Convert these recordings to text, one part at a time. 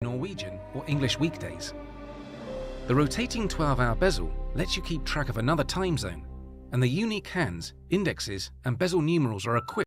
Norwegian or English weekdays. The rotating 12-hour bezel lets you keep track of another time zone, and the unique hands, indexes, and bezel numerals are equipped.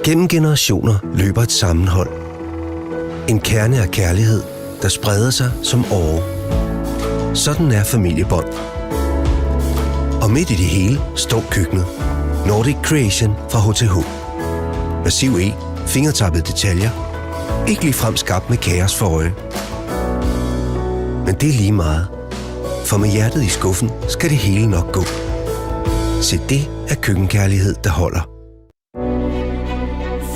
Gennem generationer løber et sammenhold. En kerne af kærlighed, der spreder sig som åre. Sådan er familiebånd. Og midt i det hele står køkkenet. Nordic Creation fra HTH. Massiv E, fingertappede detaljer. Ikke ligefrem skabt med kaos for øje. Men det er lige meget. For med hjertet i skuffen skal det hele nok gå. Se, det er køkkenkærlighed, der holder.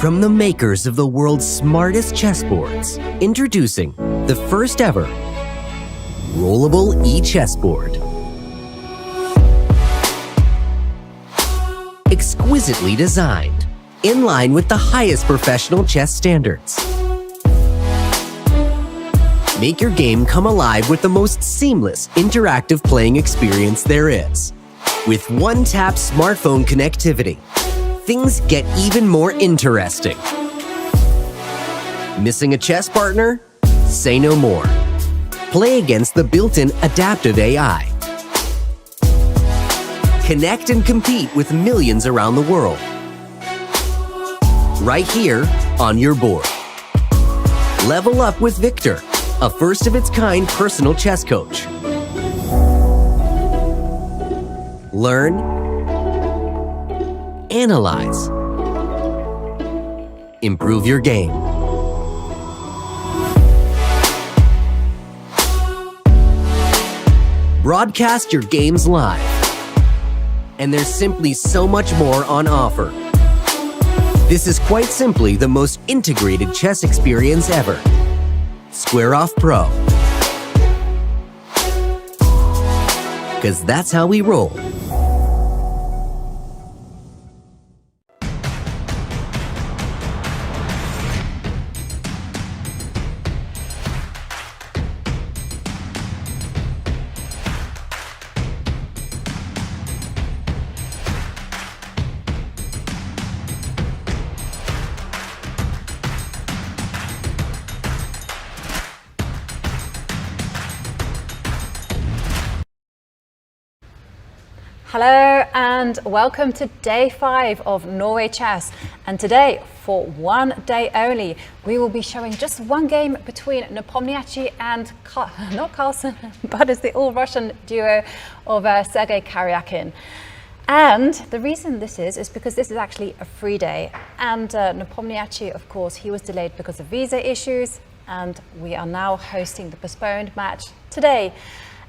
From the makers of the world's smartest chessboards, introducing the first ever rollable e-chessboard. Exquisitely designed, in line with the highest professional chess standards. Make your game come alive with the most seamless, interactive playing experience there is. With one-tap smartphone connectivity, things get even more interesting. Missing a chess partner? Say no more. Play against the built-in adaptive AI. Connect and compete with millions around the world. Right here on your board. Level up with Victor, a first-of-its-kind personal chess coach. Learn, analyze, improve your game. Broadcast your games live. And there's simply so much more on offer. This is quite simply the most integrated chess experience ever. Square Off Pro. 'Cause that's how we roll. Hello and welcome to day 5 of Norway Chess. And today, for one day only, we will be showing just one game between Nepomniachtchi and not Carlsen, but it's the all-Russian duo of Sergei Karjakin. And the reason this is because this is actually a free day. And Nepomniachtchi, of course, he was delayed because of visa issues, and we are now hosting the postponed match today.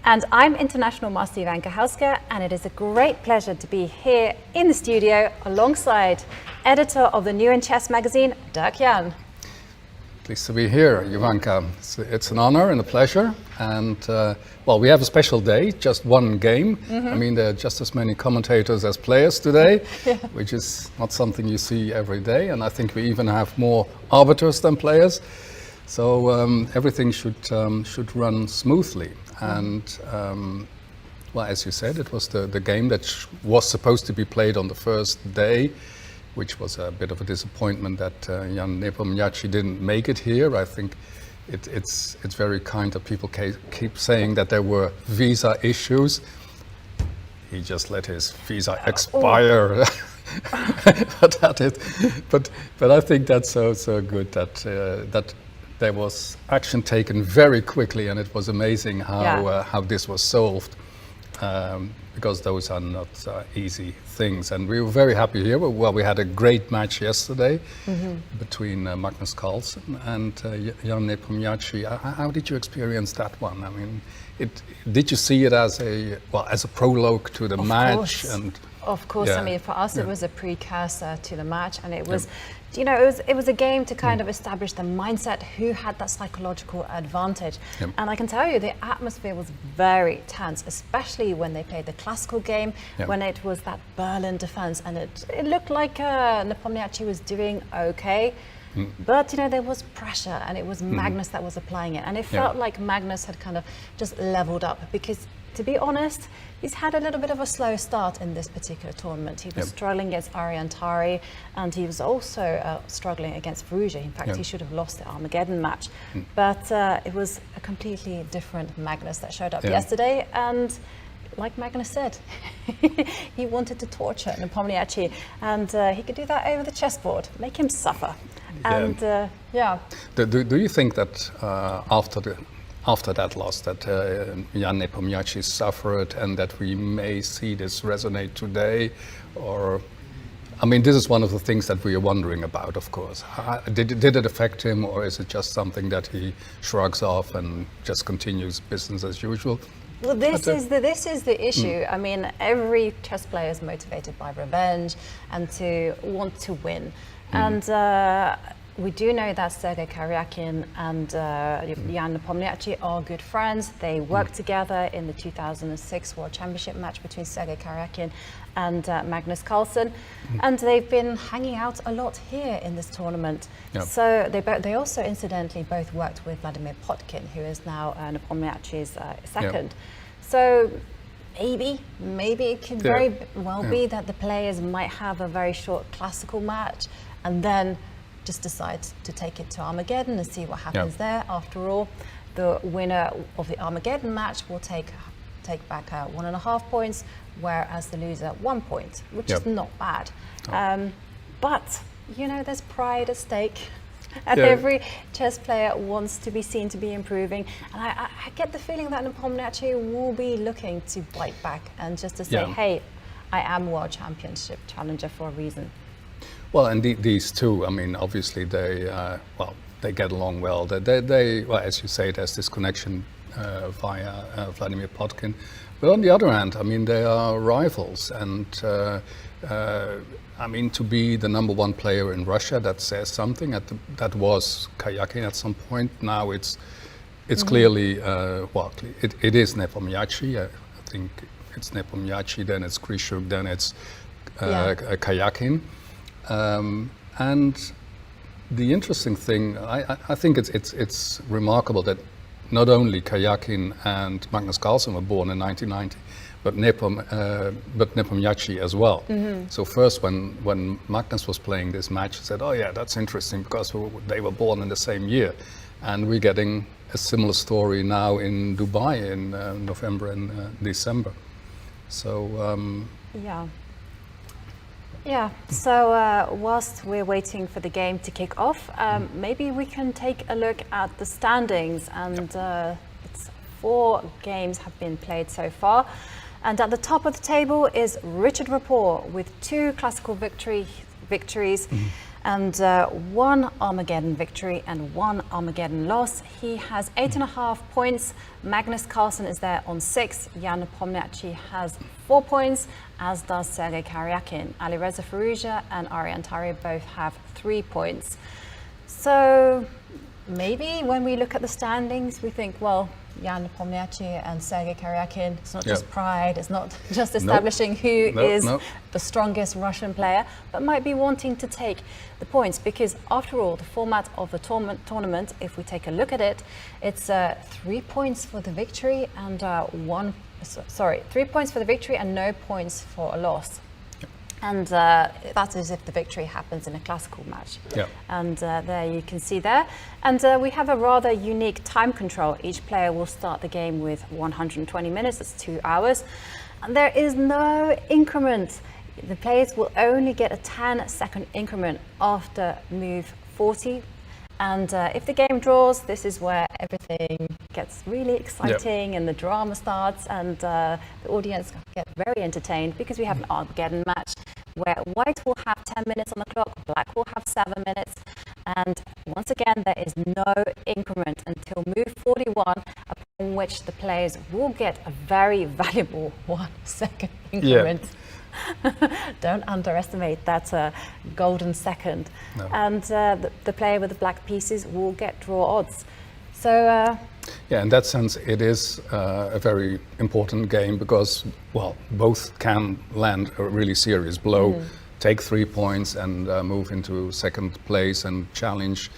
And I'm International Master Jovanka Houska, and it is a great pleasure to be here in the studio alongside editor of the New in Chess magazine, Dirk Jan. pleased to be here, Jovanka. It's an honor and a pleasure. And well, we have a special day, just one game. I mean, there are just as many commentators as players today, which is not something you see every day. And I think we even have more arbiters than players. So everything should run smoothly. And well, as you said, it was the game that was supposed to be played on the first day, which was a bit of a disappointment that Ian Nepomniachtchi didn't make it here. I think it's very kind that people keep saying that there were visa issues. He just let his visa expire. But I think that's so good that there was action taken very quickly, and it was amazing how this was solved. Because those are not easy things, and we were very happy here. Well, we had a great match yesterday between Magnus Carlsen and Ian Nepomniachtchi. How did you experience that one? I mean, did you see it as a prologue to the match? Of course. I mean, for us, it was a precursor to the match, and it was, you know, it was a game to kind of establish the mindset, who had that psychological advantage. And I can tell you, the atmosphere was very tense, especially when they played the classical game, when it was that Berlin defense, and it looked like Nepomniachtchi was doing okay. But you know, there was pressure, and it was Magnus that was applying it, and it felt like Magnus had kind of just leveled up, because to be honest, he's had a little bit of a slow start in this particular tournament. He was struggling against Ariantari, and he was also struggling against Verrouge. In fact, he should have lost the Armageddon match. But it was a completely different Magnus that showed up yesterday, and like Magnus said, he wanted to torture Nepomniachtchi, and he could do that over the chessboard, make him suffer. And Do you think that after that loss that Ian Nepomniachtchi suffered, and that we may see this resonate today? Or, I mean, this is one of the things that we are wondering about, of course. Did it affect him, or is it just something that he shrugs off and just continues business as usual? Well, this is the issue. I mean, every chess player is motivated by revenge and to want to win. And we do know that Sergei Karjakin and Ian Nepomniachtchi are good friends. They worked together in the 2006 World Championship match between Sergei Karjakin and Magnus Carlsen, and they've been hanging out a lot here in this tournament. So they also incidentally both worked with Vladimir Potkin, who is now Nepomniachtchi's second. So maybe it could very well be that the players might have a very short classical match, and then just decide to take it to Armageddon and see what happens there. After all, the winner of the Armageddon match will take back 1.5 points, whereas the loser 1 point, which is not bad. But you know, there's pride at stake, and every chess player wants to be seen to be improving. And I get the feeling that Nepomniachtchi will be looking to bite back and just to say, hey, I am World Championship challenger for a reason. Well, and these two, I mean, obviously they get along well. They well, as you say, there's this connection via Vladimir Potkin. But on the other hand, I mean, they are rivals, and I mean, to be the #1 player in Russia, that says something. That was Karjakin at some point. Now it's clearly it is Nepomniachtchi. I think it's Nepomniachtchi, then it's Grishuk, then it's Karjakin. And the interesting thing, I think it's remarkable that not only Karjakin and Magnus Carlsen were born in 1990, but Nepomniachtchi as well. So first, when Magnus was playing this match, he said, "Oh yeah, that's interesting because they were born in the same year," and we're getting a similar story now in Dubai in November and December. So so whilst we're waiting for the game to kick off, maybe we can take a look at the standings. And it's 4 games have been played so far. And at the top of the table is Richard Rapport with 2 classical victories and 1 Armageddon victory and 1 Armageddon loss. He has 8.5 points. Magnus Carlsen is there on 6. Ian Nepomniachtchi has 4 points, as does Sergei Karjakin. Alireza Firouzja and Ariantari both have 3 points. So maybe when we look at the standings, we think, well, Ian Nepomniachtchi and Sergei Karjakin, it's not just pride, it's not just establishing who is the strongest Russian player, but might be wanting to take the points, because after all, the format of the tournament, if we take a look at it, it's 3 points for the victory and 3 points for the victory and no points for a loss. And that is if the victory happens in a classical match. Yeah. And there you can see there. And we have a rather unique time control. Each player will start the game with 120 minutes, that's 2 hours. And there is no increment. The players will only get a 10-second increment after move 40. And if the game draws, this is where everything gets really exciting and the drama starts, and the audience get very entertained, because we have an Armageddon match where white will have 10 minutes on the clock, black will have 7 minutes. And once again, there is no increment until move 41, upon which the players will get a very valuable 1 second increment. Yeah. Don't underestimate that golden second. No. And the player with the black pieces will get draw odds. So yeah, in that sense, it is a very important game, because, well, both can land a really serious blow, take 3 points and move into second place and challenge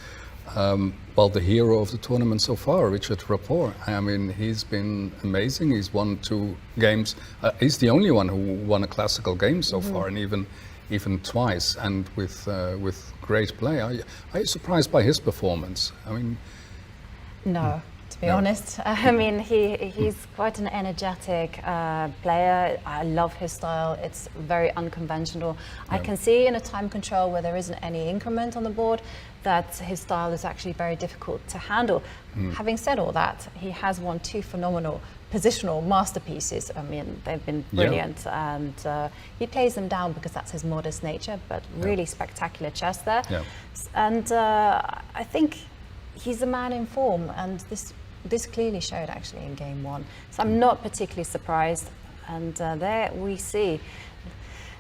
well, the hero of the tournament so far, Richard Rapport. I mean, he's been amazing. He's won 2 games. He's the only one who won a classical game so far, and even twice, and with great play. Are you surprised by his performance? I mean, no. To be honest, I mean, he's quite an energetic player. I love his style. It's very unconventional. I can see in a time control where there isn't any increment on the board that his style is actually very difficult to handle. Having said all that, he has won 2 phenomenal positional masterpieces. I mean, they've been brilliant, and he plays them down because that's his modest nature, but really spectacular chess there. And I think he's a man in form, and this clearly showed actually in game 1. So I'm not particularly surprised. And there we see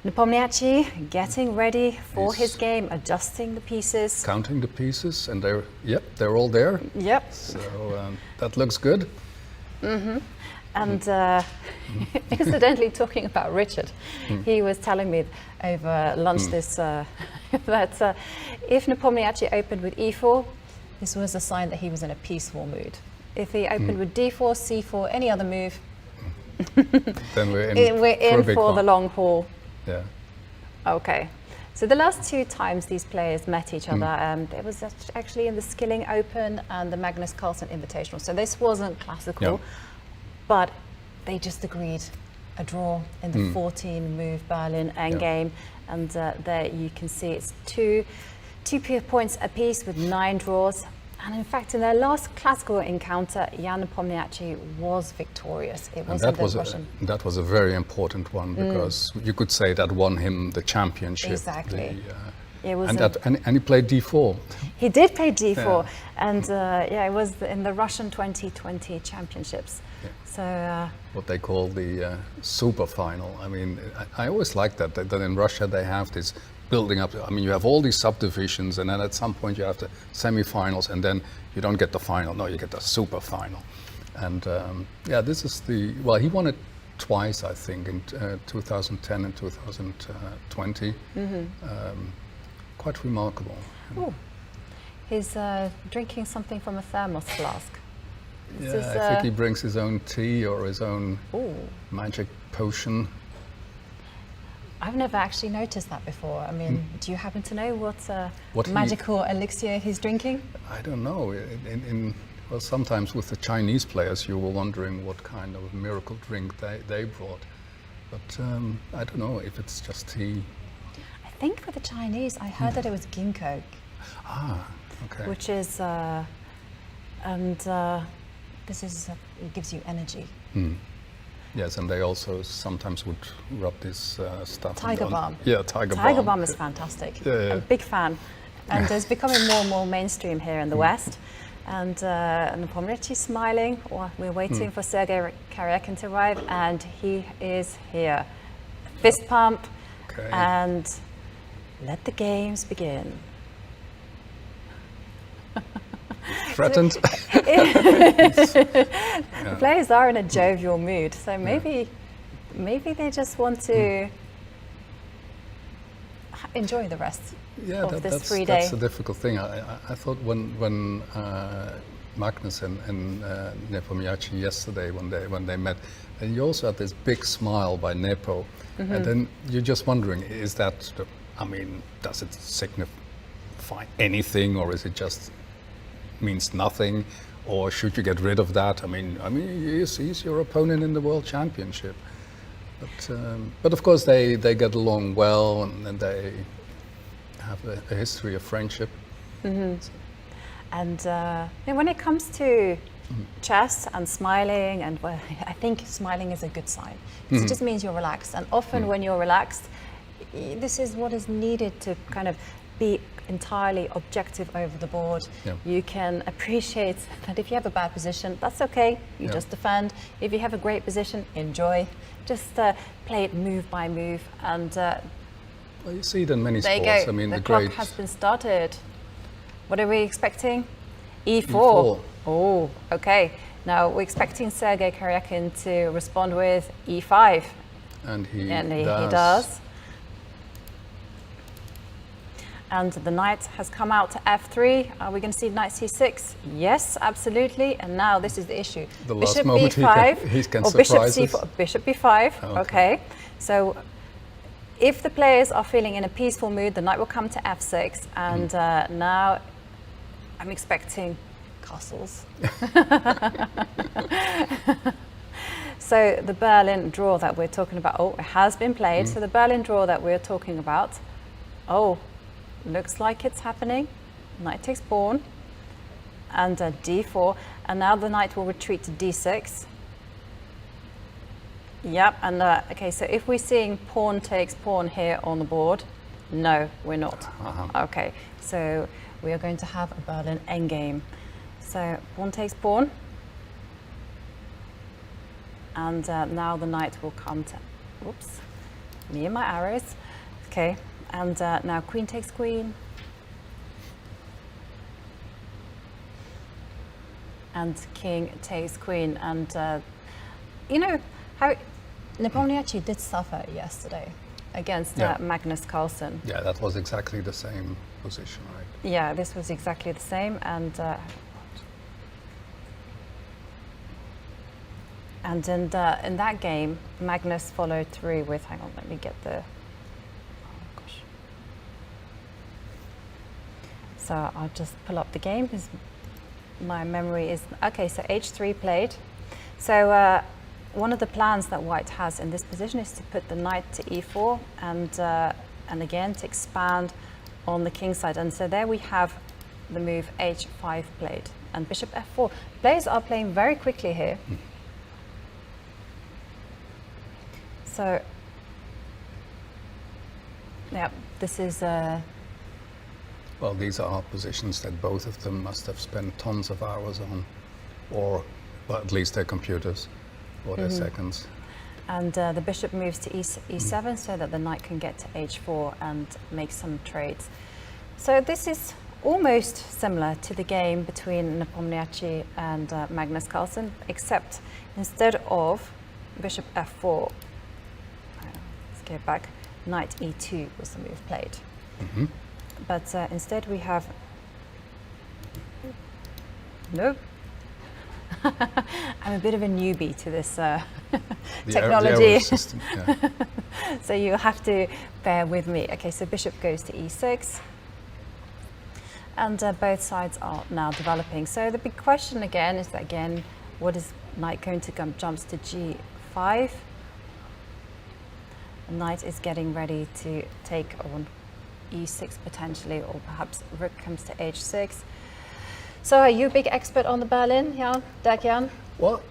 Nepomniachtchi getting ready for his game, adjusting the pieces, counting the pieces, and they're all there. Yep. So that looks good. And incidentally, talking about Richard, he was telling me over lunch this that if Nepomniachtchi opened with e4, this was a sign that he was in a peaceful mood. If he opened with d4, c4, any other move, then we're in for the long haul. Yeah. Okay. So the last 2 times these players met each other, it was actually in the Skilling Open and the Magnus Carlsen Invitational. So this wasn't classical, but they just agreed a draw in the 14-move Berlin endgame, and there you can see it's two points apiece with 9 draws. And in fact, in their last classical encounter, Ian Nepomniachtchi was victorious. It was that was a very important one, because you could say that won him the championship. Exactly. And he played d4. He did play d4, and it was in the Russian 2020 championships. So what they call the super final. I mean, I always like that in Russia they have this building up. I mean, you have all these subdivisions, and then at some point you have the semi-finals, and then you don't get the final. No, you get the super final. And this is he won it twice, I think, in 2010 and 2020. Quite remarkable. Ooh. He's drinking something from a thermos flask. I think he brings his own tea or his own magic potion. I've never actually noticed that before. I mean, do you happen to know what magical elixir he's drinking? I don't know. Well, sometimes with the Chinese players, you were wondering what kind of miracle drink they brought. But I don't know if it's just tea. I think for the Chinese, I heard that it was ginkgo. Ah, okay. Which is, this is, it gives you energy. Yes, and they also sometimes would rub this stuff. Tiger balm. Yeah, tiger balm. Tiger balm is fantastic. I'm a big fan. And it's becoming more and more mainstream here in the West. And Nepomniachtchi's smiling. We're waiting for Sergei Karjakin to arrive, and he is here. Fist pump, and let the games begin. threatened. The players are in a jovial mood, so maybe they just want to enjoy the rest of this free day. That's a difficult thing. I thought when Magnus and Nepomniachtchi yesterday, when they met, and you also had this big smile by Nepo, and then you're just wondering, is that, does it signify anything, or is it just means nothing, or should you get rid of that? He's your opponent in the World Championship, but of course they get along well, and they have a history of friendship. And when it comes to chess and smiling, and I think smiling is a good sign. It just means you're relaxed, and often when you're relaxed, this is what is needed to kind of be entirely objective over the board. You can appreciate that if you have a bad position, that's okay, you just defend. If you have a great position, enjoy. Just play it move by move, and well, you see it in many there sports. You go. The clock has been started. What are we expecting? E4. Oh, okay. Now we're expecting Sergei Karjakin to respond with E5. And he does. And the knight has come out to F3. Are we going to see knight C6? Yes, absolutely. And now this is the issue. The bishop last moment B5 he can or bishop surprise us. C4. Bishop B5. Okay. So if the players are feeling in a peaceful mood, the knight will come to F6. And now I'm expecting castles. So the Berlin draw that we're talking about, it has been played. So the Berlin draw that we're talking about, looks like it's happening. Knight takes pawn and D4, and now the knight will retreat to D6. Yep, and okay, so if we're seeing pawn takes pawn here on the board, no, we're not. Okay, so we are going to have a Berlin endgame. So pawn takes pawn, and now the knight will come to, whoops, me and my arrows. Okay, and now queen takes queen, and king takes queen, and you know how Nepomniachtchi did suffer yesterday against Magnus Carlsen. Yeah, that was exactly the same position, right? Yeah, this was exactly the same, and in that game, Magnus followed through with, hang on, let me get the, oh gosh. So I'll just pull up the game because my memory is, okay, so H3 played. So one of the plans that White has in this position is to put the knight to E4 and again to expand on the king side. And so there we have the move H5 played and bishop F4. Players are playing very quickly here. So, yeah, this is... well, these are positions that both of them must have spent tons of hours on, or well, at least their computers or their seconds. And the bishop moves to E7 so that the knight can get to H4 and make some trades. So this is almost similar to the game between Nepomniachtchi and Magnus Carlsen, except instead of bishop F4, let's go back, knight E2 was the move played. But instead we have, no, I'm a bit of a newbie to this technology, system, yeah. So you'll have to bear with me. Okay, so bishop goes to E6, and both sides are now developing. So the big question again is that what is knight going to come? Jumps to G5. The knight is getting ready to take on E6 potentially, or perhaps rook comes to H6. So are you a big expert on the Berlin, Dirk Jan? Well,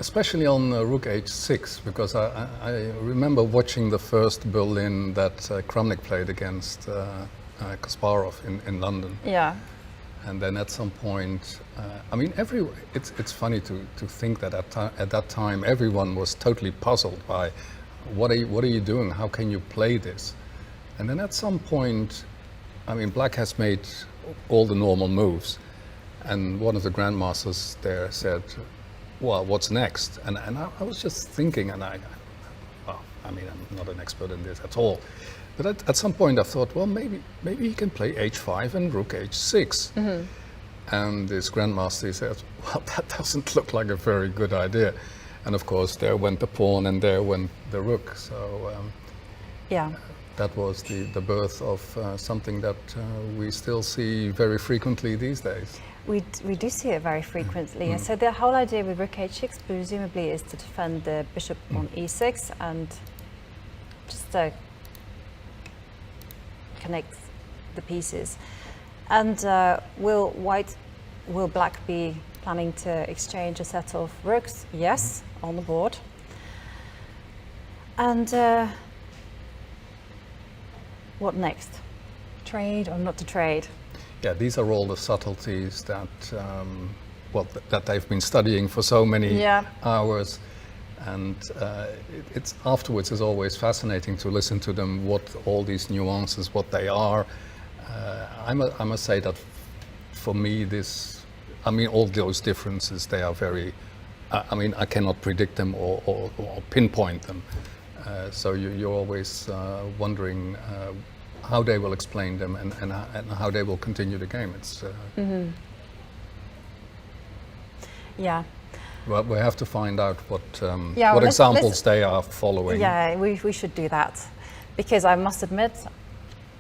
especially on rook H6, because I remember watching the first Berlin that Kramnik played against Kasparov in London. Yeah. And then at some point, I mean, it's funny to think that at that time everyone was totally puzzled by what are you doing? How can you play this? And then at some point, I mean, Black has made all the normal moves. And one of the grandmasters there said, well, what's next? And I was just thinking, and well, I mean, I'm not an expert in this at all. But at some point I thought, well, maybe he can play h5 and rook h6. Mm-hmm. And this grandmaster said, well, that doesn't look like a very good idea. And of course, there went the pawn and there went the rook. So yeah, that was the birth of something that we still see very frequently these days. We do see it very frequently. Mm. So the whole idea with rook h6 presumably is to defend the bishop on e6 and just connect the pieces. And will black be planning to exchange a set of rooks? Yes, on the board. And what next? Trade or not to trade? Yeah, these are all the subtleties that that they've been studying for so many hours, and it's afterwards is always fascinating to listen to them. What all these nuances, what they are. I must say that for me, all those differences, they are very. I cannot predict them or pinpoint them. So you're always wondering how they will explain them and how they will continue the game. It's yeah. Well, we have to find out what examples they are following. Yeah, we should do that, because I must admit,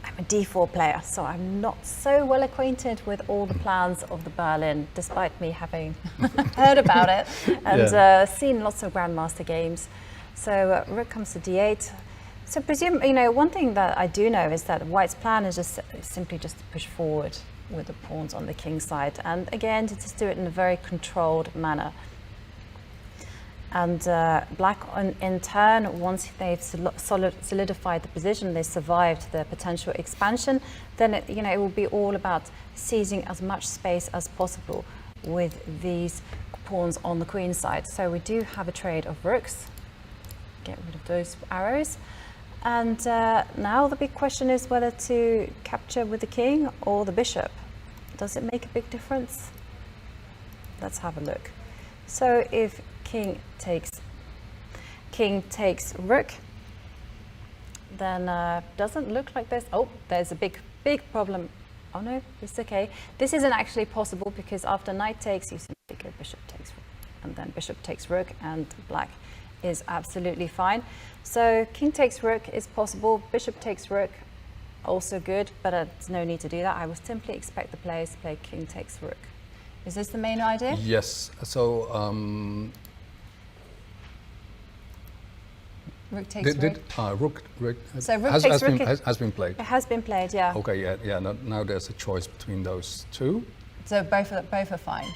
I'm a d4 player, so I'm not so well acquainted with all the plans of the Berlin, despite me having heard about it and seen lots of Grandmaster games. So rook comes to d8. So one thing that I do know is that White's plan is simply to push forward with the pawns on the king side, and again to just do it in a very controlled manner. And black in turn, once they've solidified the position, they survived the potential expansion, then it will be all about seizing as much space as possible with these pawns on the queen side. So we do have a trade of rooks. Get rid of those arrows. And now the big question is whether to capture with the king or the bishop. Does it make a big difference? Let's have a look. So if king takes rook, then doesn't look like this. Oh, there's a big problem. Oh no, it's okay. This isn't actually possible, because after knight takes, you simply go bishop takes rook, and then bishop takes rook, and black is absolutely fine. So king takes rook is possible, bishop takes rook, also good, but there's no need to do that. I would simply expect the players to play king takes rook. Is this the main idea? Yes. So rook takes rook. Rook so rook takes rook has been played. It has been played, yeah. Okay, yeah. Now there's a choice between those two. So both are fine.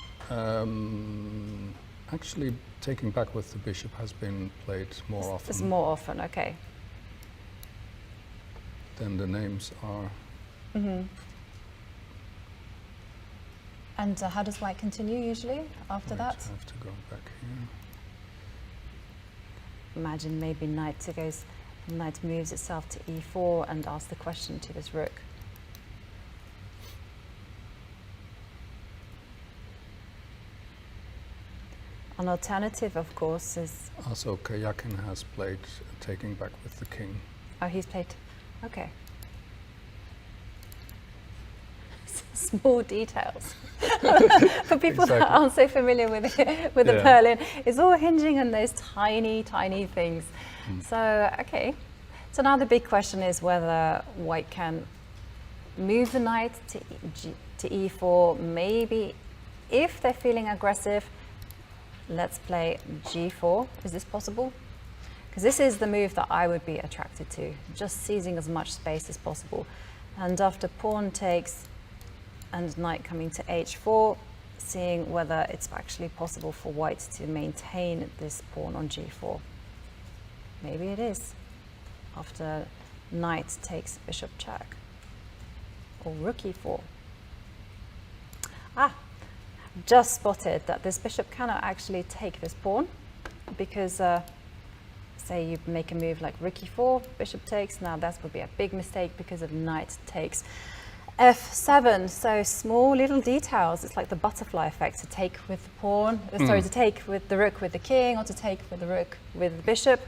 Actually, taking back with the bishop has been played more often. It's more often, okay. Then the names are. Mm-hmm. And how does white continue usually after that? I have to go back here. Imagine maybe knight moves itself to e4 and asks the question to this rook. An alternative, of course, is... Also, Karjakin has played taking back with the king. Oh, he's played... Okay. Small details. For people that aren't so familiar with the Berlin, it's all hinging on those tiny, tiny things. So, okay. So now the big question is whether white can move the knight to e4. Maybe if they're feeling aggressive, let's play g4. Is this possible? Because this is the move that I would be attracted to, just seizing as much space as possible. And after pawn takes and knight coming to h4, seeing whether it's actually possible for white to maintain this pawn on g4. Maybe it is. After knight takes bishop check, or rook e4. Just spotted that this bishop cannot actually take this pawn, because say you make a move like rook e4, bishop takes. Now that would be a big mistake because of knight takes F7, so small little details. It's like the butterfly effect, to take with the pawn, sorry, to take with the rook with the king, or to take with the rook with the bishop.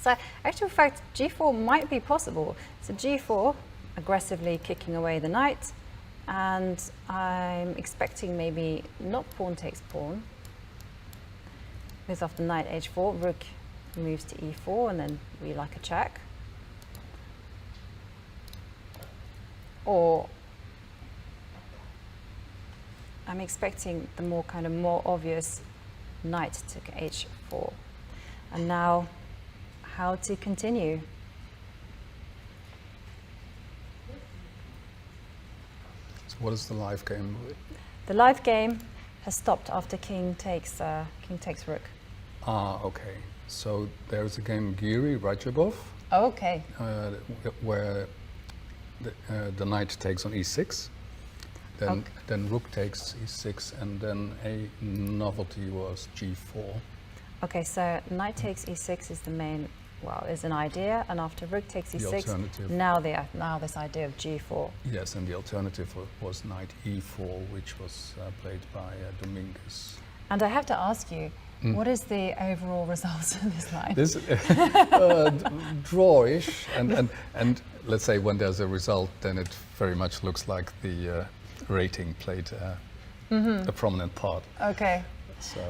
So actual fact, g4 might be possible. So g4, aggressively kicking away the knight, and I'm expecting maybe not pawn takes pawn. Moves off the knight h4, rook moves to e4, and then we like a check. Or I'm expecting the more obvious knight to h4. And now, how to continue? So what is the live game? The live game has stopped after king takes rook. Ah, okay. So there's a game Giri Rajabov, Oh, okay. where the knight takes on e6, then rook takes e6, and then a novelty was g4. Okay, so knight takes e6 is the main, is an idea, and after rook takes The e6, alternative. now this idea of g4. Yes, and the alternative was knight e4, which was played by Dominguez. And I have to ask you, what is the overall result of this line? This drawish, and let's say when there's a result, then it very much looks like the rating played a prominent part. Okay. So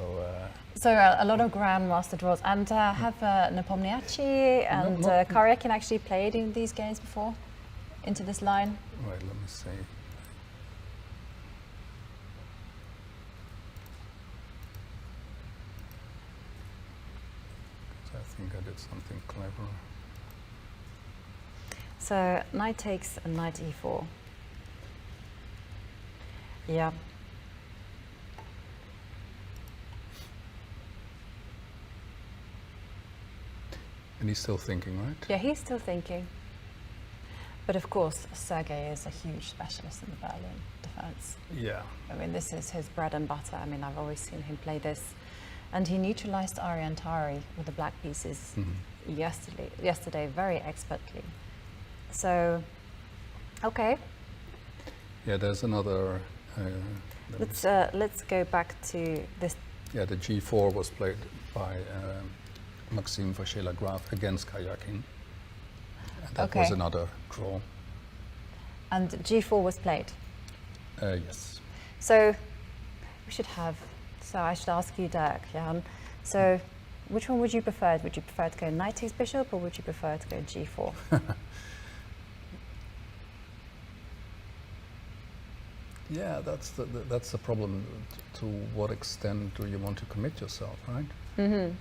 a lot of grandmaster draws, and have Nepomniachtchi and Karjakin actually played in these games before, into this line? right, let me see. I think I did something clever. So knight takes and knight e4. Yeah. And he's still thinking, right? Yeah, he's still thinking. But of course, Sergei is a huge specialist in the Berlin defense. Yeah. I mean, this is his bread and butter. I mean, I've always seen him play this. And he neutralized Ariantari with the black pieces yesterday very expertly. So, okay. Yeah, there's another. Let's go back to this. Yeah, the g4 was played by Maxime Vacher-Lagrave against Karjakin. And that was another draw. And g4 was played? Yes. So we should have. So I should ask you, Dirk Jan. So, which one would you prefer? Would you prefer to go knight takes bishop, or would you prefer to go g4? Yeah, that's the problem. To what extent do you want to commit yourself, right? And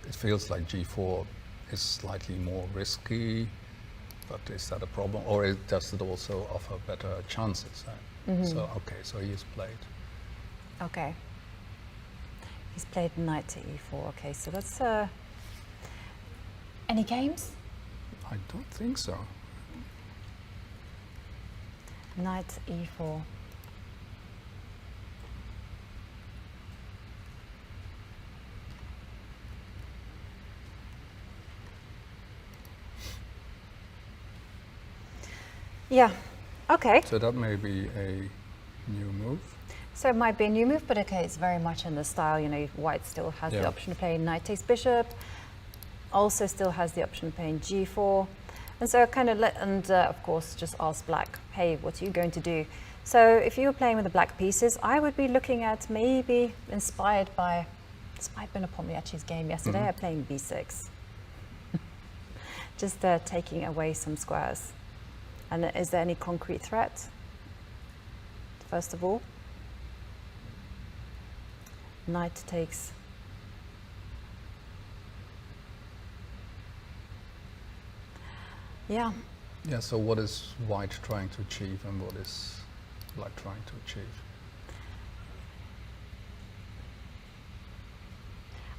it feels like g4 is slightly more risky. But is that a problem, or does it also offer better chances? So so he's played. Okay. He's played knight to e4. Okay, so that's any games? I don't think so. Knight e4. Yeah, okay. So that may be a new move. So it might be a new move, but okay, it's very much in the style, you know, white still has the option of playing knight takes bishop, also still has the option of playing g4. And so kind of of course, just ask black, hey, what are you going to do? So if you were playing with the black pieces, I would be looking at maybe inspired by Nepomniachtchi's game yesterday, playing b6. Just taking away some squares. And is there any concrete threat? First of all, knight takes. Yeah. Yeah, so what is white trying to achieve and what is black trying to achieve?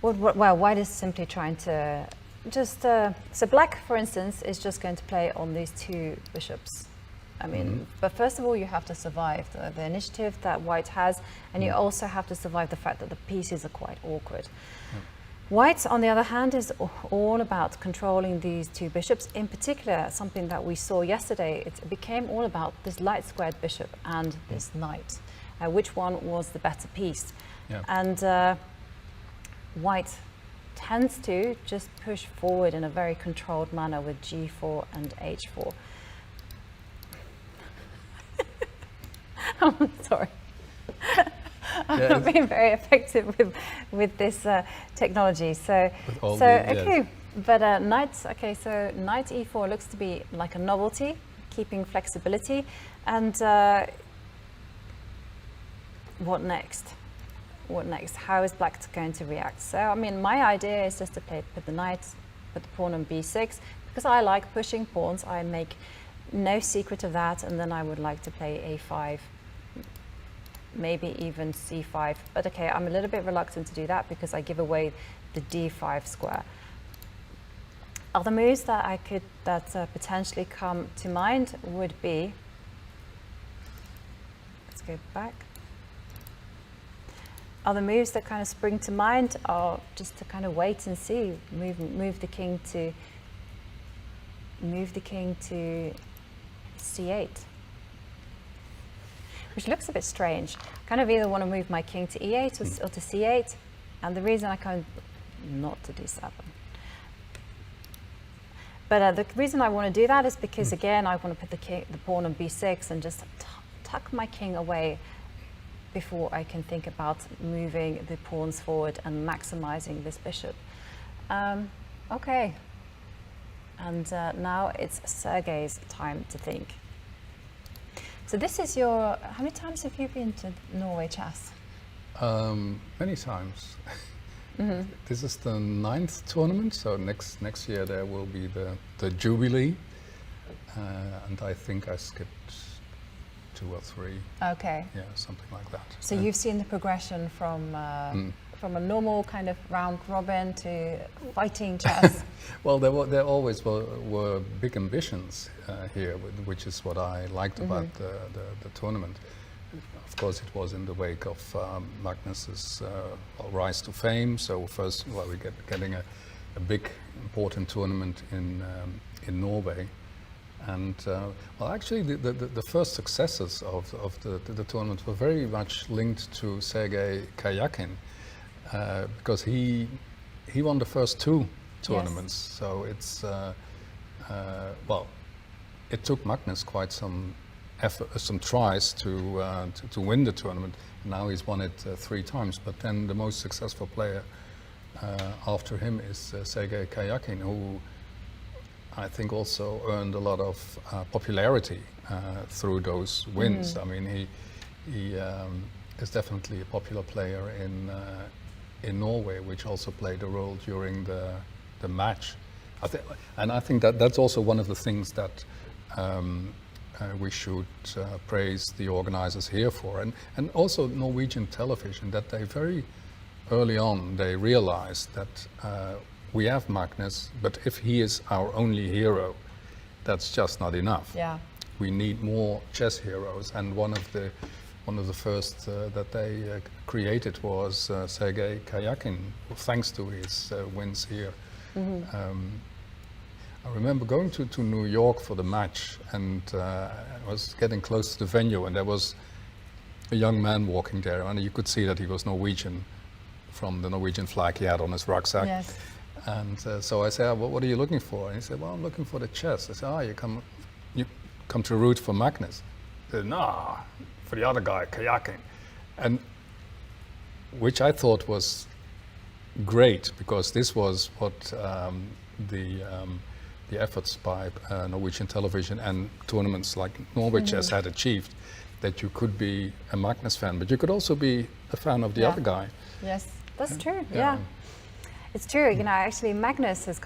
Well, white is simply trying to just, so black, for instance, is just going to play on these two bishops. I mean, but first of all, you have to survive the initiative that white has, and you also have to survive the fact that the pieces are quite awkward. White, on the other hand, is all about controlling these two bishops. In particular, something that we saw yesterday, it became all about this light squared bishop and this knight. Which one was the better piece? Yeah. And White tends to just push forward in a very controlled manner with g4 and h4. I'm sorry. I'm not being very effective with this technology. So okay, but knight. Okay, so knight e4 looks to be like a novelty, keeping flexibility. And what next? What next? How is black going to react? So I mean, my idea is just to put the knight, put the pawn on b6, because I like pushing pawns. I make no secret of that, and then I would like to play a5. Maybe even c5, but okay, I'm a little bit reluctant to do that because I give away the d5 square. Other moves that potentially come to mind would be, let's go back. Other moves that kind of spring to mind are just to kind of wait and see, move the king to c8. Which looks a bit strange. I kind of either want to move my king to e8 or to c8, and the reason I kind of not to d7. But the reason I want to do that is because again I want to put the pawn on b6 and just tuck my king away before I can think about moving the pawns forward and maximizing this bishop. Okay, and now it's Sergei's time to think. So this is your, how many times have you been to Norway Chess? Many times. This is the 9th tournament, so next year there will be the Jubilee, and I think I skipped 2 or 3. Okay. Yeah, something like that. So you've seen the progression from a normal kind of round robin to fighting chess. Well, there always were big ambitions here, which is what I liked about the tournament. Of course, it was in the wake of Magnus's rise to fame. So first, we're getting a big, important tournament in Norway. And actually, the first successes of the tournament were very much linked to Sergei Karjakin, because he won the first 2 tournaments. Yes. So it's it took Magnus quite some effort, some tries to win the tournament. Now he's won it 3 times. But then the most successful player after him is Sergei Karjakin, who I think also earned a lot of popularity through those wins. I mean, he is definitely a popular player in Norway, which also played a role during the match. I think that's also one of the things that we should praise the organizers here for, and also Norwegian television, that they very early on they realized that we have Magnus, but if he is our only hero, that's just not enough. Yeah. We need more chess heroes, and one of the first that they created was Sergei Karjakin, thanks to his wins here. I remember going to New York for the match, and I was getting close to the venue, and there was a young man walking there, and you could see that he was Norwegian, from the Norwegian flag he had on his rucksack. Yes. And so I said, what are you looking for? And he said, well, I'm looking for the chess. I said, you come to root for Magnus? He said, no, for the other guy, Karjakin. And which I thought was great, because this was what the efforts by Norwegian television and tournaments like Norway Chess had achieved, that you could be a Magnus fan, but you could also be a fan of the other guy. Yes, that's true. Yeah. It's true. You know, actually, Magnus has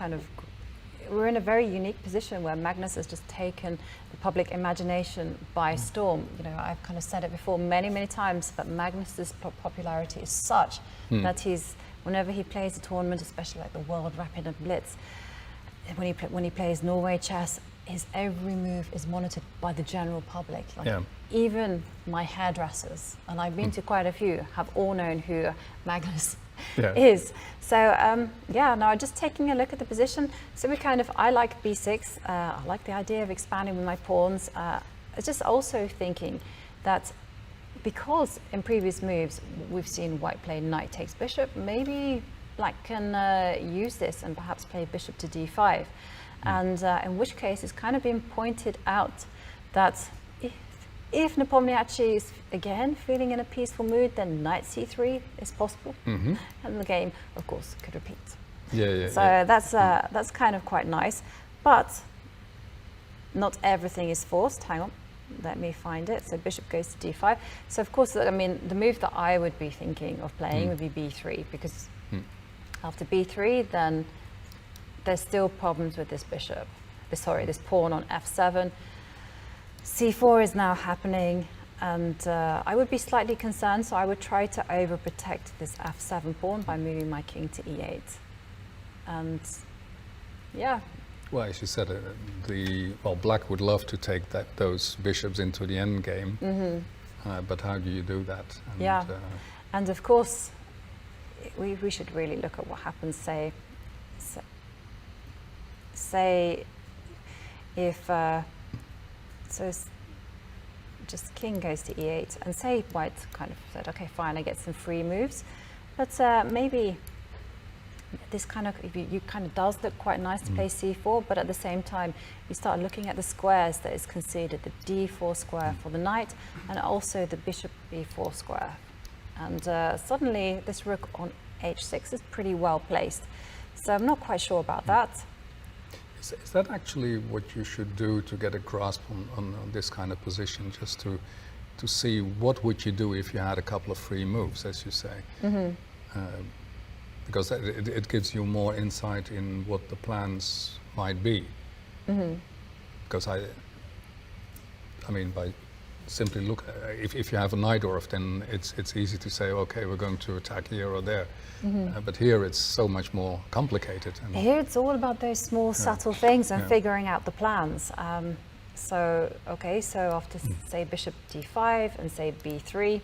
we're in a very unique position where Magnus has just taken the public imagination by storm. You know, I've kind of said it before many times, but Magnus's popularity is such that whenever he plays a tournament, especially like the World Rapid and Blitz, when he plays Norway Chess, his every move is monitored by the general public. Like, Yeah. even my hairdressers, and I've been to quite a few, have all known who Magnus Yeah. is. So yeah, now just taking a look at the position. So I like b6. I like the idea of expanding with my pawns. Just also thinking that because in previous moves we've seen white play knight takes bishop, maybe black can use this and perhaps play bishop to d5. And in which case it's kind of been pointed out that if Nepomniachtchi is again feeling in a peaceful mood, then knight c3 is possible, and the game, of course, could repeat. So that's kind of quite nice, but not everything is forced. Hang on, let me find it. So bishop goes to d5. So of course, I mean, the move that I would be thinking of playing would be b3, because after b3, then there's still problems with this bishop. This pawn on f7. c4 is now happening, and I would be slightly concerned, so I would try to overprotect this f7 pawn by moving my king to e8. And yeah. Well, as you said, black would love to take those bishops into the end game, but how do you do that? And, and of course, we should really look at what happens. Say if just king goes to e8, and say white kind of said, okay, fine, I get some free moves, but maybe this kind of does look quite nice to play c4, but at the same time you start looking at the squares that is conceded, the d4 square for the knight, and also the bishop b4 square, and suddenly this rook on h6 is pretty well placed. So I'm not quite sure about that. Is that actually what you should do to get a grasp on this kind of position, just to see what would you do if you had a couple of free moves, as you say? Because it gives you more insight in what the plans might be. Because I mean, by simply look, if you have a knight Orff, then it's easy to say, okay, we're going to attack here or there. But here it's so much more complicated. And here it's all about those small subtle things and figuring out the plans. So after say bishop d5 and say b3,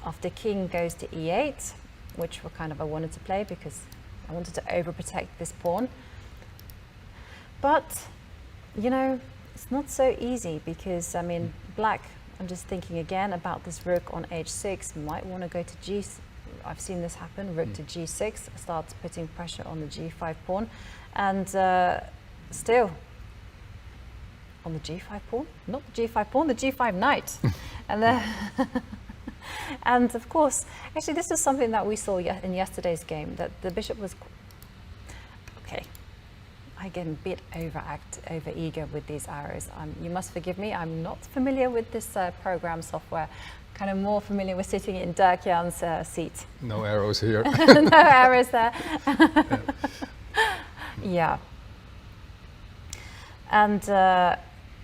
after king goes to e8, which I wanted to play because I wanted to overprotect this pawn. But it's not so easy, because I mean, black, I'm just thinking again about this rook on h6, might want to go to g. I've seen this happen, rook to g6, starts putting pressure on the g5 pawn, and still on the g5 pawn, not the g5 pawn, the g5 knight. And of course, actually this is something that we saw in yesterday's game, that the bishop was, okay, I get a bit over eager with these arrows. You must forgive me, I'm not familiar with this program software, kind of more familiar with sitting in Dirk Jan's seat. No arrows here. No arrows there. Yeah. And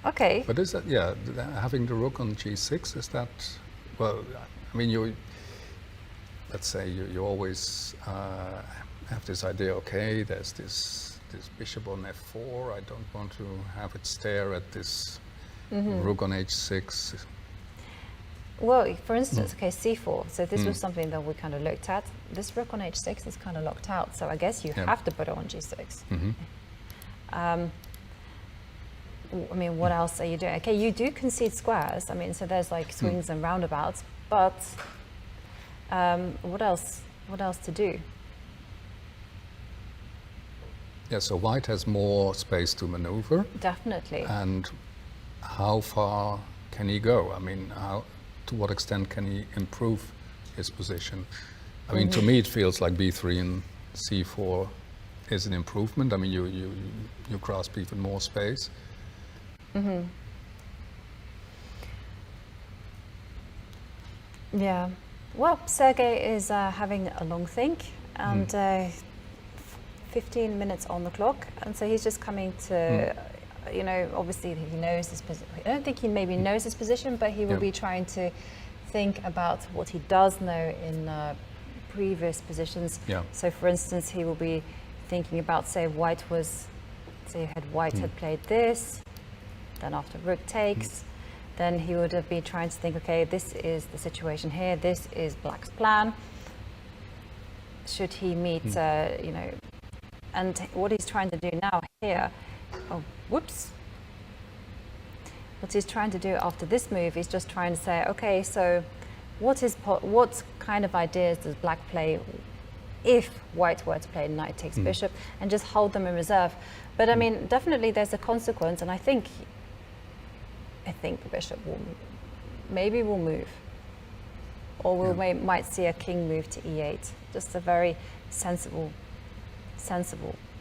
okay. But is that, having the rook on g6, is that, well, I mean, let's say you always have this idea, okay, there's this bishop on f4, I don't want to have it stare at this rook on h6. Well, for instance, okay, c4, so this was something that we kind of looked at. This rook on h6 is kind of locked out, so I guess you have to put it on g6. I mean, what else are you doing? Okay, you do concede squares, I mean, so there's like swings and roundabouts, but what else to do? Yeah, so white has more space to maneuver. Definitely. And how far can he go? I mean, to what extent can he improve his position? I mean, to me it feels like b3 and c4 is an improvement. I mean, you grasp even more space. Yeah. Well, Sergei is having a long think, and 15 minutes on the clock, and so he's just coming to, obviously he knows his position. I don't think he maybe knows his position, but he will be trying to think about what he does know in previous positions. So for instance, he will be thinking about, say, white was So White had played this, then after rook takes, then he would have been trying to think, okay, this is the situation here, this is Black's plan. Should he meet, you know, and what he's trying to do now here, oh, whoops. What he's trying to do after this move is just trying to say, okay, so what kind of ideas does Black play if White were to play knight takes bishop, and just hold them in reserve. But I mean, definitely there's a consequence, and I think the bishop will move, or might see a king move to e8. Just a very sensible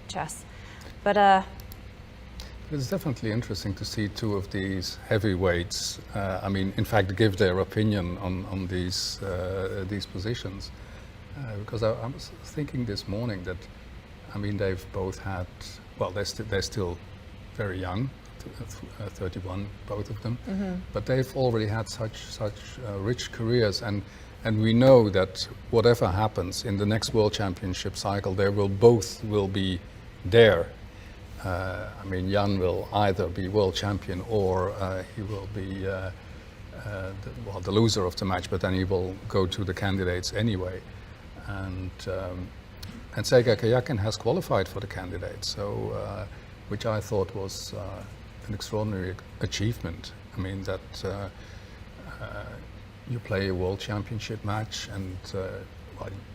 chess. But it's definitely interesting to see two of these heavyweights. I mean, in fact, give their opinion on these positions. Because I was thinking this morning that, I mean, they've both had, well, they're still very young, 31, both of them, but they've already had such rich careers, and we know that whatever happens in the next World Championship cycle, they will both be there. I mean, Jan will either be world champion or he will be the loser of the match, but then he will go to the candidates anyway. And Geuzendam has qualified for the candidates, so which I thought was an extraordinary achievement. I mean, that you play a world championship match and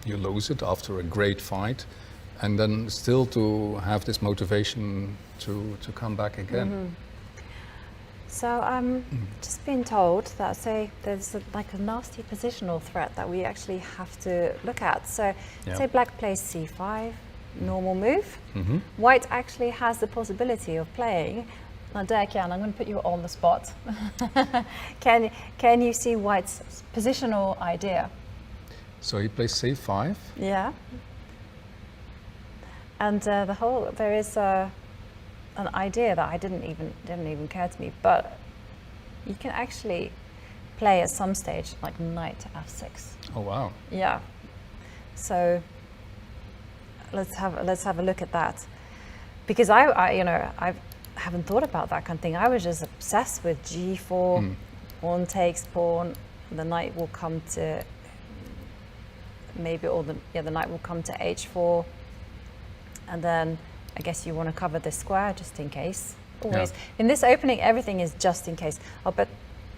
you lose it after a great fight, and then still to have this motivation to come back again. So I'm just being told that, say, there's like a nasty positional threat that we actually have to look at. So say Black plays c5, normal move. White actually has the possibility of playing. Now, Dirk Jan, I'm going to put you on the spot. Can you see White's positional idea? So he plays c5. Yeah. And there is an idea that didn't even occur to me, but you can actually play at some stage like knight to f6. Oh wow! Yeah. So let's have a look at that, because I haven't thought about that kind of thing. I was just obsessed with g4, pawn takes pawn. The knight will come to the knight will come to h4, and then I guess you want to cover this square just in case. Always. Yeah. In this opening, everything is just in case. Oh, but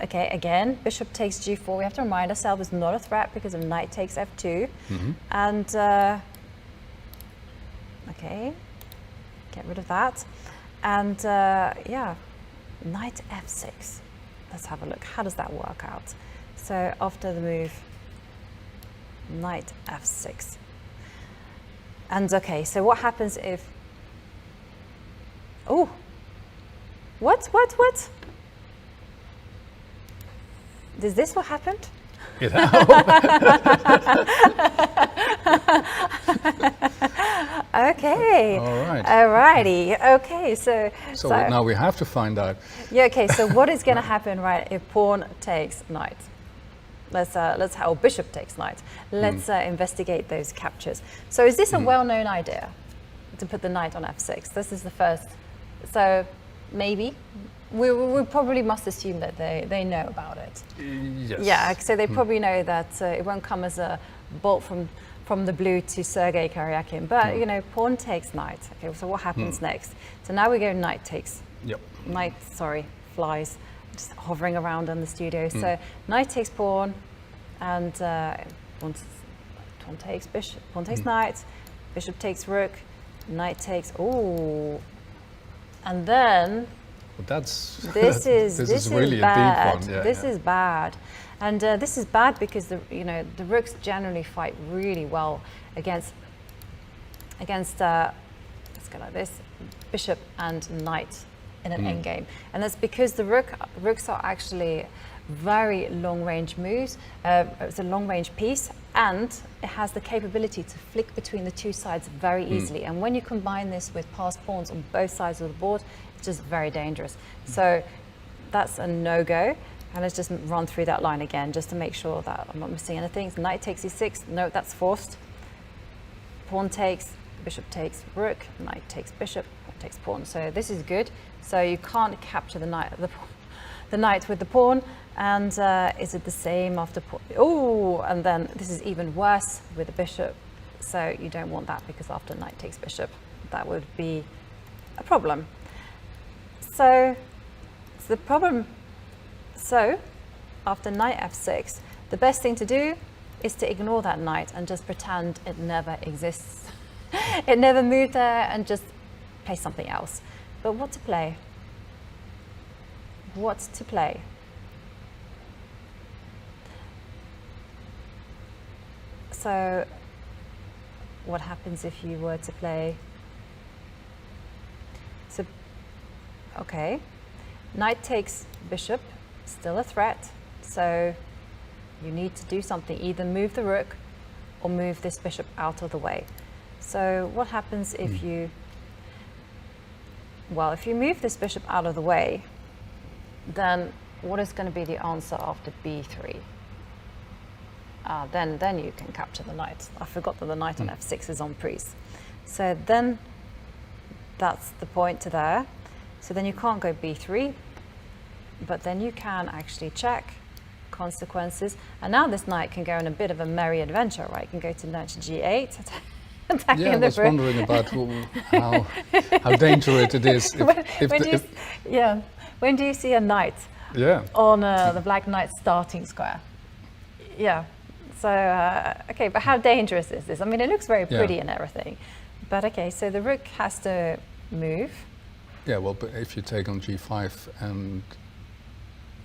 okay, again, bishop takes g4. We have to remind ourselves it's not a threat because of knight takes f2. And, okay, get rid of that. And, yeah, knight f6. Let's have a look. How does that work out? So after the move, knight f6. And, okay, so what happens if... Oh, what? Is this what happened? Yeah. Okay. All right. Alrighty. Okay. So now we have to find out. Yeah. Okay. So what is going to happen, right? If pawn takes knight, or bishop takes knight. Let's investigate those captures. So is this a well-known idea to put the knight on f6? This is the first. So maybe we probably must assume that they know about it. Yes. Yeah. So they probably know that it won't come as a bolt from the blue to Geuzendam. But you know, pawn takes knight. Okay. So what happens next? So now we go knight takes. Yep. Knight. Sorry, flies. Just hovering around in the studio. So knight takes pawn, and pawn takes bishop. Pawn takes knight. Bishop takes rook. Knight takes. Ooh. And then this is really bad. A deep one. Yeah, this is bad, and this is bad because the rooks generally fight really well against let's go like this, bishop and knight in an endgame, and that's because the rooks are actually very long-range moves. It's a long-range piece, and it has the capability to flick between the two sides very easily. And when you combine this with passed pawns on both sides of the board, it's just very dangerous. So that's a no-go. And let's just run through that line again, just to make sure that I'm not missing anything. So knight takes e6. No, that's forced. Pawn takes. bishop takes rook, knight takes bishop, knight takes pawn. So this is good. So you can't capture the knight with the pawn. And is it the same after pawn? Oh, and then this is even worse with the bishop. So you don't want that, because after knight takes bishop, that would be a problem. So it's the problem. So after knight f6, the best thing to do is to ignore that knight and just pretend it never exists. It never moved there, and just play something else. But what to play? What to play? So what happens if you were to play? So, okay, knight takes bishop, still a threat. So you need to do something, either move the rook or move this bishop out of the way. So what happens if you, well, if you move this bishop out of the way, then what is going to be the answer after b3? Then you can capture the knight. I forgot that the knight on f6 is on prise. So then that's the point to there. So then you can't go b3, but then you can actually check consequences. And now this knight can go on a bit of a merry adventure, right? You can go to knight to g8, attacking the I was wondering about how dangerous it is. When do you see a knight on the black knight starting square? Yeah. So, okay, but how dangerous is this? I mean, it looks very pretty and everything. But okay, so the rook has to move. Yeah, well, but if you take on g5 and...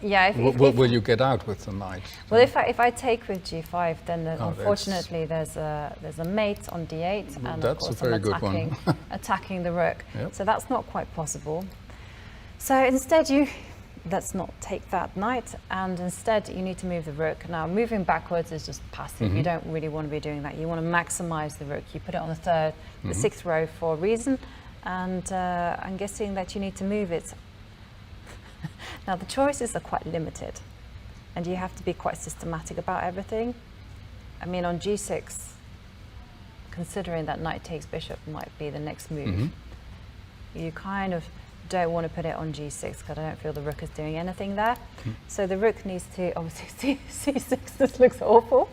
Yeah, will you get out with the knight? Well, if I take with g5, then unfortunately there's a mate on d8, and that's of course a very good one. attacking the rook. Yep. So that's not quite possible. So instead let's not take that knight, and instead you need to move the rook. Now, moving backwards is just passive. You don't really want to be doing that. You want to maximize the rook. You put it on the third, the sixth row for a reason, and I'm guessing that you need to move it. Now, the choices are quite limited, and you have to be quite systematic about everything. I mean, on g6, considering that knight takes bishop might be the next move, you kind of don't want to put it on g6, because I don't feel the rook is doing anything there. So the rook needs to obviously c6. This looks awful.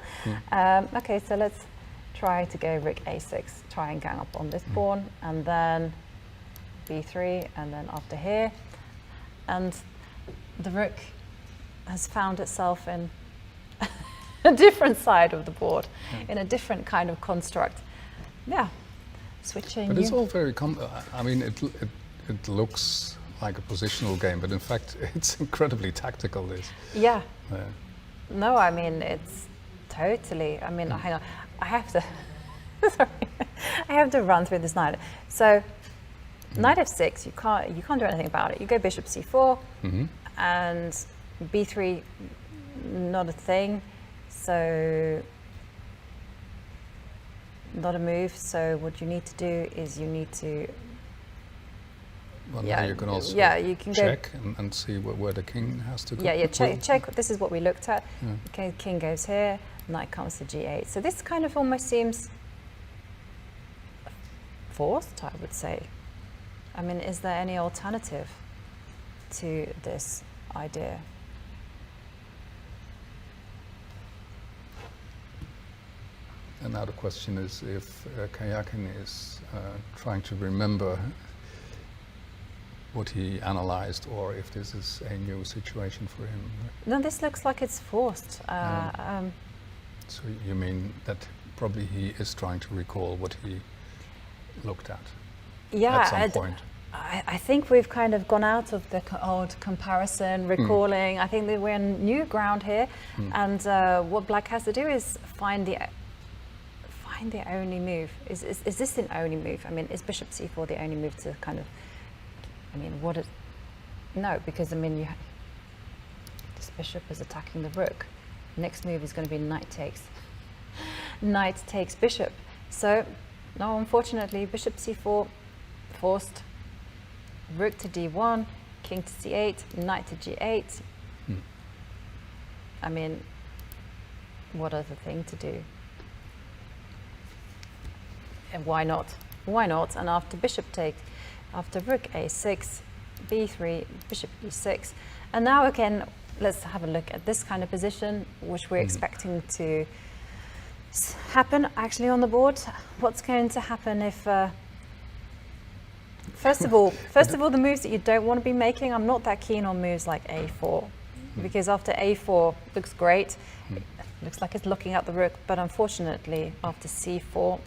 Okay, so let's try to go rook a6, try and gang up on this pawn, and then b3, and then after here. And the rook has found itself in a different side of the board, in a different kind of construct. Yeah, switching. But it's all very I mean, it looks like a positional game, but in fact, it's incredibly tactical. This. Yeah. No, I mean, it's totally. I mean, hang on, I have to. Sorry, I have to run through this knight. So, knight f6, you can't do anything about it. You go bishop c4, and b3, not a thing. So, not a move. So what you need to do is you need to. Well, now you can also you can check and see where the king has to go. Yeah, check. This is what we looked at. Okay, king goes here, knight comes to g8. So this kind of almost seems forced, I would say. I mean, is there any alternative to this idea? And now the question is if Karjakin is trying to remember what he analyzed, or if this is a new situation for him. No, this looks like it's forced. So you mean that probably he is trying to recall what he looked at at some point? I think we've kind of gone out of the old comparison, recalling. I think that we're on new ground here, and what Black has to do is find the only move. Is this the only move? I mean, is bishop c4 the only move to kind of? I mean, what is? No, because I mean, this bishop is attacking the rook. Next move is going to be knight takes. Knight takes bishop. So, no, unfortunately, bishop c4 forced. Rook to d1, king to c8, knight to g8. I mean, what other thing to do? And why not? why not? And after bishop takes, after rook a6, b3, bishop e6. And now again, let's have a look at this kind of position, which we're expecting to happen actually on the board. What's going to happen if, first of all, the moves that you don't want to be making, I'm not that keen on moves like a4, because after a4 looks great, it looks like it's looking at the rook, but unfortunately after c4,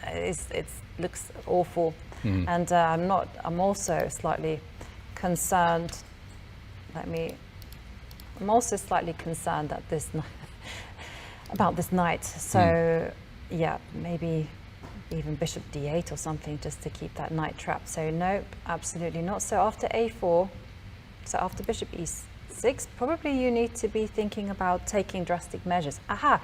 it looks awful. And I'm also slightly concerned, I'm also slightly concerned that about this knight. So yeah, maybe even bishop d8 or something just to keep that knight trapped. So nope, absolutely not. So after a4, so after bishop e6, probably you need to be thinking about taking drastic measures. Aha,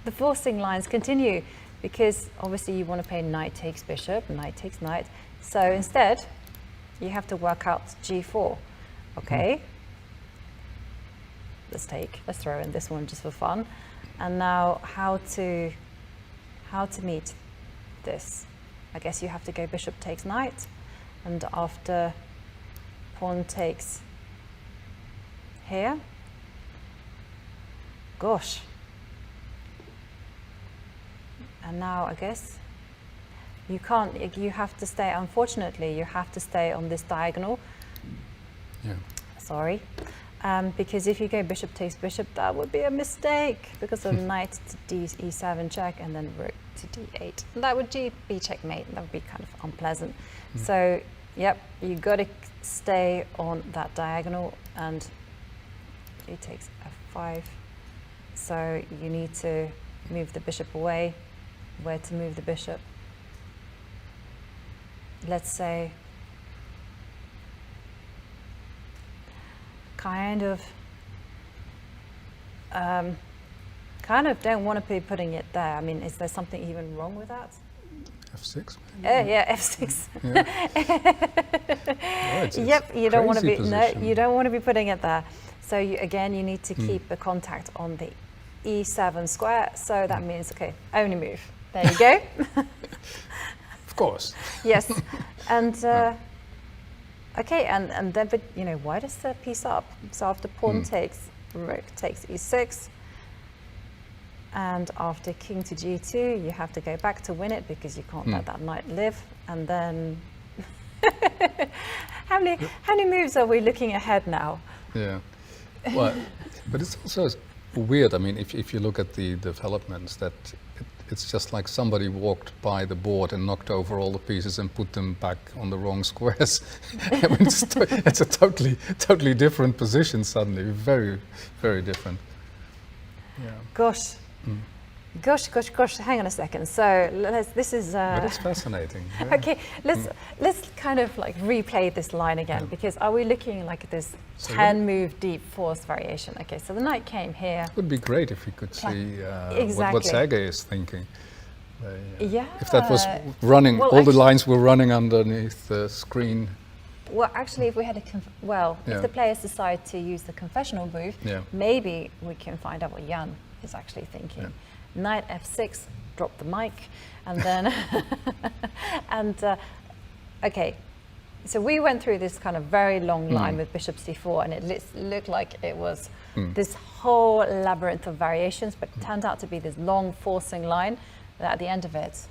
the forcing lines continue, because obviously you want to play knight takes bishop, knight takes knight. So instead, you have to work out g4. Okay. Let's throw in this one just for fun. And now how to meet this? I guess you have to go bishop takes knight, and after pawn takes here. Gosh. And now I guess you can't, you have to stay, unfortunately, you have to stay on this diagonal. Yeah. Sorry. Because if you go bishop takes bishop, that would be a mistake, because of knight to e7 check and then rook to d8. And that would be checkmate. That would be kind of unpleasant. So, yep, you got to stay on that diagonal, and it takes f5. So you need to move the bishop away. Where to move the bishop? Let's say kind of don't want to be putting it there. I mean, is there something even wrong with that? f6. Yeah, f6. Yeah. Yep, you don't want to be position. you don't want to be putting it there. So again, you need to keep the contact on the e7 square. So that means, okay, only move. There you go. Of course. Yes, and okay, and then, but you know, why does the piece up? So after pawn takes, rook takes e6, and after king to g2, you have to go back to win it, because you can't let that knight live. And then, how many moves are we looking ahead now? Yeah. Well, but it's also weird. I mean, if you look at the developments, that it's just like somebody walked by the board and knocked over all the pieces and put them back on the wrong squares. I mean, it's a totally different position suddenly. Very, very different. Yeah. Gosh. Gosh, hang on a second. So this is... But it's fascinating. Yeah. Okay, let's kind of like replay this line again, because are we looking like this 10-move deep force variation? Okay, so the knight came here. It would be great if we could see Exactly. what Sergei is thinking. Yeah. If that was running, well, all actually, the lines were running underneath the screen. Well, actually, if we had if the players decide to use the confessional move, maybe we can find out what Jan is actually thinking. Yeah. Knight f6, drop the mic, and then okay. So we went through this kind of very long line with bishop c4, and it looked like it was this whole labyrinth of variations, but it turned out to be this long forcing line that at the end of it,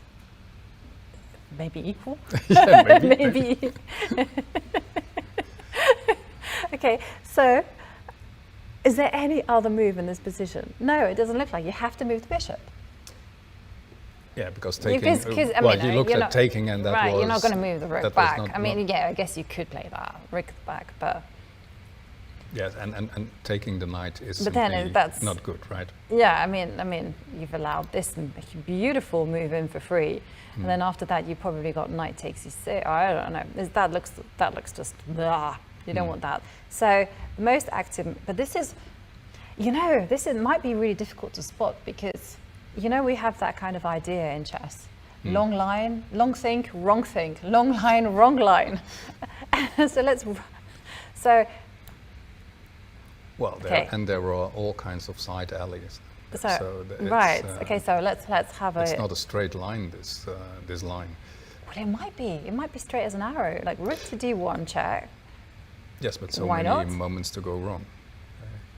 maybe equal. Yeah, maybe. Maybe. Okay, so is there any other move in this position? No, it doesn't look like. You have to move the bishop. Yeah, because taking. I well, mean, you looked at taking, and that right, was. You're not going to move the rook that back. was not- I mean, yeah, I guess you could play that rook back, but. Yes, and taking the knight is But then simply that's not good, right? Yeah, I mean, you've allowed this beautiful move in for free, and then after that, you probably got knight takes e6. I don't know. That looks just blah. You don't want that. So the most active, but this is, might be really difficult to spot, because, we have that kind of idea in chess. Long line, long think, wrong think, long line, wrong line. Well, there are all kinds of side alleys. So it's, right. Okay. So let's have It's a. not a straight line. This line. Well, it might be. It might be straight as an arrow. Like rook to d1 check. Yes, but so Why many not? moments to go wrong.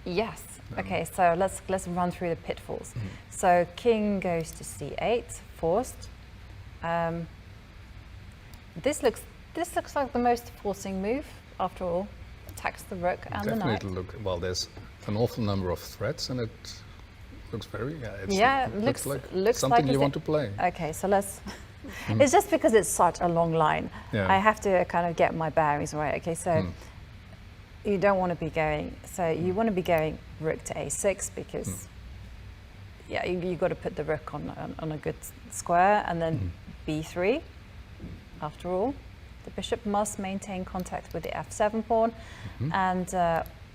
Yes. Okay. So let's run through the pitfalls. So king goes to c8, forced. This looks like the most forcing move after all. Attacks the rook and the knight. Definitely well. There's an awful number of threats, and it looks very. Yeah, looks like looks something like you want to play. Okay, so let's. It's just because it's such a long line. Yeah. I have to kind of get my bearings right. Okay, so you don't want to be going. So you want to be going rook to a6 because yeah, you got to put the rook on a good square, and then b3. After all, the bishop must maintain contact with the f7 pawn, and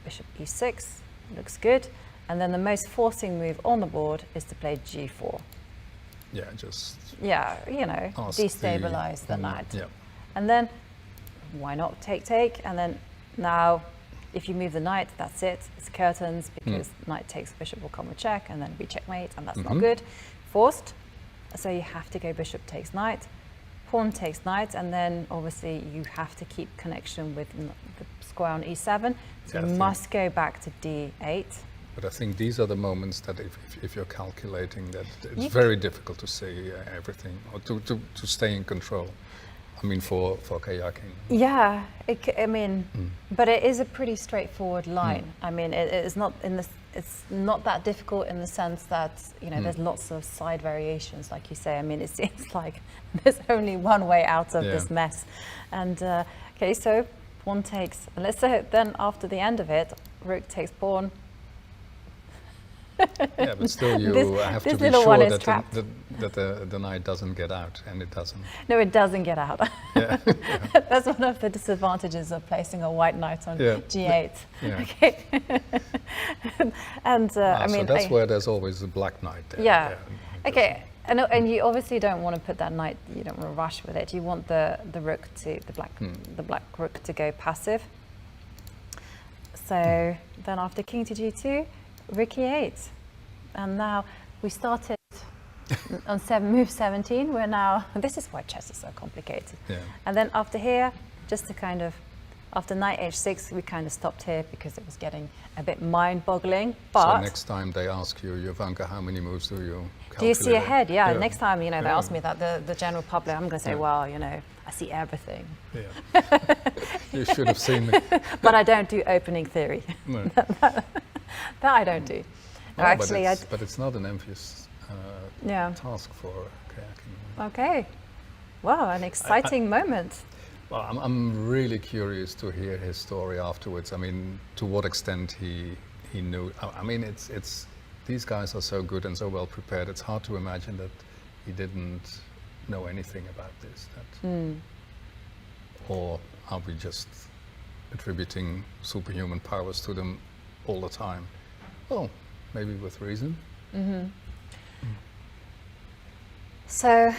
bishop e6 looks good. And then the most forcing move on the board is to play g4. Yeah, just. Yeah, you know, Ask destabilize the knight. Yeah. And then, why not take? And then now, if you move the knight, that's it. It's curtains because knight takes, bishop will come with check, and then we checkmate, and that's not good. Forced, so you have to go bishop takes knight, pawn takes knight, and then obviously you have to keep connection with the square on e7. So Yeah, you must go back to d8. But I think these are the moments that if you're calculating that it's very difficult to see everything or to stay in control. I mean, for kayaking. Yeah, I mean, but it is a pretty straightforward line. I mean, it is not it's not that difficult in the sense that, you know, there's lots of side variations, like you say. I mean, it seems like there's only one way out of this mess. And okay, so pawn takes, and let's say then after the end of it, rook takes pawn. Yeah, but still you have to be sure that the knight doesn't get out, and it doesn't. No, it doesn't get out. Yeah. That's one of the disadvantages of placing a white knight on g8. Yeah. Okay. And I mean, so that's where there's always a black knight there. Yeah. Okay. And you obviously don't want to put that knight. You don't want to rush with it. You want the rook to the black rook to go passive. So then after king to g2. Rook e8, and now we started on move 17. We're now, this is why chess is so complicated. Yeah. And then after here, just to kind of, after knight h6, we kind of stopped here because it was getting a bit mind-boggling. But so next time they ask you, Jovanka, how many moves do you calculate? Do you see ahead? Yeah. Next time, you know, they ask me that, the general public, I'm going to say, well, you know, I see everything. Yeah. You should have seen me. But I don't do opening theory. No. That I don't do. No, actually, but it's not an envious task for kayaking. Okay. Wow, an exciting moment. Well, I'm really curious to hear his story afterwards. I mean, to what extent he knew. I mean, it's these guys are so good and so well prepared. It's hard to imagine that he didn't know anything about this. Or are we just attributing superhuman powers to them all the time? Well, maybe with reason. So,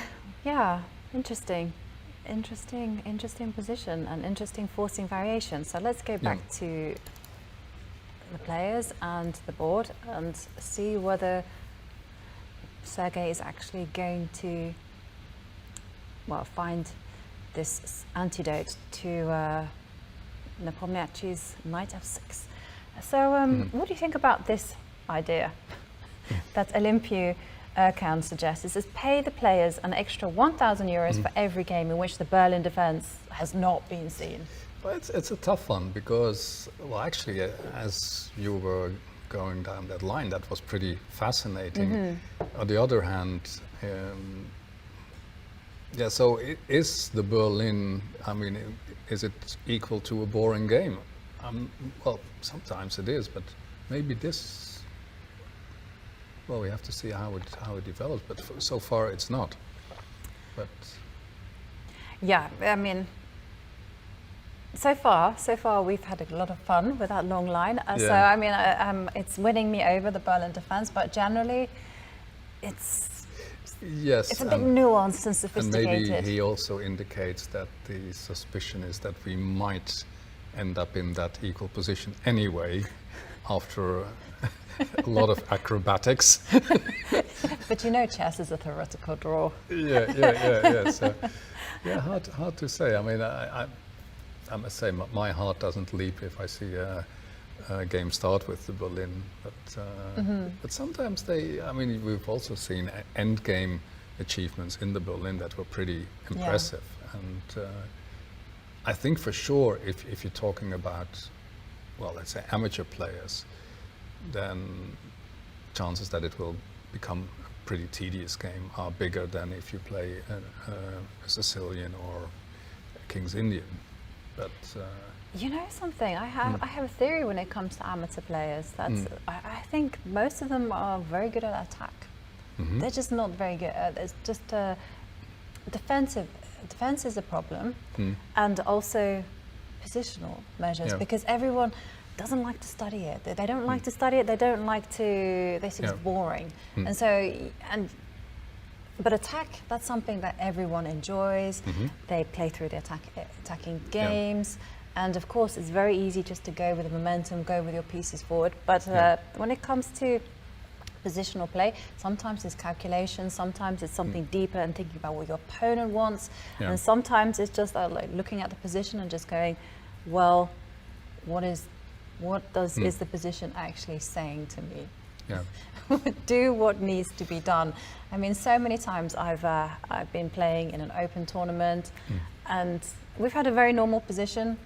yeah, interesting position and interesting forcing variation. So let's go back to the players and the board and see whether Sergei is actually going to, well, find this antidote to Nepomniachtchi's knight f6. So what do you think about this idea that Olimpiu Erkan suggests? It says pay the players an extra 1,000 euros for every game in which the Berlin defense has not been seen. Well, it's a tough one because, well, actually, as you were going down that line, that was pretty fascinating. On the other hand, so is the Berlin, I mean, is it equal to a boring game? Well, sometimes it is, but maybe this, well, we have to see how it develops, but so far it's not. But yeah, I mean, so far we've had a lot of fun with that long line. So I mean, it's winning me over, the Berlin defense, but generally it's a bit nuanced and sophisticated. And maybe he also indicates that the suspicion is that we might end up in that equal position anyway after a lot of acrobatics. But you know, chess is a theoretical draw. Yeah. So, yeah, hard to say. I mean, I must say my heart doesn't leap if I see a game start with the Berlin, but sometimes I mean, we've also seen end game achievements in the Berlin that were pretty impressive, and I think for sure if you're talking about, well, let's say amateur players, then chances that it will become a pretty tedious game are bigger than if you play a Sicilian or a King's Indian. But you know something, I have a theory when it comes to amateur players. That's I think most of them are very good at attack. They're just not very good at it's just defense is a problem, and also positional measures, because everyone doesn't like to study it. They don't like to study it. They don't like to. They think it's boring, and so But attack, that's something that everyone enjoys. They play through the attacking games. And of course, it's very easy just to go with the momentum, go with your pieces forward. But when it comes to positional play, sometimes it's calculation, sometimes it's something deeper and thinking about what your opponent wants. And sometimes it's just like looking at the position and just going, well, is the position actually saying to me? Do what needs to be done. I mean, so many times I've been playing in an open tournament, and we've had a very normal position.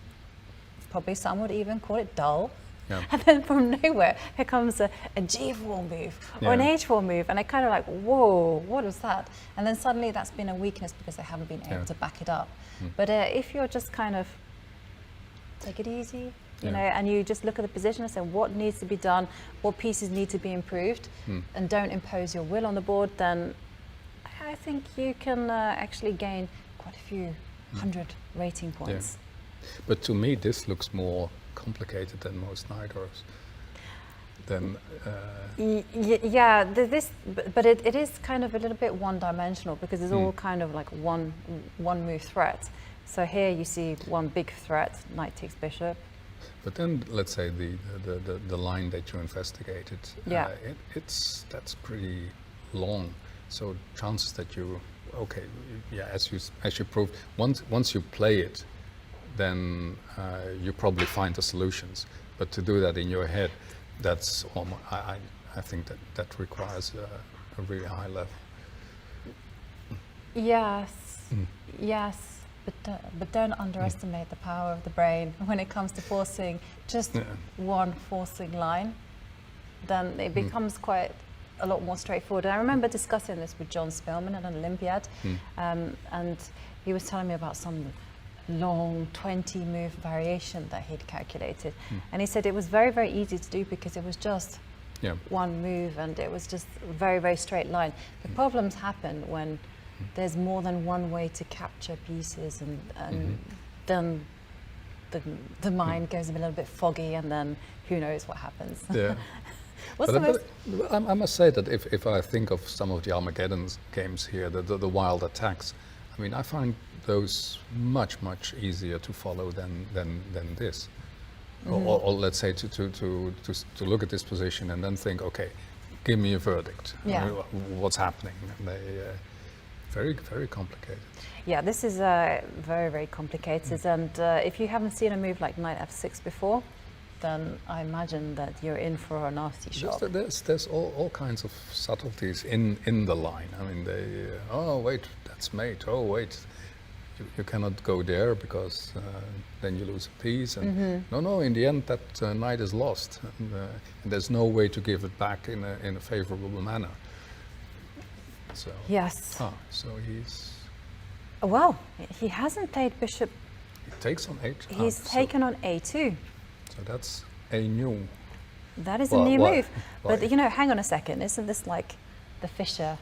Probably some would even call it dull. And then from nowhere, here comes a G4 move or an H4 move, and I kind of like, whoa, what is that? And then suddenly that's been a weakness because they haven't been able to back it up. But if you're just kind of take it easy, you know, and you just look at the position and say what needs to be done, what pieces need to be improved, and don't impose your will on the board, then I think you can actually gain quite a few hundred rating points. But to me, this looks more complicated than most Nidors. But it is kind of a little bit one-dimensional because it's all kind of like one move threat. So here you see one big threat, knight takes bishop. But then, let's say the line that you investigated, that's pretty long. So chances that you, as you proved, once you play it, then you probably find the solutions. But to do that in your head, that's I think that requires a really high level. Yes. But don't underestimate the power of the brain when it comes to forcing just one forcing line. Then it becomes quite a lot more straightforward. And I remember discussing this with John Spillman at an Olympiad, and he was telling me about some long 20-move variation that he'd calculated. And he said it was very, very easy to do because it was just one move and it was just a very, very straight line. The problems happen when there's more than one way to capture pieces, and then the mind goes a little bit foggy, and then who knows what happens. I must say that if I think of some of the Armageddon games here, the wild attacks, I mean, I find those much easier to follow than this. Or let's say to look at this position and then think, okay, give me a verdict. What's happening? And they very, very complicated. Yeah, this is very, very complicated. And if you haven't seen a move like knight f6 before, then I imagine that you're in for a nasty shot. There's all kinds of subtleties in the line. I mean, oh wait, that's mate. Oh wait, you cannot go there because then you lose a piece. And no, in the end that knight is lost, and there's no way to give it back in a favorable manner. So yes. So he's. Well, he hasn't played bishop. He takes on h. He's taken on a2. So that's a new. That is a new move. But you know, hang on a second. Isn't this like the Fischer?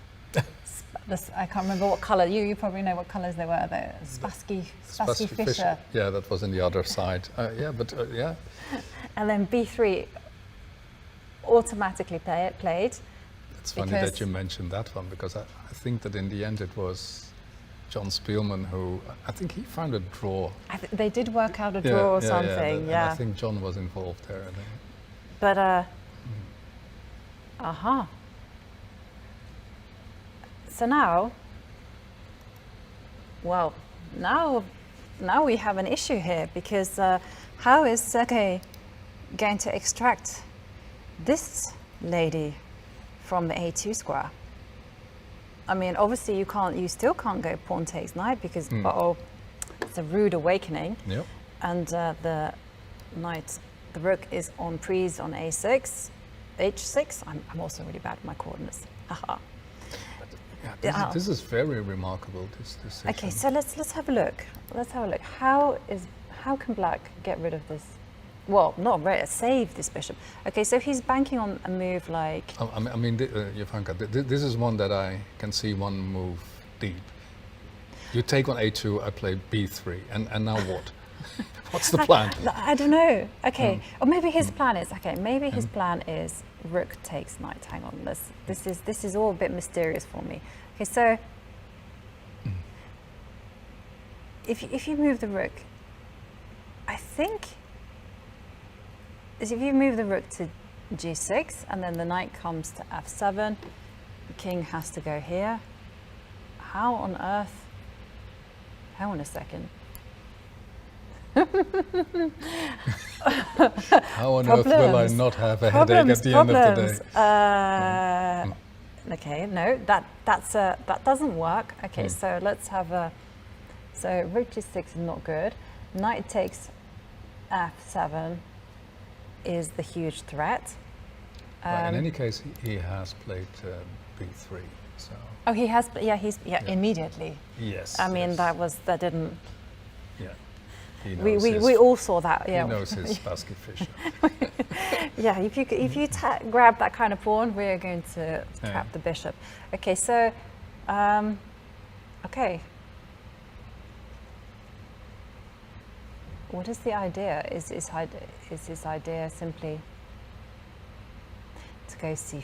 I can't remember what colour. You probably know what colours they were. The Spassky Fischer. Yeah, that was on the other side. Yeah. And then b3 automatically played. It's funny that you mentioned that one, because I think that in the end it was John Spielman who, I think he found a draw. They did work out a draw or something, I think John was involved there. I think. But Aha. So now, well, now we have an issue here, because how is Sergei going to extract this lady from the a2 square? I mean, obviously you still can't go pawn takes knight, because it's a rude awakening. Yep. And the knight, the rook is on prise on a6, h6. I'm also really bad at my coordinates. Haha. Yeah, this is very remarkable, this decision. Okay, so let's have a look. Let's have a look. How can black get rid of this? Well, not save this bishop. Okay, so he's banking on a move like. I mean, Jovanka, this is one that I can see one move deep. You take on a2, I play b3, and now what? What's the plan? I don't know. Okay, or maybe his plan is Maybe his plan is rook takes knight. Hang on, this is all a bit mysterious for me. Okay, so if you move the rook, I think if you move the rook to g6 and then the knight comes to f7, the king has to go here. How on earth? Hang on a second. How on earth will I not have a headache at the end of the day? Okay, no, that doesn't work. Okay, so let's have so rook g6 is not good. Knight takes f7 is the huge threat. In any case, he has played b3. So. Oh, he has. Yeah, immediately. Yes. I mean, yes. that didn't. Yeah. We all saw that. Yeah. He knows his basket fisher. Yeah. If you grab that kind of pawn, we're going to trap the bishop. Okay. So, okay. What is the idea? Is his idea simply to go c4?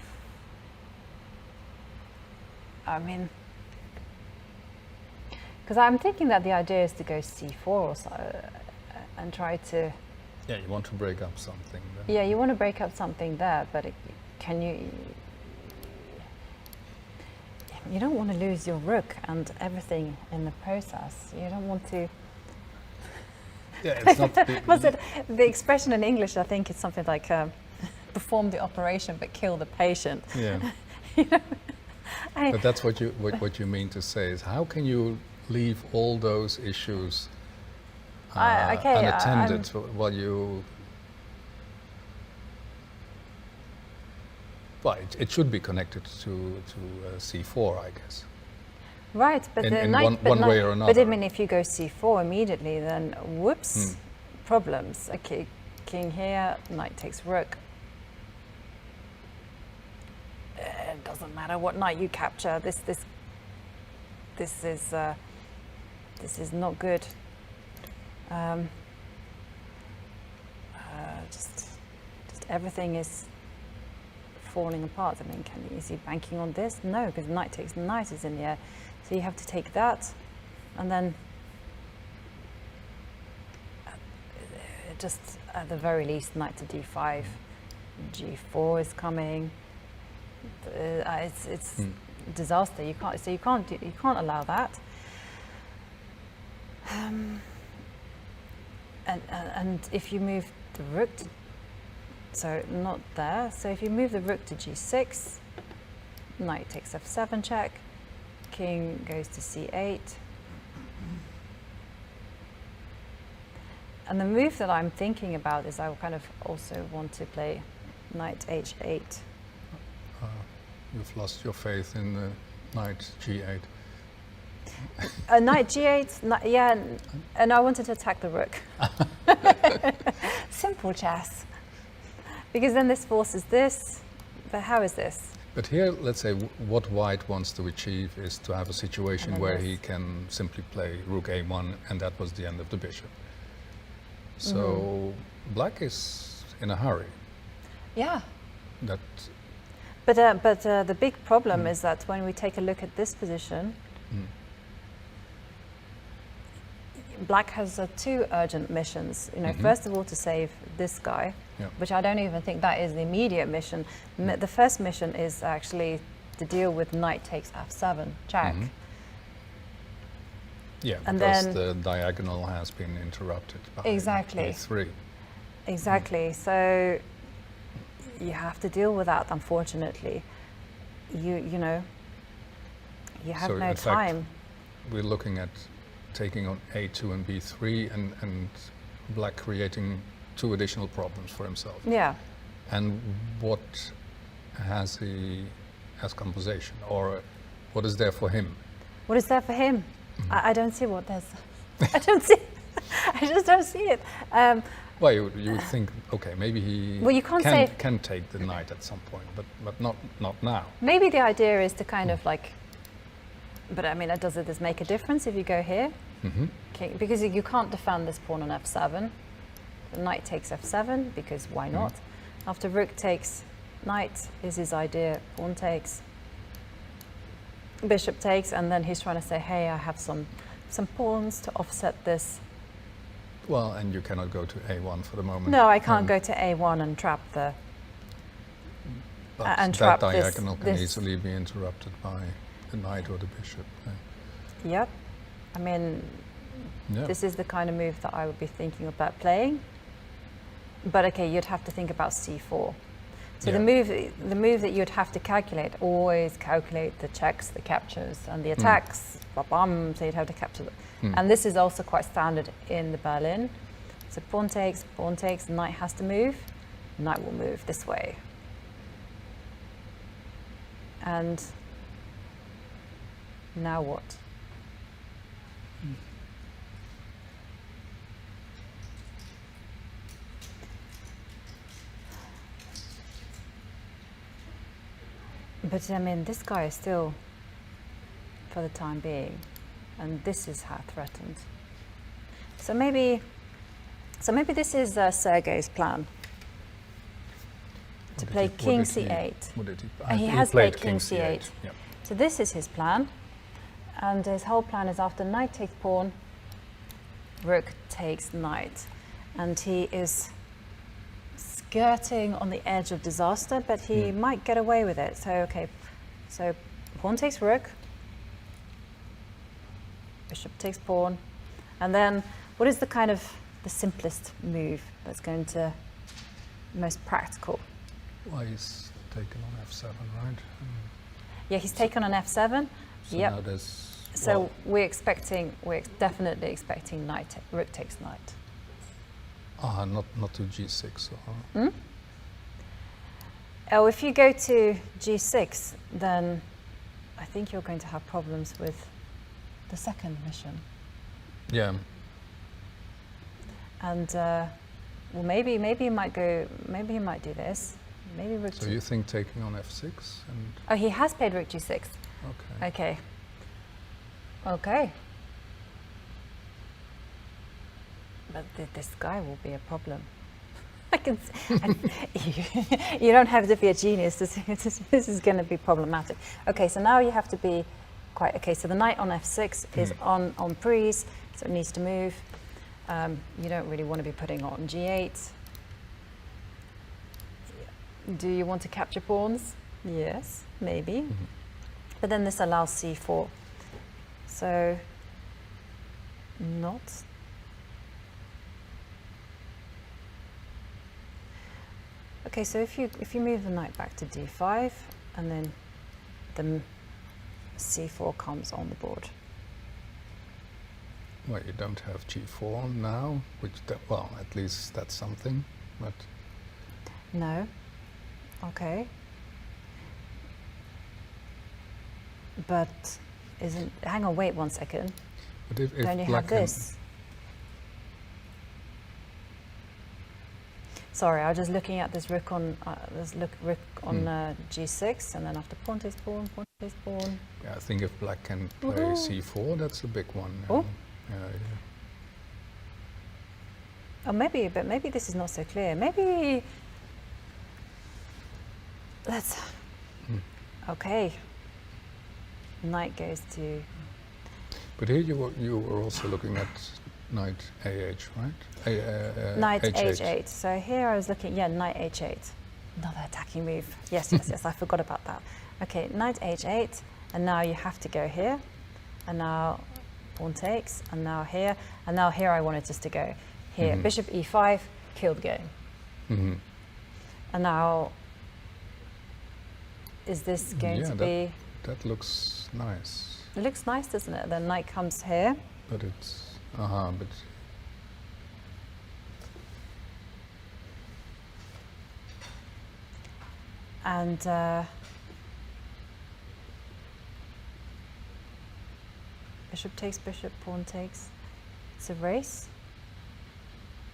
I mean, because I'm thinking that the idea is to go c4 or so, and try to. Yeah, you want to break up something. Then. Yeah, you want to break up something there, but can you? You don't want to lose your rook and everything in the process. You don't want to. Yeah, it's not. Was it the expression in English? I think it's something like perform the operation but kill the patient. Yeah. You know? But that's what you mean to say is how can you leave all those issues unattended while you. Well, it should be connected to c4, I guess. Right, but in one way or another. But I mean, if you go c4 immediately, then whoops, problems. Okay, king here, knight takes rook. It doesn't matter what knight you capture. This is not good. Just everything is falling apart. I mean, is he banking on this? No, because knight takes knight is in the air. So you have to take that, and then just at the very least, knight to d5, g4 is coming. It's disaster. You can't allow that. And if you move the rook to, so not there. So if you move the rook to g6, knight takes f7 check. King goes to c8. And the move that I'm thinking about is I kind of also want to play knight h8. You've lost your faith in the knight g8. Knight g8, yeah, and I wanted to attack the rook. Simple chess. Because then this forces this, but how is this? But here, let's say, what white wants to achieve is to have a situation where he can simply play rook a1, and that was the end of the bishop. So black is in a hurry. Yeah. That. But the big problem is that when we take a look at this position, Black has two urgent missions. You know, first of all to save this guy, which I don't even think that is the immediate mission. The first mission is actually to deal with knight takes f7 check. Yeah, and because then the diagonal has been interrupted by exactly a3. Exactly. So you have to deal with that. Unfortunately, you know, you have no in time. fact, we're looking at taking on a2 and b3, and Black creating 2 additional problems for himself. Yeah. And what has he as compensation, or what is there for him? What is there for him? I don't see what there's. I don't see. I just don't see it. Well, you would think, okay, maybe he Well, you can't can take the knight at some point, but not now. Maybe the idea is to kind of like. But I mean, does this make a difference if you go here? Okay, because you can't defend this pawn on f7. The knight takes f7 because why not? After rook takes knight is his idea. Pawn takes. Bishop takes, and then he's trying to say, hey, I have some pawns to offset this. Well, and you cannot go to a1 for the moment. No, I can't go to a1 and trap the. But and that trap diagonal can this. easily be interrupted by the knight or the bishop. Yep. I mean, this is the kind of move that I would be thinking about playing. But okay, you'd have to think about c4. So the move that you'd have to calculate, always calculate the checks, the captures, and the attacks. Ba-bam, so you'd have to capture them. And this is also quite standard in the Berlin. So pawn takes, knight has to move, knight will move this way. And now what? But I mean, this guy is still, for the time being, and this is how threatened. So maybe this is Sergei's plan. To play king c8. He has played king c8. Yep. So this is his plan, and his whole plan is after knight takes pawn, rook takes knight, and he is skirting on the edge of disaster, but he might get away with it. So okay, so pawn takes rook, bishop takes pawn, and then what is the kind of the simplest move that's going to most practical? Well, he's taken on f7, right? Yeah, he's taken on f7. So yep. now there's, So we're definitely expecting knight, rook takes knight. Not to g6. Or Oh, if you go to g6, then I think you're going to have problems with the second mission. Yeah. And well, maybe he might go. Maybe he might do this. Maybe rook. So you think taking on f6 and? Oh, he has played rook g6. Okay. Okay. Okay. But this guy will be a problem. I can. You don't have to be a genius to see this is going to be problematic. Okay, so now you have to be quite. Okay, so the knight on f6 is on prise, so it needs to move. You don't really want to be putting on g8. Do you want to capture pawns? Yes, maybe. But then this allows c4. So not. Okay, so if you move the knight back to d5, and then the c4 comes on the board. Well, you don't have g4 now, which well, at least that's something, but No. Okay. But isn't? Hang on, wait 1 second. but if Don't you black have this? Sorry, I was just looking at this rook on g6, and then after pawn takes pawn, pawn takes pawn. Yeah, I think if black can play c4, that's a big one. Oh. Yeah. Oh, but maybe this is not so clear. Maybe let's. Okay. Knight goes to. But here you were also looking at knight AH, right? Knight H8. So here I was looking, knight H8. Another attacking move. Yes, I forgot about that. Okay, knight H8, and now you have to go here, and now pawn takes, and now here, and now here I wanted just to go here. Bishop E5, killed game. And now, is this going to be? That looks nice. It looks nice, doesn't it? The knight comes here. But it's, but and bishop takes, bishop, pawn takes. It's a race.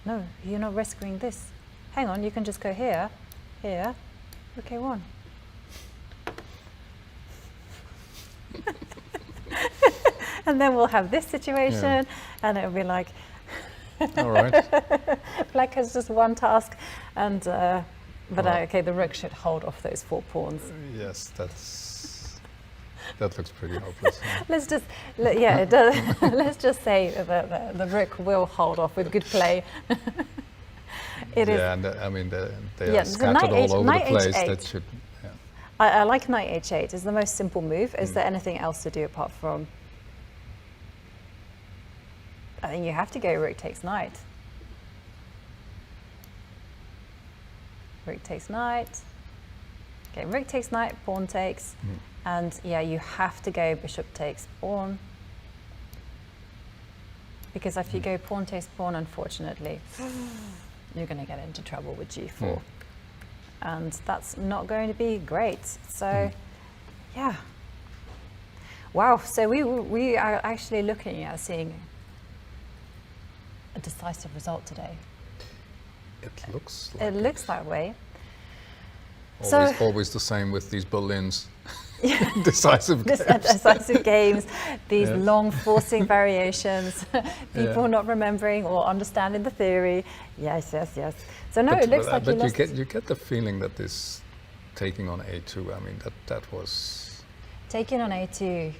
No, you're not rescuing this. Hang on, you can just go here, here. Okay, one. And then we'll have this situation, and it'll be like, all right. Black has just one task, and okay, the rook should hold off those 4 pawns. Yes, that looks pretty hopeless. Let's just, it does. Let's just say that the rook will hold off with good play. It is. And I mean they are scattered all over the place. That should. Yeah. I like knight H8. It's the most simple move. Is there anything else to do apart from? I think you have to go rook takes knight. Rook takes knight. Okay, rook takes knight, pawn takes, and you have to go bishop takes pawn. Because if you go pawn takes pawn, unfortunately, you're going to get into trouble with G4. And that's not going to be great. So, wow. So we are actually looking at seeing a decisive result today. It looks like it looks that way. Always the same with these Berlins. Decisive games. Decisive games, these long forcing variations, people not remembering or understanding the theory. Yes. So no, it looks like you get the feeling that this taking on A2, I mean, that was... Taking on A2...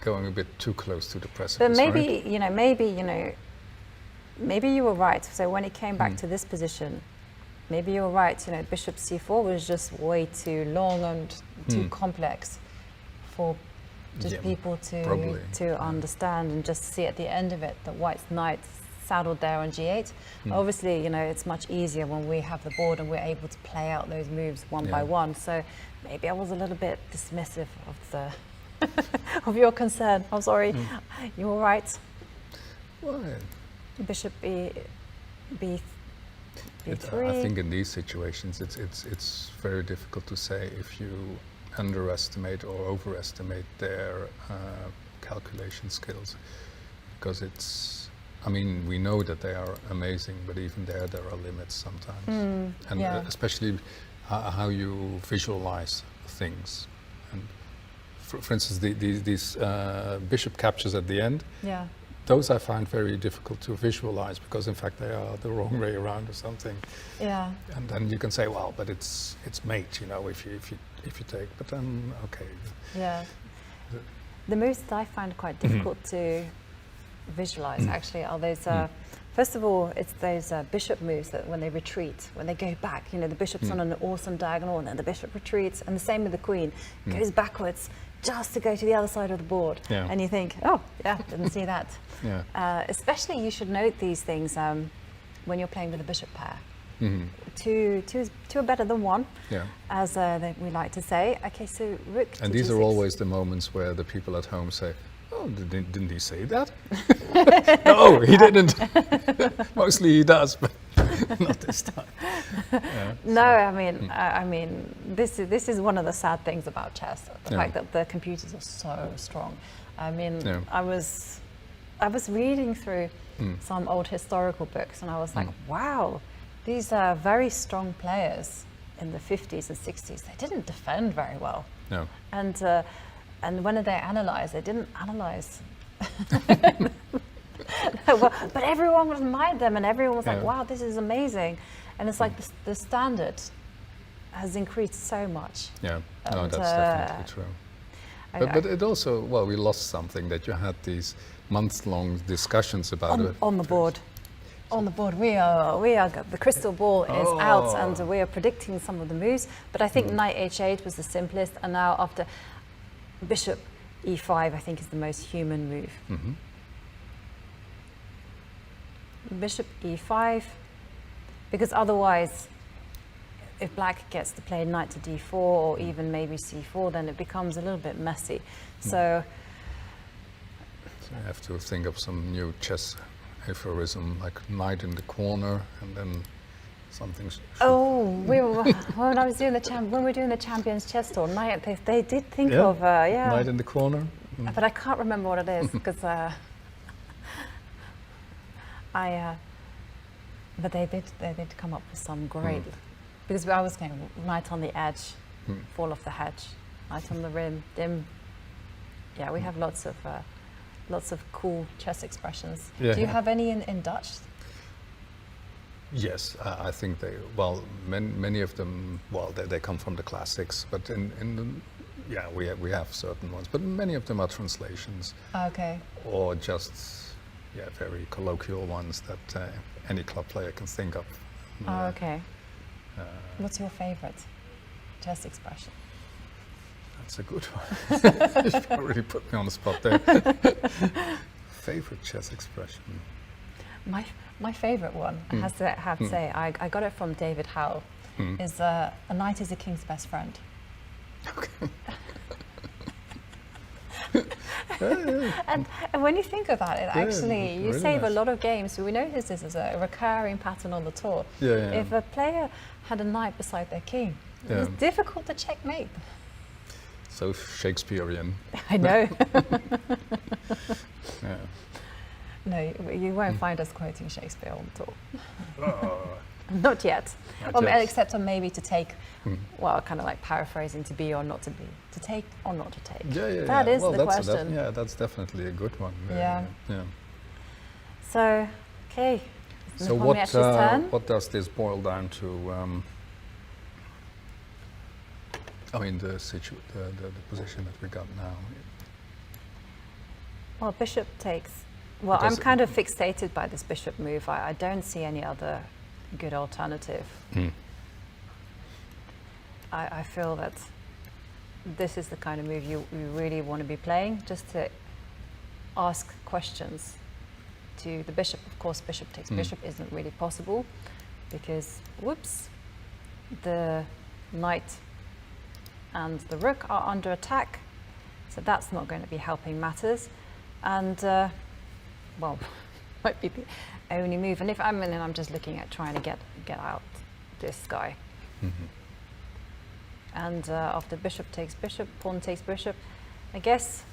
going a bit too close to the precipice, but maybe, right? Maybe you were right. So when it came back to this position, maybe you were right. Bishop C4 was just way too long and too complex for just people to understand and just see at the end of it that White's knight saddled there on G8. Obviously, it's much easier when we have the board and we're able to play out those moves one by one. So maybe I was a little bit dismissive of the of your concern. I'm sorry. You were right. Well, Bishop B3. I think in these situations it's very difficult to say if you underestimate or overestimate their calculation skills, because I mean, we know that they are amazing, but even there are limits sometimes. Especially how you visualize things. And for instance, these bishop captures at the end, those I find very difficult to visualize, because in fact they are the wrong way around or something. Yeah. And then you can say, well, but it's mate, if you take. But then okay. Yeah. The moves that I find quite difficult to visualize actually are those. First of all, it's those bishop moves that when they retreat, when they go back, the bishop's on an awesome diagonal, and then the bishop retreats, and the same with the queen, goes backwards just to go to the other side of the board. And you think, oh, didn't see that. Especially you should note these things when you're playing with a bishop pair. Two are better than one, as we like to say. Okay, so rook to And these G6. are always the moments where the people at home say, oh, didn't he say that? No, he didn't. Mostly he does, but not this time. No, I mean, this is one of the sad things about chess, the fact that the computers are so strong. I mean, I was reading through some old historical books, and I was like, wow, these are very strong players in the 50s and 60s. They didn't defend very well. No. And when they analyze, they didn't analyze. But everyone admired them, and everyone was like, wow, this is amazing. And it's like the standard has increased so much. Yeah, no, that's definitely true. But it also, well, we lost something that you had these month-long discussions about it. On the board. On the board, we are. The crystal ball is out, and we are predicting some of the moves. But I think knight h8 was the simplest, and now after bishop e5, I think is the most human move. Bishop e5, because otherwise, if black gets to play knight to d4 or even maybe c4, then it becomes a little bit messy. So you have to think of some new chess aphorism, like knight in the corner, and then something. When I was doing when we were doing the Champions Chess Tour, knight, they did think of knight in the corner. But I can't remember what it is because but they did come up with some great because I was going knight on the edge, fall off the hedge, knight on the rim, dim. Yeah, we have lots of cool chess expressions. Yeah. Do you have any in Dutch? Yes, I think many of them, they come from the classics, but we have certain ones, but many of them are translations. Okay. Or just, very colloquial ones that any club player can think of. Okay. What's your favorite chess expression? That's a good one. You've already put me on the spot there. Favorite chess expression? My favorite one, I have to say, I got it from David Howell, is a knight is a king's best friend. Okay. And when you think about it, actually, you really save nice. a lot of games. We noticed this as a recurring pattern on the tour. Yeah. If a player had a knight beside their king, it was difficult to checkmate. So Shakespearean. I know. Yeah. No, you won't find us quoting Shakespeare on the tour. Oh. Not yet. Not yet. Except on maybe to take, kind of like paraphrasing, to be or not to be, to take or not to take. That is the question. That's definitely a good one. Yeah. Yeah. So, okay. So what does this boil down to? The position that we got now. Well, bishop takes. Well, I'm kind of fixated by this bishop move. I don't see any other good alternative. I feel that this is the kind of move you really want to be playing, just to ask questions to the bishop. Of course, bishop takes bishop isn't really possible because, whoops, the knight and the rook are under attack, so that's not going to be helping matters. And might be the only move. And if I'm just looking at trying to get out this guy. And after bishop takes bishop, pawn takes bishop, I guess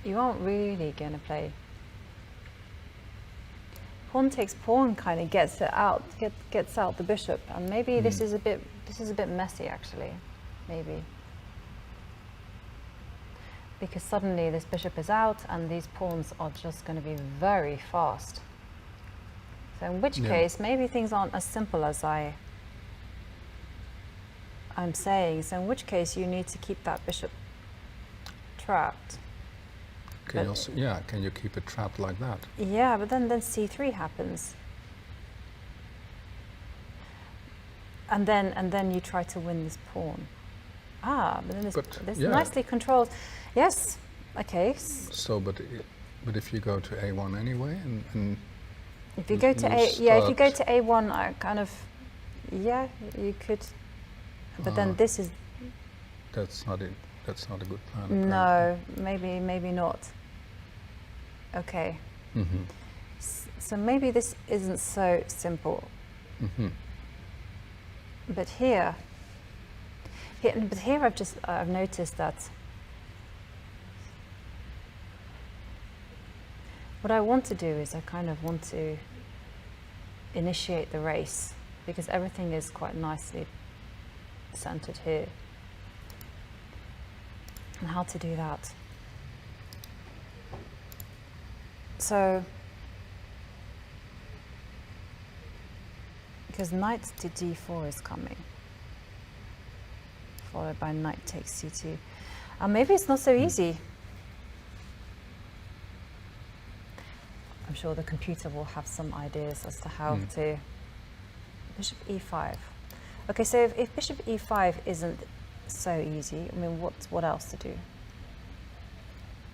you aren't really going to play. Pawn takes pawn kind of gets it out, gets out the bishop, and maybe this is a bit messy actually, maybe. Because suddenly this bishop is out and these pawns are just going to be very fast. So in which case, maybe things aren't as simple as I'm saying. So in which case you need to keep that bishop trapped. Can you keep it trapped like that? Yeah, but then c3 happens. And then you try to win this pawn. But then this nicely controls. Yes. Okay. So, but if you go to a1 anyway, and if you go to if you go to a1, I kind of, you could. But then this is. That's not it. That's not a good plan. No, maybe not. Okay. So maybe this isn't so simple. But here I've noticed that what I want to do is I kind of want to initiate the race because everything is quite nicely centered here. And how to do that. So Because knight to d4 is coming, followed by knight takes c2. Maybe it's not so easy. I'm sure the computer will have some ideas as to how to... Bishop e5. Okay, so if bishop e5 isn't so easy, I mean, what else to do?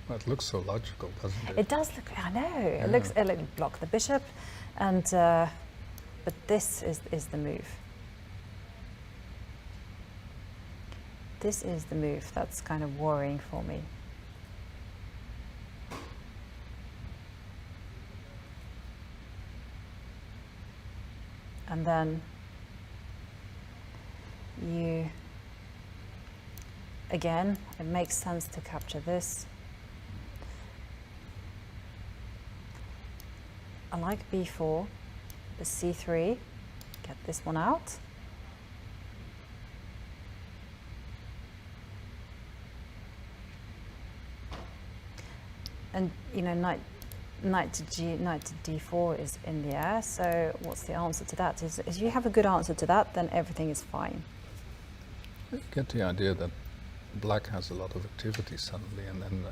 Well, it looks so logical, doesn't it? It does look, I know, it looks block the bishop, and but this is the move. This is the move that's kind of worrying for me. And then again, it makes sense to capture this. I like b4, the c3, get this one out. And knight to d4 is in the air, so what's the answer to that? If you have a good answer to that, then everything is fine. I get the idea that black has a lot of activity suddenly, and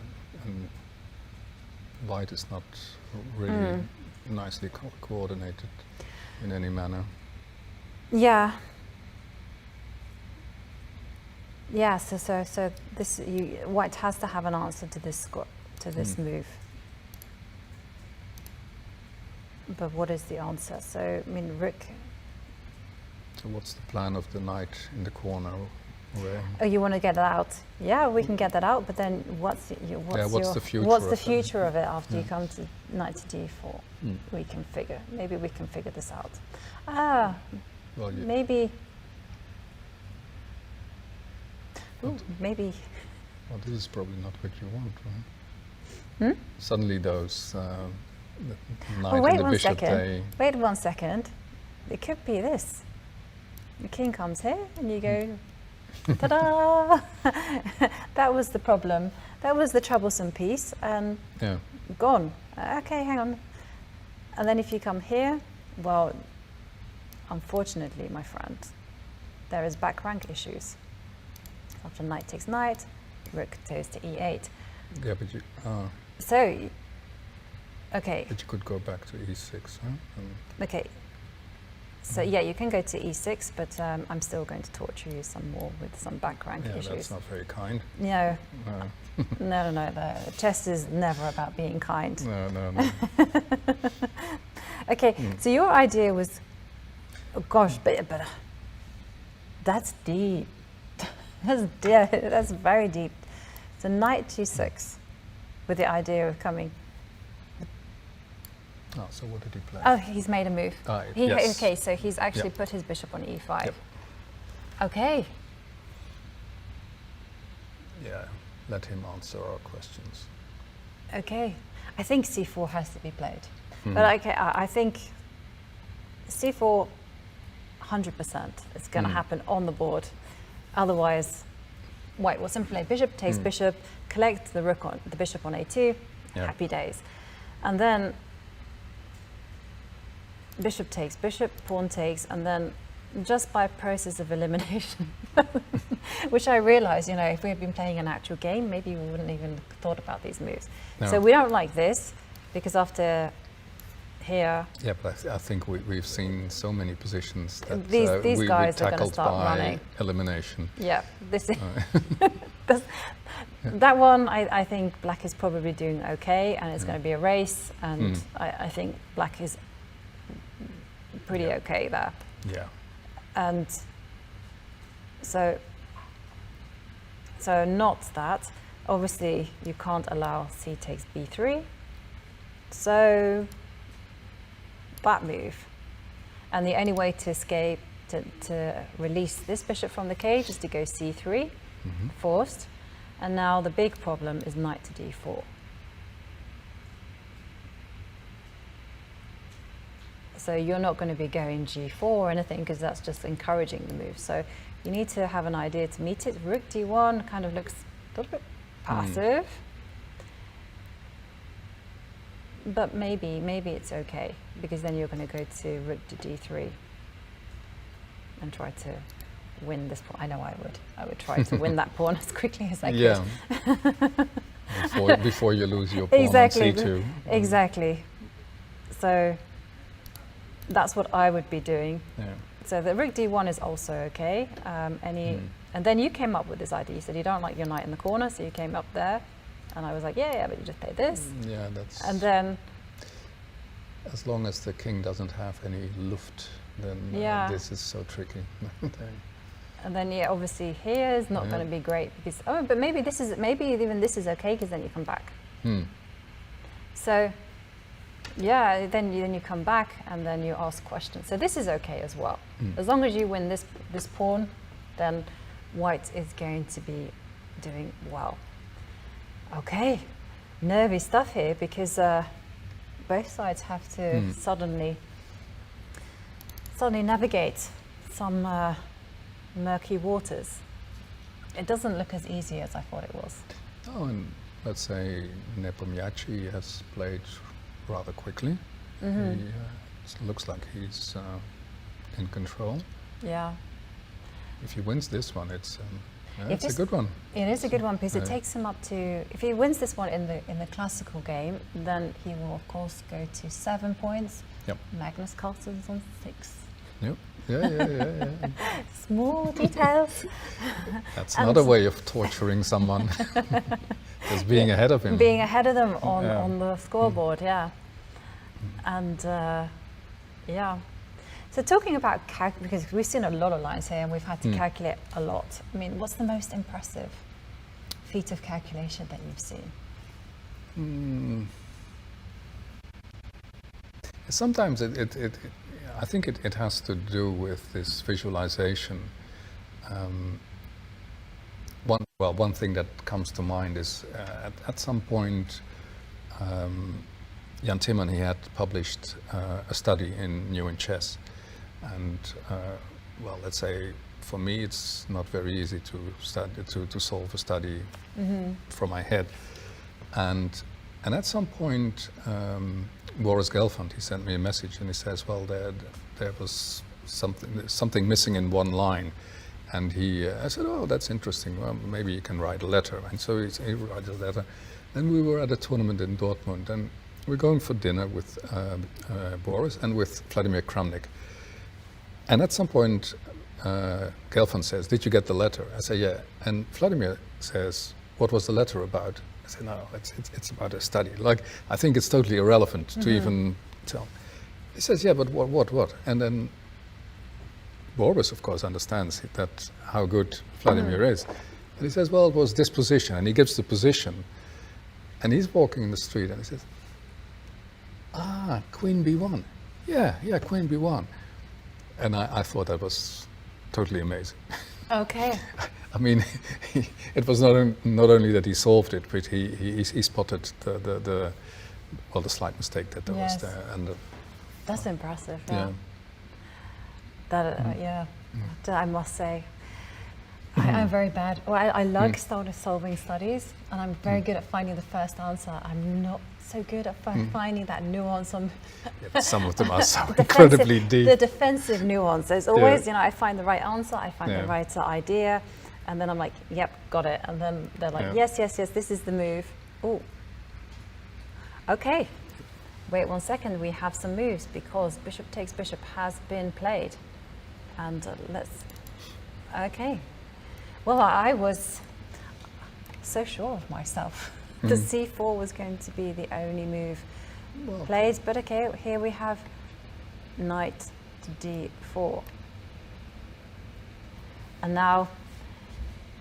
white is not really nicely coordinated in any manner. Yeah. Yeah. So this white has to have an answer to this move. But what is the answer? So I mean, rook. So what's the plan of the knight in the corner? Oh, you want to get it out? Yeah, we can get that out. But then, what's the future of it after you come to knight to d4? We can figure. Maybe we can figure this out. Well, maybe. Maybe. Well, this is probably not what you want, right? Suddenly those knight and the bishop. Wait 1 second. It could be this. The king comes here, and you go. Ta-da! That was the problem. That was the troublesome piece, and gone. Okay, hang on. And then if you come here, well, unfortunately, my friend, there is back rank issues. After knight takes knight, rook goes to e8. Yeah, but you. So, okay. But you could go back to e6, huh? Okay. So yeah, you can go to e6, but I'm still going to torture you some more with some back rank issues. Yeah, that's not very kind. No. No. The chess is never about being kind. No. Okay, so your idea was, oh gosh, but that's deep. That's very deep. So knight g6, with the idea of coming. Oh, so what did he play? Oh, he's made a move. Yes. Okay, so he's actually put his bishop on e5. Yep. Okay. Yeah, let him answer our questions. Okay, I think c4 has to be played. But okay, I think c4, 100%. It's going to happen on the board. Otherwise, white will simply play bishop takes bishop, collect the bishop on a2. Happy days, and then bishop takes bishop, pawn takes, and then just by process of elimination, which I realize, if we had been playing an actual game, maybe we wouldn't even thought about these moves. No. So we don't like this, because after here... Yeah, but I think we've seen so many positions that these guys we are going to start running. Elimination. Yeah, this is... That one, I think black is probably doing okay, and it's going to be a race, and I think black is pretty okay there. Yeah. And so not that. Obviously, you can't allow c takes b3. So that move. And the only way to escape, to release this bishop from the cage is to go c3, forced. And now the big problem is knight to d4. So you're not going to be going g4 or anything, because that's just encouraging the move. So you need to have an idea to meet it. Rook d1 kind of looks a little bit passive. But maybe it's okay, because then you're going to go to rook to d3. and try to win this pawn. I know I would. I would try to win that pawn as quickly as I could. Yeah. before you lose your pawn Exactly. on c2. Exactly. So that's what I would be doing. Yeah. So the rook d1 is also okay. And then you came up with this idea. You said you don't like your knight in the corner, so you came up there. And I was like, yeah, but you just play this. Yeah, that's... And then... As long as the king doesn't have any luft, then this is so tricky. And then, yeah, obviously here is not going to be great because, but maybe even this is okay because then you come back. So, yeah, then you come back and then you ask questions. So this is okay as well. As long as you win this pawn, then white is going to be doing well. Okay, nervy stuff here because both sides have to suddenly navigate some murky waters. It doesn't look as easy as I thought it was. Oh, and let's say Nepomniachtchi has played rather quickly. It looks like he's in control. Yeah. If he wins this one, it's a good one. It is a good one because it takes him up to. If he wins this one in the classical game, then he will of course go to 7 points. Yep. Magnus Carlsen's on 6. Yep. Yeah. Small details. That's another way of torturing someone. Just being ahead of him. Being ahead of them on the scoreboard, yeah. And yeah. So talking about because we've seen a lot of lines here and we've had to calculate a lot. I mean, what's the most impressive feat of calculation that you've seen? Sometimes I think it has to do with this visualization. One thing that comes to mind is at some point Jan Timman, he had published a study in New in Chess, and let's say for me it's not very easy to study to solve a study from my head, and at some point Boris Gelfand, he sent me a message and he says, well, there was something missing in one line. And I said, oh, that's interesting. Well, maybe you can write a letter. And so he wrote a letter. Then we were at a tournament in Dortmund, and we're going for dinner with Boris and with Vladimir Kramnik. And at some point, Gelfand says, did you get the letter? I say, yeah. And Vladimir says, what was the letter about? I said, no, it's about a study. Like, I think it's totally irrelevant to even tell. He says, yeah, but what? And then Boris, of course, understands that how good Vladimir is. And he says, well, it was this position. And he gives the position. And he's walking in the street and he says, Queen B1. Yeah, Queen B1. And I thought that was totally amazing. Okay. I mean, it was not only that he solved it, but he spotted the slight mistake that there was there. And that's impressive. Yeah. That I must say, I'm very bad. Well, I like solving studies, and I'm very good at finding the first answer. I'm not so good at finding that nuance on. But some of them are so incredibly deep. The defensive nuance. There's always, I find the right answer, I find the right idea, and then I'm like, yep, got it. And then they're like, yes, this is the move. Oh, okay. Wait 1 second, we have some moves because bishop takes bishop has been played. And okay. Well, I was so sure of myself. The c4 was going to be the only move played, but okay, here we have knight to d4. And now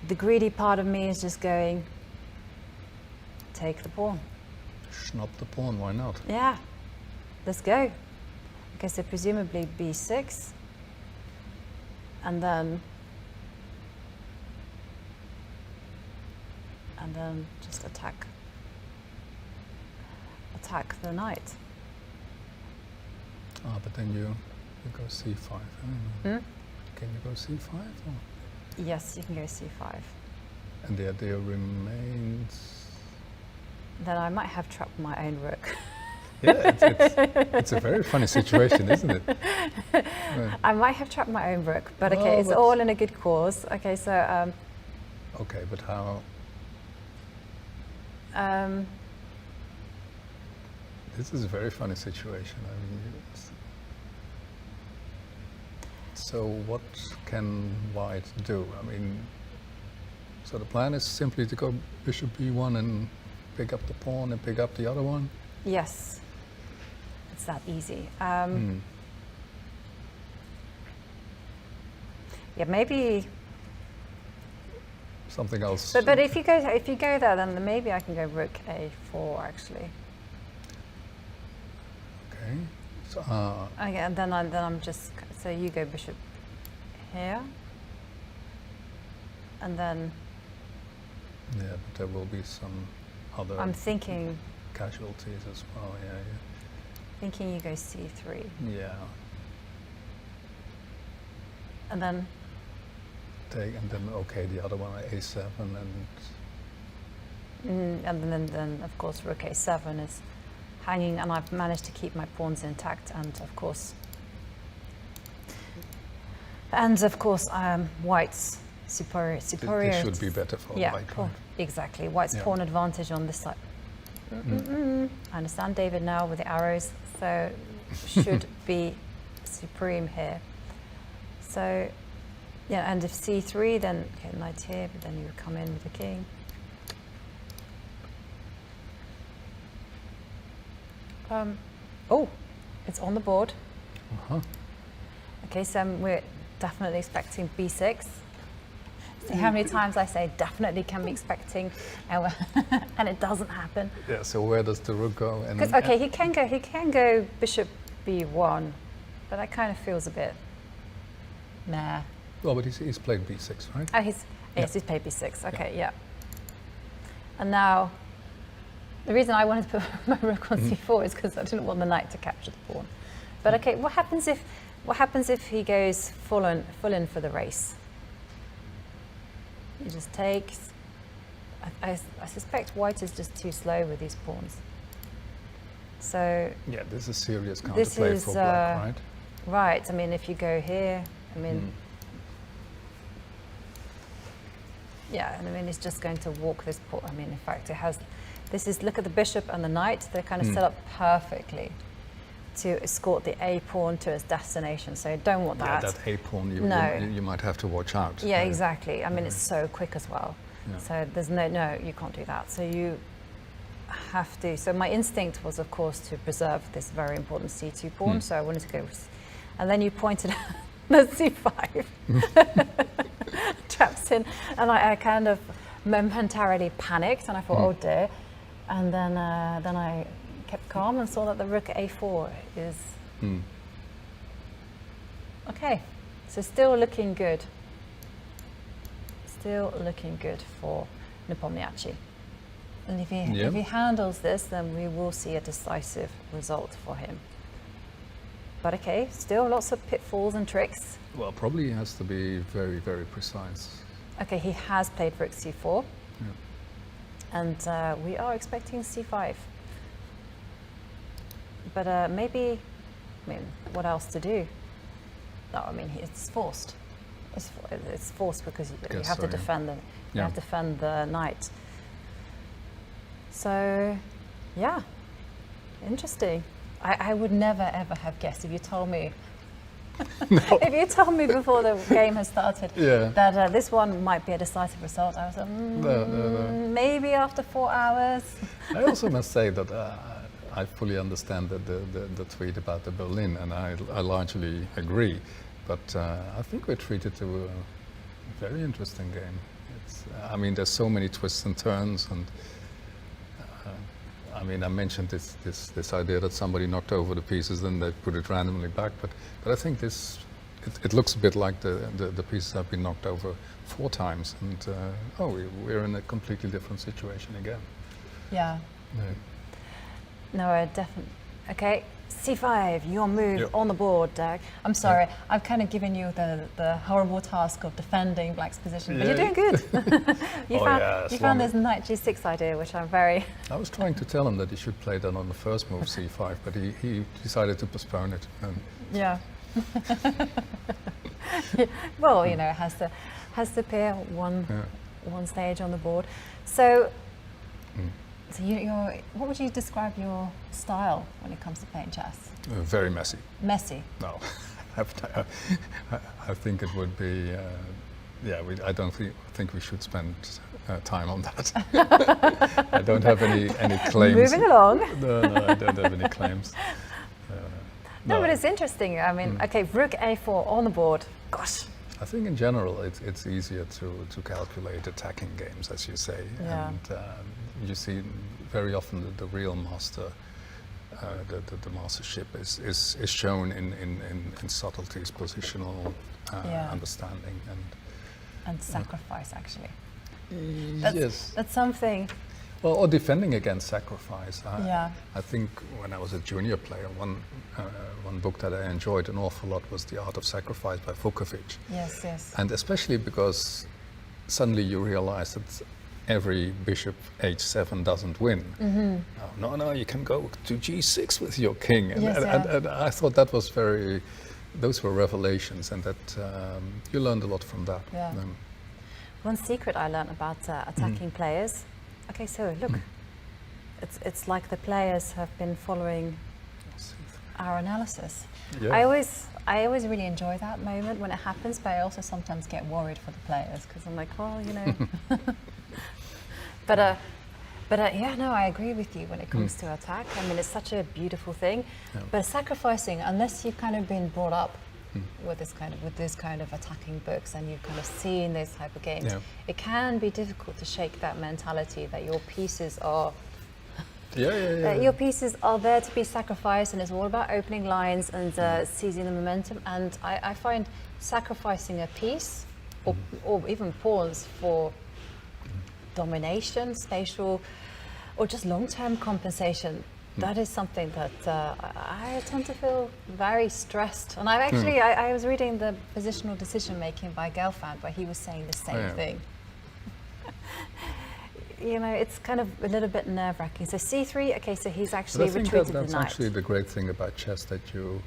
the greedy part of me is just going, take the pawn. Snap the pawn, why not? Yeah, let's go. Okay, so presumably b6. And then just attack the knight. But then you go c5. Can you go c5? Or? Yes, you can go c5. And the idea remains. Then I might have trapped my own rook. Yeah, it's a very funny situation, isn't it? I might have trapped my own rook, but okay, Oh, it's but- all in a good cause. Okay, so Okay, but how? This is a very funny situation. I mean, so what can White do? I mean, so the plan is simply to go bishop b1 and pick up the pawn and pick up the other one? yes, it's that easy. Yeah, maybe. Something else? But if you go there, then maybe I can go rook a4 actually. Okay. So, Okay, and then I'm just, so you go bishop here, and then yeah, but there will be some other I'm thinking casualties as well. thinking you go c3, Yeah. and then And then okay, the other one a7 and then of course rook a7 is hanging, and I've managed to keep my pawns intact, and of course White's superior. this should be better for Yeah, White. pawn, Right? exactly. White's Yeah. pawn advantage on this side. I understand David now with the arrows, so should be supreme here. So, yeah, and if c3, then okay, knight here, but then you would come in with the king. Oh, it's on the board. Uh-huh. Okay, so we're definitely expecting b6. See how many times I say definitely can be expecting, and it doesn't happen. Yeah. So where does the rook go? And Because okay, he can go bishop b1, but that kind of feels a bit nah. well, but he's played b6, right? Oh, yes, he's played b6. Okay, yeah. And now, the reason I wanted to put my rook on c4 is because I didn't want the knight to capture the pawn. But okay, what happens if he goes full in for the race? He just takes. I suspect White is just too slow with these pawns. So Yeah, this is serious this counterplay is for black, right? right. I mean, if you go here, I mean, yeah, and I mean, it's just going to walk this pawn. I mean, in fact, it has. This is, look at the bishop and the knight. They're kind of set up perfectly to escort the a pawn to its destination. So you don't want that. Yeah, that a pawn No. you might have to watch out. Yeah, exactly. I mean, it's so quick as well. Yeah. So there's no, you can't do that. So you have to. So my instinct was, of course, to preserve this very important c2 pawn. So I wanted to go with, and then you pointed out the c5 traps in, and I kind of momentarily panicked, and I thought, oh dear. And then I kept calm and saw that the rook a4 is okay. So still looking good. Still looking good for Nepomniachtchi. And if he handles this, then we will see a decisive result for him. But okay, still lots of pitfalls and tricks. Well, probably he has to be very, very precise. Okay, he has played rook c4. Yeah. And we are expecting c5. But maybe, I mean, what else to do? No, I mean, it's forced. It's forced because you have to defend you have to defend the knight. So, yeah, interesting. I would never ever have guessed if you told me. If you told me before the game has started that this one might be a decisive result, I was like, maybe after 4 hours. I also must say that I fully understand the tweet about the Berlin, and I largely agree. But I think we're treated to a very interesting game. I mean, there's so many twists and turns, and I mean, I mentioned this idea that somebody knocked over the pieces and they put it randomly back, but I think it looks a bit like the pieces have been knocked over 4 times, and we're in a completely different situation again. Yeah. Yeah. No, definitely. Okay, C5, your move on the board, Dirk. I'm sorry, I've kind of given you the horrible task of defending black's position, but you're doing good. you found this knight G6 idea, which I'm very... I was trying to tell him that he should play that on the first move, C5, but he decided to postpone it. Yeah. Well, you know, it has to appear one stage on the board. So, what would you describe your style when it comes to playing chess? Very messy. Messy? No, I think it would be. I don't think we should spend time on that. I don't have any claims. Moving along. No, I don't have any claims. No, but it's interesting. I mean, okay, Rook A4 on the board. Gosh. I think in general it's easier to calculate attacking games, as you say, and you see very often the real master, the mastership is shown in subtleties, positional understanding and sacrifice actually. Yes, that's something. Well, or defending against sacrifice. I think when I was a junior player, one book that I enjoyed an awful lot was The Art of Sacrifice by Vukovic. Yes. And especially because suddenly you realize that every bishop h7 doesn't win. No, you can go to g6 with your king. And I thought that was those were revelations, and that you learned a lot from that. Yeah. One secret I learned about attacking players. Okay, so look, it's like the players have been following our analysis. Yeah. I always really enjoy that moment when it happens, but I also sometimes get worried for the players because I'm like, well, you know. But I agree with you when it comes to attack. I mean, it's such a beautiful thing. Yeah. But sacrificing, unless you've kind of been brought up with this kind of attacking books and you've kind of seen these type of games, it can be difficult to shake that mentality that your pieces are your pieces are there to be sacrificed, and it's all about opening lines and seizing the momentum. And I find sacrificing a piece or even pawns for domination, spatial, or just long-term compensation, that is something that I tend to feel very stressed. And I've actually, I was reading the Positional Decision Making by Gelfand, where he was saying the same thing. You know, it's kind of a little bit nerve-wracking. So C3, okay, so he's actually retreated the knight. That's actually the great thing about chess, that you,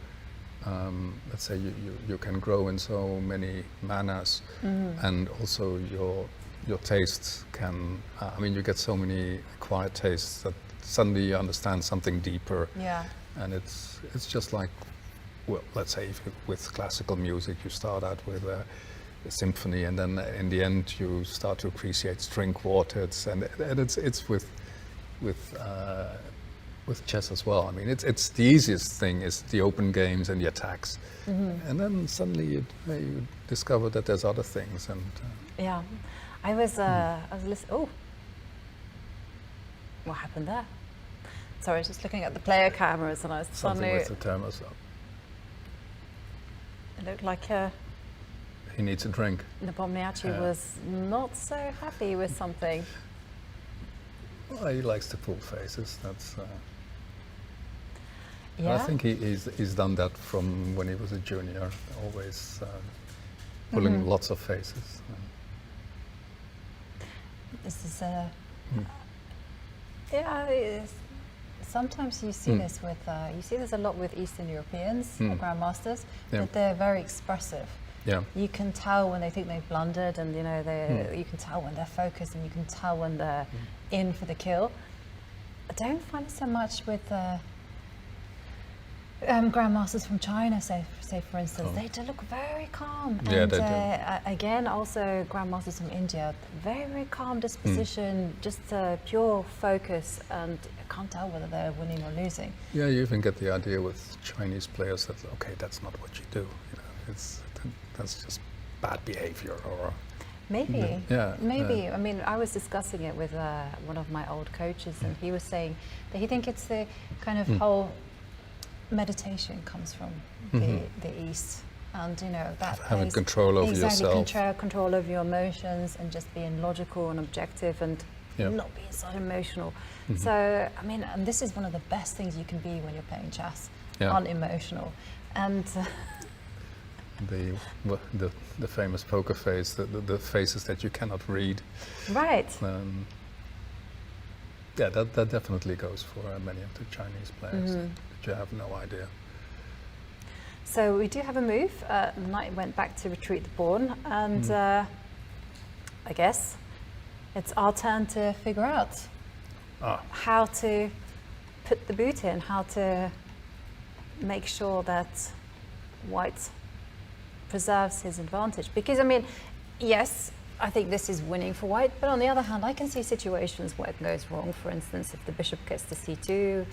let's say you can grow in so many manners, and also your tastes can, I mean, you get so many acquired tastes that suddenly you understand something deeper. Yeah. And it's just like, well, let's say with classical music, you start out with a symphony, and then in the end you start to appreciate string quartets, and it's with chess as well. I mean, it's the easiest thing is the open games and the attacks, and then suddenly you discover that there's other things. And yeah, I was listening. Oh, what happened there? Sorry, I was just looking at the player cameras, and I was suddenly. Something with the thermos up. It looked like he needs a drink. Nepomniachtchi was not so happy with something. Well, he likes to pull faces. That's. Yeah. I think he's done that from when he was a junior. Always pulling lots of faces. This is sometimes you see this with you see this a lot with Eastern Europeans grandmasters, that they're very expressive. Yeah. You can tell when they think they've blundered, and you know you can tell when they're focused, and you can tell when they're in for the kill. I don't find it so much with grandmasters from China, say for instance. They do look very calm. Yeah, and they do. Again, also grandmasters from India, very, very calm disposition, just pure focus, and I can't tell whether they're winning or losing. Yeah, you even get the idea with Chinese players that, okay, that's not what you do. You know, that's just bad behavior, or maybe. Yeah. Maybe. I mean, I was discussing it with one of my old coaches, and he was saying that he thinks it's the kind of whole meditation comes from the East, and you know that having control over yourself, control over your emotions, and just being logical and objective, and not being so emotional. So I mean, and this is one of the best things you can be when you're playing chess. unemotional. And the famous poker face, the faces that you cannot read. right. Yeah, that definitely goes for many of the Chinese players. That you have no idea. So we do have a move. The knight went back to retreat the pawn, and I guess it's our turn to figure out how to put the boot in, how to make sure that white preserves his advantage. Because, I mean, yes, I think this is winning for white, but on the other hand, I can see situations where it goes wrong. For instance, if the bishop gets to c2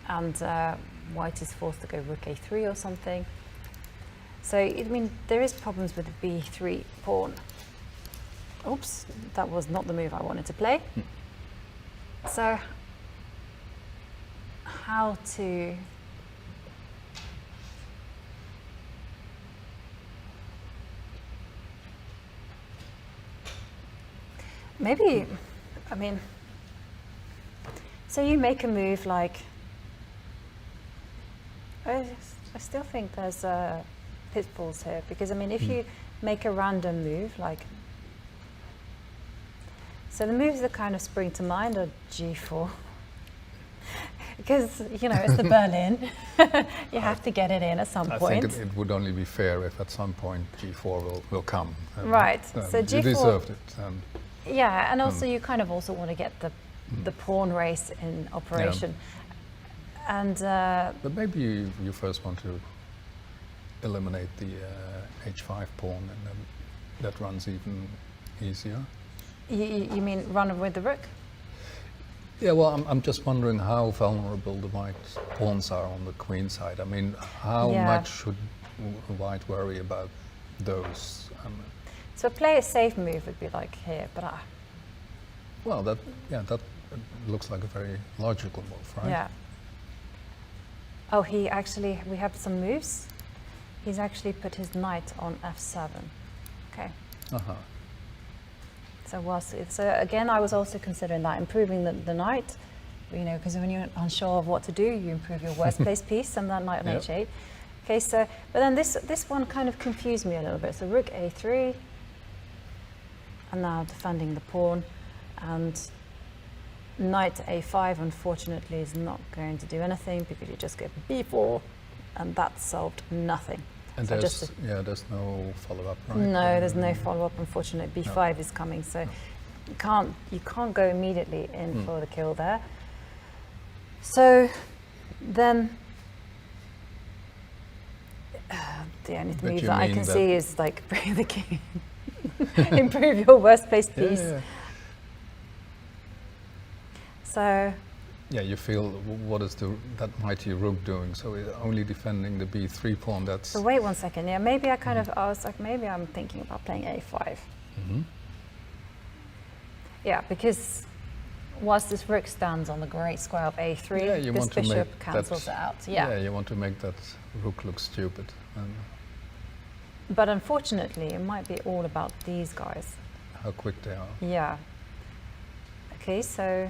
and white is forced to go rook a3 or something. So, I mean, there is problems with the b3 pawn. Oops, that was not the move I wanted to play. So, how to... Maybe, I mean, so you make a move like, I still think there's pitfalls here, because I mean, if you make a random move like, so the moves that kind of spring to mind are g4, because, you know, it's the Berlin, you have to get it in at some point. I think it would only be fair if at some point g4 will come. Right, so you g4... deserved it. Yeah, and also you kind of also want to get the pawn race in operation. Yeah. And but maybe you first want to eliminate the h5 pawn, and then that runs even easier. You mean run with the rook? Yeah, well, I'm just wondering how vulnerable the white pawns are on the queen side. I mean, how much should white worry about those? So play a safe move would be like here, but well, that looks like a very logical move, right? Yeah. Oh, we have some moves. He's actually put his knight on f7. Okay. So again, I was also considering that, improving the knight, you know, because when you're unsure of what to do, you improve your worst place piece and that knight on h8. Okay, so, but then this one kind of confused me a little bit. So rook a3, and now defending the pawn, and knight a5 unfortunately is not going to do anything, because you just get b4, and that solved nothing. And so there's no follow-up, right? No, there's no follow-up, unfortunately. b5 is coming, so you can't go immediately in for the kill there. So then the only move that I can see is like bring the king, improve your worst place piece. Yeah. So yeah, you feel what is that mighty rook doing? So it's only defending the b3 pawn. That's. So wait 1 second. Yeah, maybe I was like, maybe I'm thinking about playing a5. Yeah, because whilst this rook stands on the great square of a3, this bishop cancels it out. Yeah, you want to make that rook look stupid. But unfortunately, it might be all about these guys. How quick they are. Yeah. Okay, so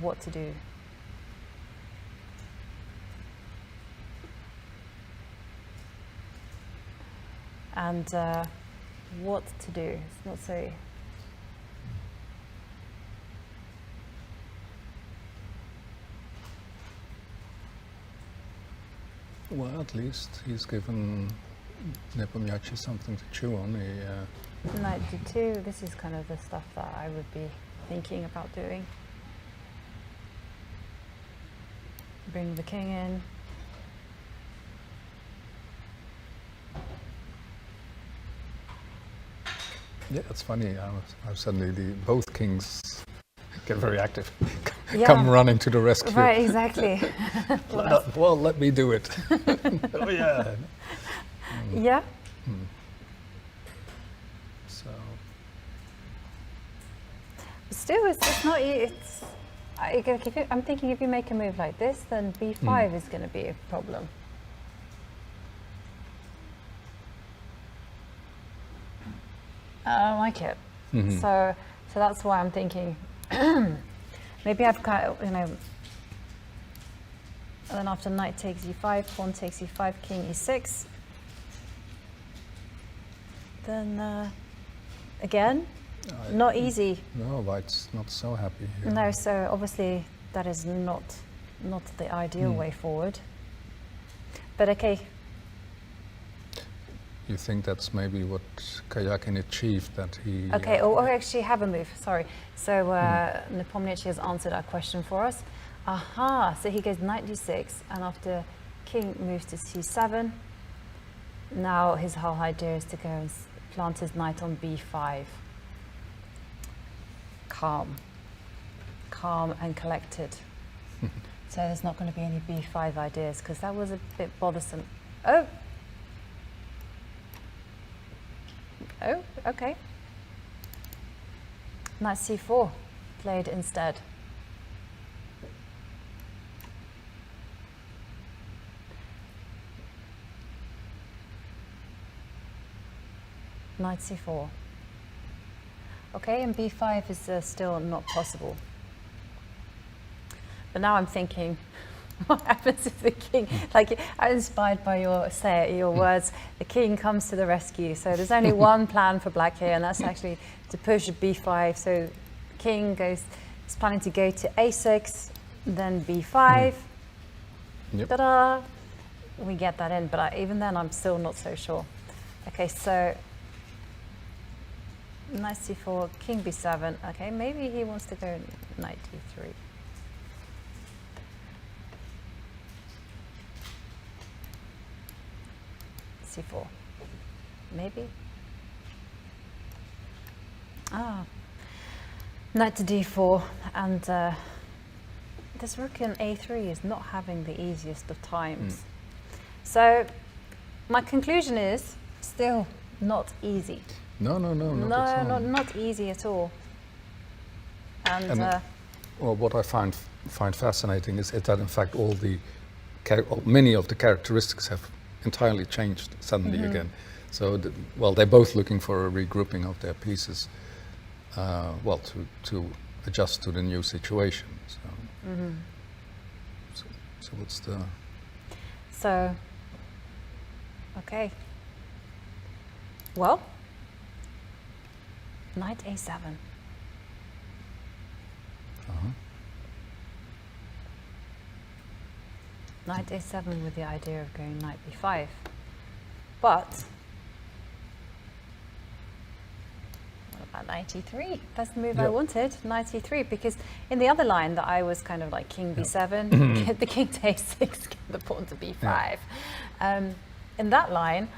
what to do? And what to do? It's not so... Well, at least he's given Nepomniachtchi something to chew on. Knight d2, this is kind of the stuff that I would be thinking about doing. Bring the king in. Yeah, it's funny. Suddenly both kings get very active. Come running to the rescue. Right, exactly. Well, let me do it. Oh yeah. Yeah. So. Still, it's not. I'm thinking if you make a move like this, then b5 is going to be a problem. I don't like it. So that's why I'm thinking. Maybe I've got, And then after knight takes e5, pawn takes e5, king e6. Then again, not easy. No, White's not so happy here. No, so obviously that is not the ideal way forward. But okay. You think that's maybe what Karjakin achieved, that he... Okay, I actually have a move, sorry. So Nepomniachtchi has answered our question for us. Aha, so he goes knight d6, and after king moves to c7, now his whole idea is to go and plant his knight on b5. Calm and collected. So there's not going to be any b5 ideas, because that was a bit bothersome. Oh, okay. Knight c4 played instead. Knight c4. Okay, and b5 is still not possible. But now I'm thinking, what happens if the king, like I'm inspired by your words, the king comes to the rescue. So there's only one plan for black here, and that's actually to push b5. So king is planning to go to a6, then b5. Yep. Ta-da! We get that in, but even then I'm still not so sure. Okay, so knight c4, king b7. Okay, maybe he wants to go knight d3. c4, maybe. Knight to d4, and this rook in a3 is not having the easiest of times. So my conclusion is still not easy. No, not easy at all. And well, what I find fascinating is that in fact many of the characteristics have entirely changed suddenly again. So, they're both looking for a regrouping of their pieces, to adjust to the new situation. So what's the... So, okay. Well, knight a7. Knight a7 with the idea of going knight b5. But what about knight e3? That's the move I wanted, knight e3, because in the other line that I was kind of like king b7, get the king to a6, get the pawn to b5. In that line,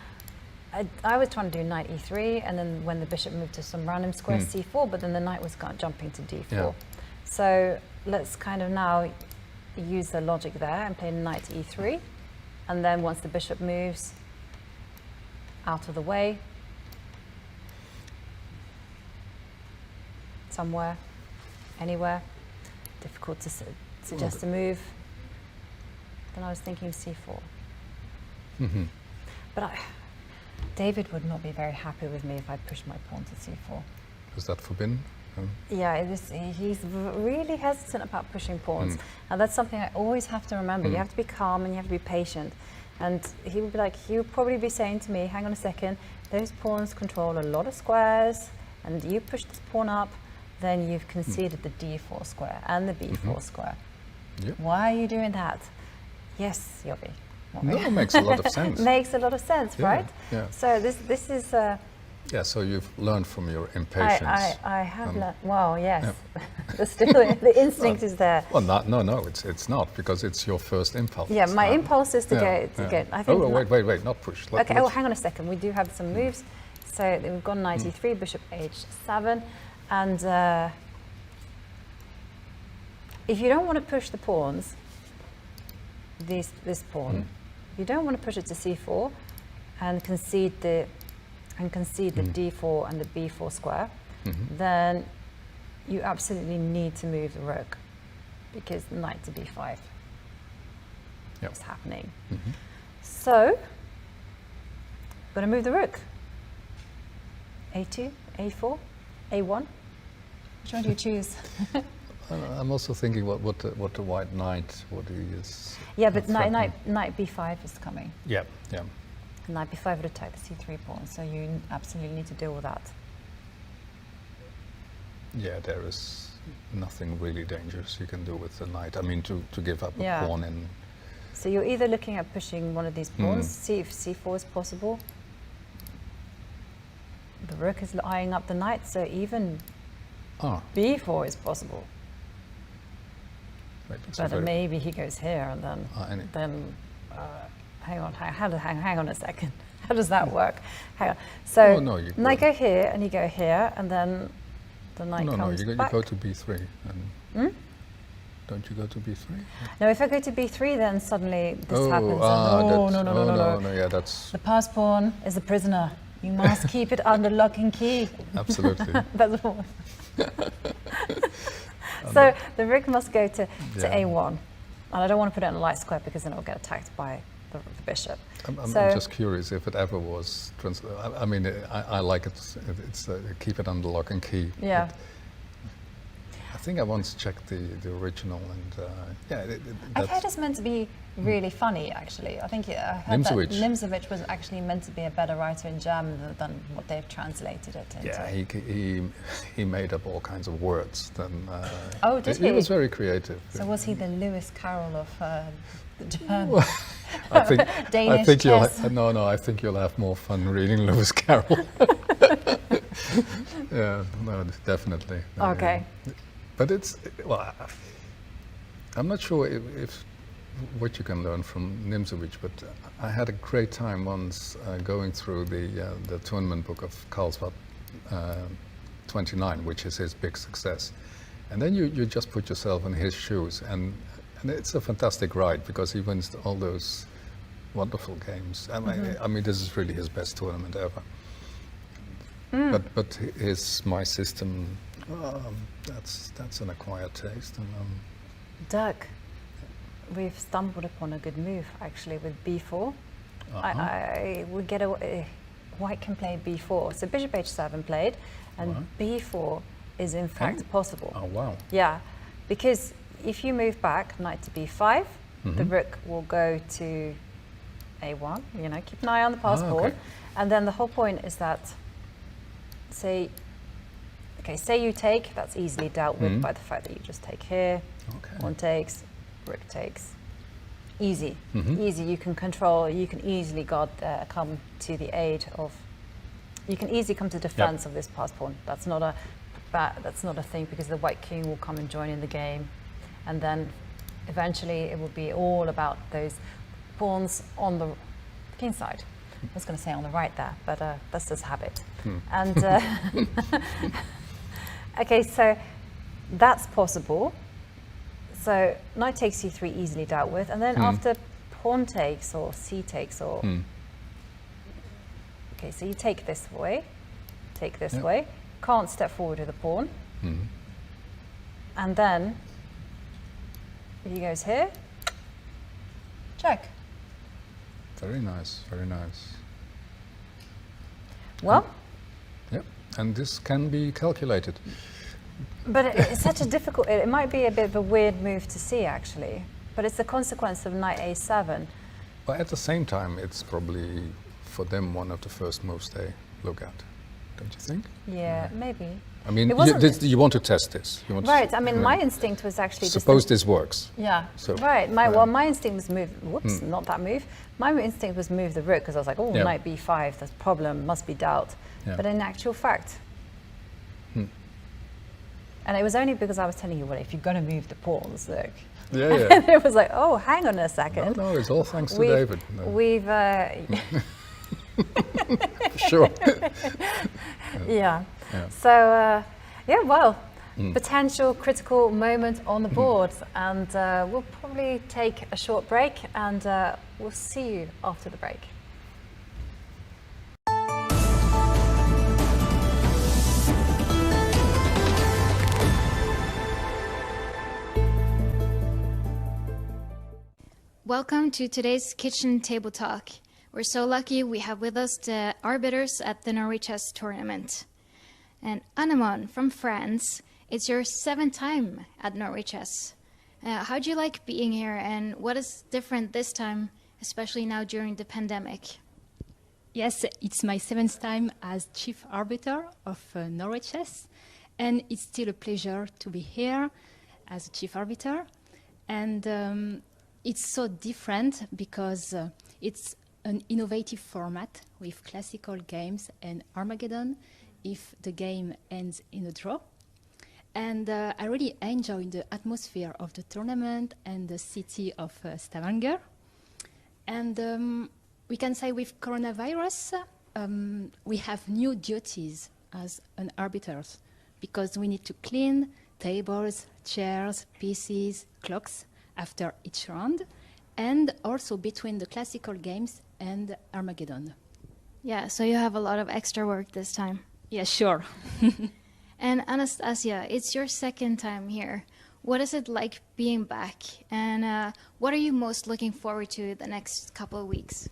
I was trying to do knight e3, and then when the bishop moved to some random square c4, but then the knight was jumping to d4. Yeah. So let's kind of now use the logic there and play knight e3, and then once the bishop moves out of the way, somewhere, anywhere, difficult to suggest a move, then I was thinking c4. But David would not be very happy with me if I pushed my pawn to c4. Is that forbidden? Yeah, he's really hesitant about pushing pawns. And that's something I always have to remember. You have to be calm and you have to be patient. And he would be like, he would probably be saying to me, hang on a second, those pawns control a lot of squares, and you push this pawn up, then you've conceded the d4 square and the b4 square. Yep. Why are you doing that? Yes, Jovi. No, it makes a lot of sense. Makes a lot of sense, right? Yeah. So this is... yeah, so you've learned from your impatience. I have learned. Well, yes. Still, the instinct is there. Well, no, it's not, because it's your first impulse. Yeah, my impulse is to go. I think wait, not push. Okay, hang on a second. We do have some moves. So we've got knight e3, bishop h7, and if you don't want to push the pawns, this pawn, you don't want to push it to c4 and concede the d4 and the b4 square, then you absolutely need to move the rook, because knight to b5 is happening. So, got to move the rook. A2, A4, A1. Which one do you choose? I'm also thinking what the white knight, what he is. Yeah, but knight b5 is coming. Yeah. Knight b5 would attack the c3 pawn, so you absolutely need to deal with that. Yeah, there is nothing really dangerous you can do with the knight. I mean, to give up a pawn in. So you're either looking at pushing one of these pawns, see if c4 is possible. The rook is eyeing up the knight, so even b4 is possible. Wait, but maybe he goes here and then hang on a second. How does that work? Hang on. So knight go here and you go here and then the knight comes back. You go to b3. And don't you go to b3? No, if I go to b3 then suddenly this happens. No, yeah, that's... The pass pawn is a prisoner. You must keep it under lock and key. Absolutely. That's all. So the rook must go to a1. And I don't want to put it in a light square because then it will get attacked by the bishop. I'm just curious if it ever was. I mean, I like it. It's keep it under lock and key. Yeah. I think I once checked the original, and I've heard it's meant to be really funny. Actually, I think I heard that Nimzowitsch was actually meant to be a better writer in German than what they've translated it into. Yeah, he made up all kinds of words. Did he? He was very creative. So was he the Lewis Carroll of the German? I think chess? I think you'll have more fun reading Lewis Carroll. Yeah, no, definitely. Okay. But I'm not sure if what you can learn from Nimzowitsch, but I had a great time once going through the tournament book of Carlsbad 29, which is his big success. And then you just put yourself in his shoes, and it's a fantastic ride because he wins all those wonderful games. I mean, this is really his best tournament ever. But my system, that's an acquired taste. And, Dirk, we've stumbled upon a good move actually with b4. We get white can play b4. So bishop h7 played, and b4 is in fact possible. Oh wow! Yeah, because if you move back, knight to b5, the rook will go to a1. You know, keep an eye on the pass pawn, and then the whole point is that. Say you take, that's easily dealt with by the fact that you just take here, pawn takes, rook takes. Easy, easy, you can control, you can easily come to the aid of, you can easily come to defense of this pass pawn. That's not a thing because the white king will come and join in the game. And then eventually it will be all about those pawns on the king side. I was going to say on the right there, but that's just habit. And okay, so that's possible. So knight takes c3 easily dealt with, and then after pawn takes or c takes or okay, so you take this way, can't step forward with a pawn, and then he goes here, check. Very nice, very nice. Well, and this can be calculated. But it's such a difficult, it might be a bit of a weird move to see actually, but it's the consequence of knight a7. But at the same time, it's probably for them one of the first moves they look at, don't you think? Yeah, maybe. I mean, you want to test this. Right, I mean, my instinct was actually suppose this works. Yeah, so, right. My instinct was move, not that move. My instinct was move the rook because I was like, knight b5, that's problem, must be dealt. Yeah. But in actual fact, and it was only because I was telling you, well, if you're going to move the pawns, look. Yeah, yeah. And it was like, oh, hang on a second. No, it's all thanks to David. No. We've... Sure. Yeah. So, potential critical moment on the board. And we'll probably take a short break and we'll see you after the break. Welcome to today's Kitchen Table Talk. We're so lucky we have with us the arbiters at the Norway Chess tournament. And Anemone from France It's your 7th time at Norway Chess. How do you like being here, and what is different this time, especially now during the pandemic? Yes, it's my 7th time as chief arbiter of Norway Chess, and it's still a pleasure to be here as a chief arbiter. And it's so different because it's an innovative format with classical games and Armageddon if the game ends in a draw. And I really enjoy the atmosphere of the tournament and the city of Stavanger. And we can say with coronavirus, we have new duties as an arbiters because we need to clean tables, chairs, PCs, clocks after each round, and also between the classical games and Armageddon. Yeah, so you have a lot of extra work this time. Yeah, sure. And Anastasia, it's your 2nd time here. What is it like being back? And what are you most looking forward to the next couple of weeks?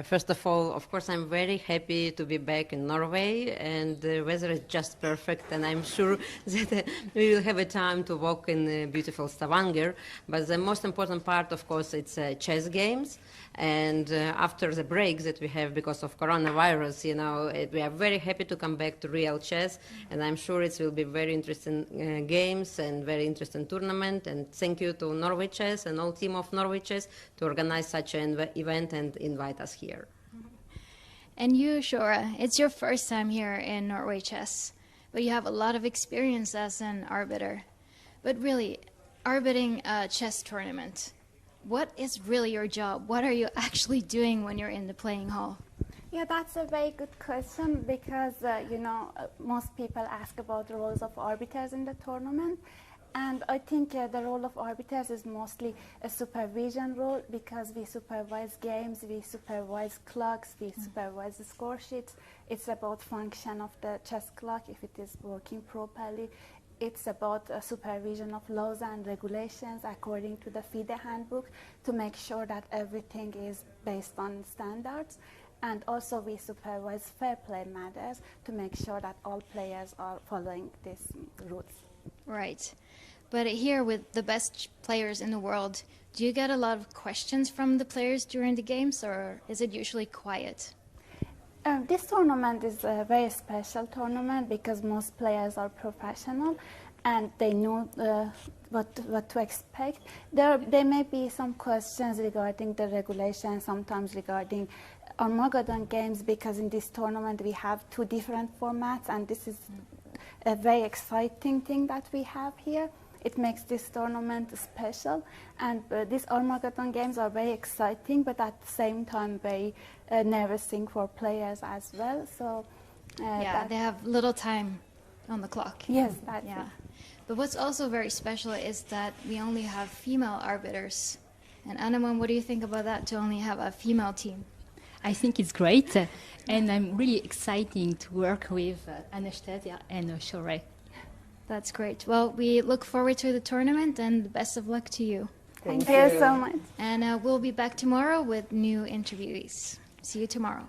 First of all, of course, I'm very happy to be back in Norway, and the weather is just perfect, and I'm sure that we will have a time to walk in beautiful Stavanger. But the most important part, of course, it's chess games. And after the break that we have because of coronavirus, we are very happy to come back to real chess, and I'm sure it will be very interesting games and very interesting tournament. And thank you to Norway Chess and all team of Norway Chess to organize such an event and invite us here. And you, Shora, it's your 1st time here in Norway Chess, but you have a lot of experience as an arbiter. But really, arbitering a chess tournament, what is really your job? What are you actually doing when you're in the playing hall? Yeah, that's a very good question because, most people ask about the roles of arbiters in the tournament. And I think the role of arbiters is mostly a supervision role because we supervise games, we supervise clocks, we supervise the score sheets. It's about function of the chess clock, if it is working properly. It's about supervision of laws and regulations according to the FIDE handbook to make sure that everything is based on standards. And also we supervise fair play matters to make sure that all players are following these rules. Right. But here with the best players in the world, do you get a lot of questions from the players during the games, or is it usually quiet? This tournament is a very special tournament because most players are professional and they know what to expect. There may be some questions regarding the regulation, sometimes regarding Armageddon games, because in this tournament we have 2 different formats, and this is a very exciting thing that we have here. It makes this tournament special, and these Armageddon games are very exciting, but at the same time very nervous-ing for players as well. So they have little time on the clock. Yes, that's yeah. it. But what's also very special is that we only have female arbiters. And Annaman, what do you think about that, to only have a female team? I think it's great, and I'm really excited to work with Anastasia and Shore. That's great. Well, we look forward to the tournament, and best of luck to you. Thank you so much. And we'll be back tomorrow with new interviewees. See you tomorrow.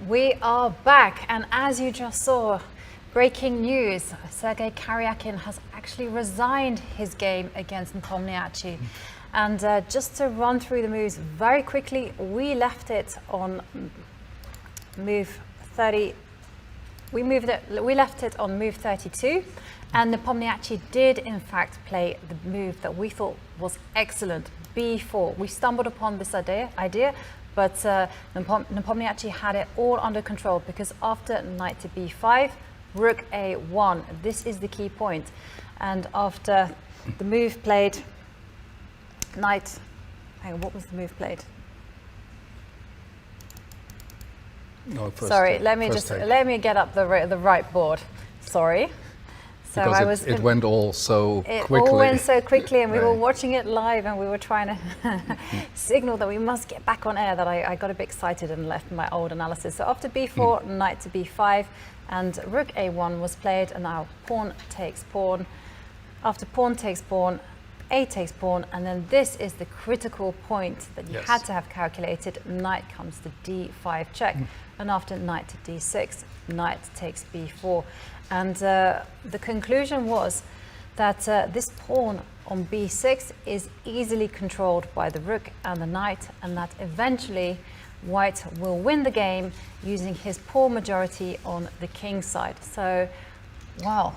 We are back, and as you just saw, breaking news, Sergei Karjakin has actually resigned his game against Nepomniachtchi. And just to run through the moves very quickly, we left it on move 30. We left it on move 32, and Nepomniachtchi did in fact play the move that we thought was excellent, b4. We stumbled upon this idea, but Nepomniachtchi had it all under control, because after knight to b5, rook a1, this is the key point. And after the move played, knight, hang on, what was the move played? No, sorry, let me get up the right board. Sorry. So because it went all so quickly. It all went so quickly, and we were watching it live, and we were trying to signal that we must get back on air, that I got a bit excited and left my old analysis. So after b4, knight to b5, and rook a1 was played, and now pawn takes pawn. After pawn takes pawn, a takes pawn, and then this is the critical point that you had to have calculated. Knight comes to d5 check, and after knight to d6, knight takes b4. And the conclusion was that this pawn on b6 is easily controlled by the rook and the knight, and that eventually white will win the game using his pawn majority on the king side. So, wow,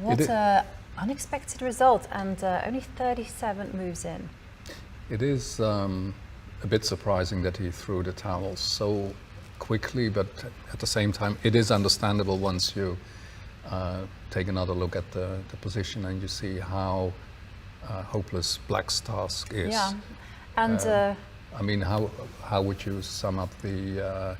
what an unexpected result, and only 37 moves in. It is a bit surprising that he threw the towel so quickly, but at the same time, it is understandable once you take another look at the position and you see how hopeless Black's task is. Yeah, and I mean, how would you sum up the?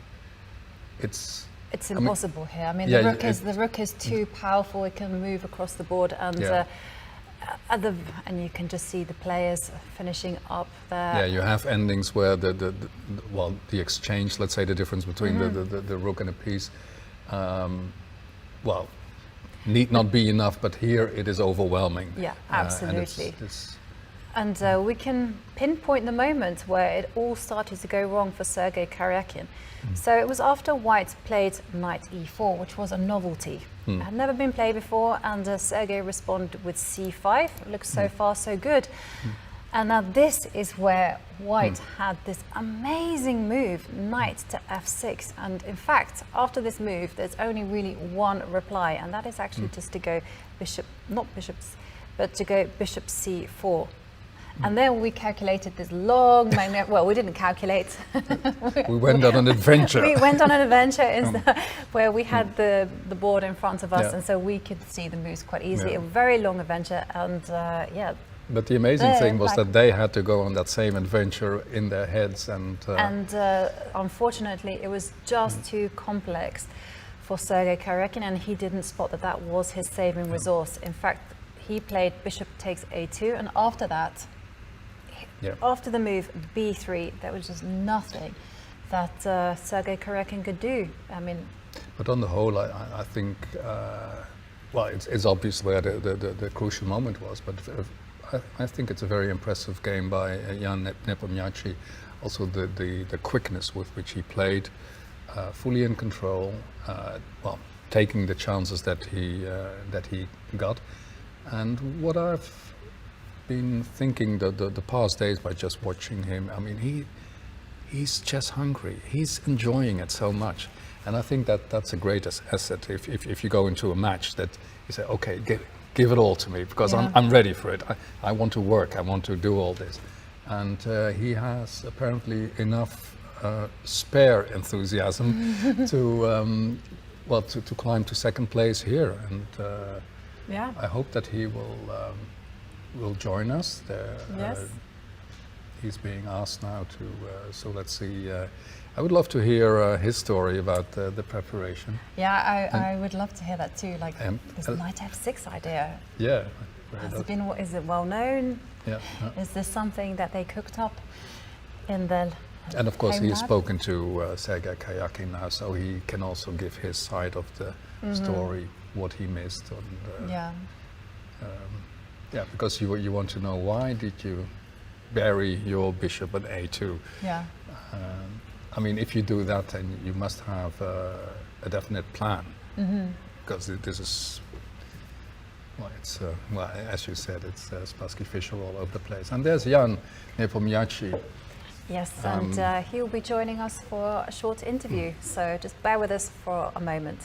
It's impossible here. I mean, the rook is too powerful. It can move across the board, and and you can just see the players finishing up there. Yeah, you have endings where the exchange, let's say the difference between the rook and a piece, need not be enough, but here it is overwhelming. Yeah, absolutely. And we can pinpoint the moment where it all started to go wrong for Sergei Karjakin. So it was after white played knight e4, which was a novelty. It had never been played before, and Sergei responded with c5. It looks so far so good. And now this is where white had this amazing move, knight to f6. And in fact, after this move, there's only really one reply, and that is actually just to go bishop, not bishops, but to go bishop c4. And then we calculated this long well, we didn't calculate. We went on an adventure. We went on an adventure where we had the board in front of us, and so we could see the moves quite easily. A very long adventure, and But the amazing thing was that they had to go on that same adventure in their heads, and unfortunately, it was just too complex for Sergei Karjakin, and he didn't spot that that was his saving resource. In fact, he played bishop takes a2, and after that, after the move b3, there was just nothing that Sergei Karjakin could do. I mean, but on the whole, I think it's obvious where the crucial moment was, but I think it's a very impressive game by Ian Nepomniachtchi. Also the quickness with which he played, fully in control, taking the chances that he got. And what I've been thinking the past days by just watching him, I mean, he's chess hungry. He's enjoying it so much, and I think that's a great asset. If you go into a match, that you say, okay, give it all to me, because I'm ready for it. I want to work. I want to do all this, and he has apparently enough spare enthusiasm to climb to second place here, and I hope that he will join us. He's being asked now to. So let's see. I would love to hear his story about the preparation. Yeah, I would love to hear that too. Like this knight f6 idea. Yeah. Is it well known? Yeah. Is this something that they cooked up in the? And of course, he has spoken to Sergei Karjakin now, so he can also give his side of the story, what he missed. And, because you want to know, why did you bury your bishop at a2? Yeah. I mean, if you do that, then you must have a definite plan, because this is, well, it's well, as you said, it's Spassky Fischer all over the place. And there's Ian Nepomniachtchi. Yes, and he'll be joining us for a short interview, so just bear with us for a moment.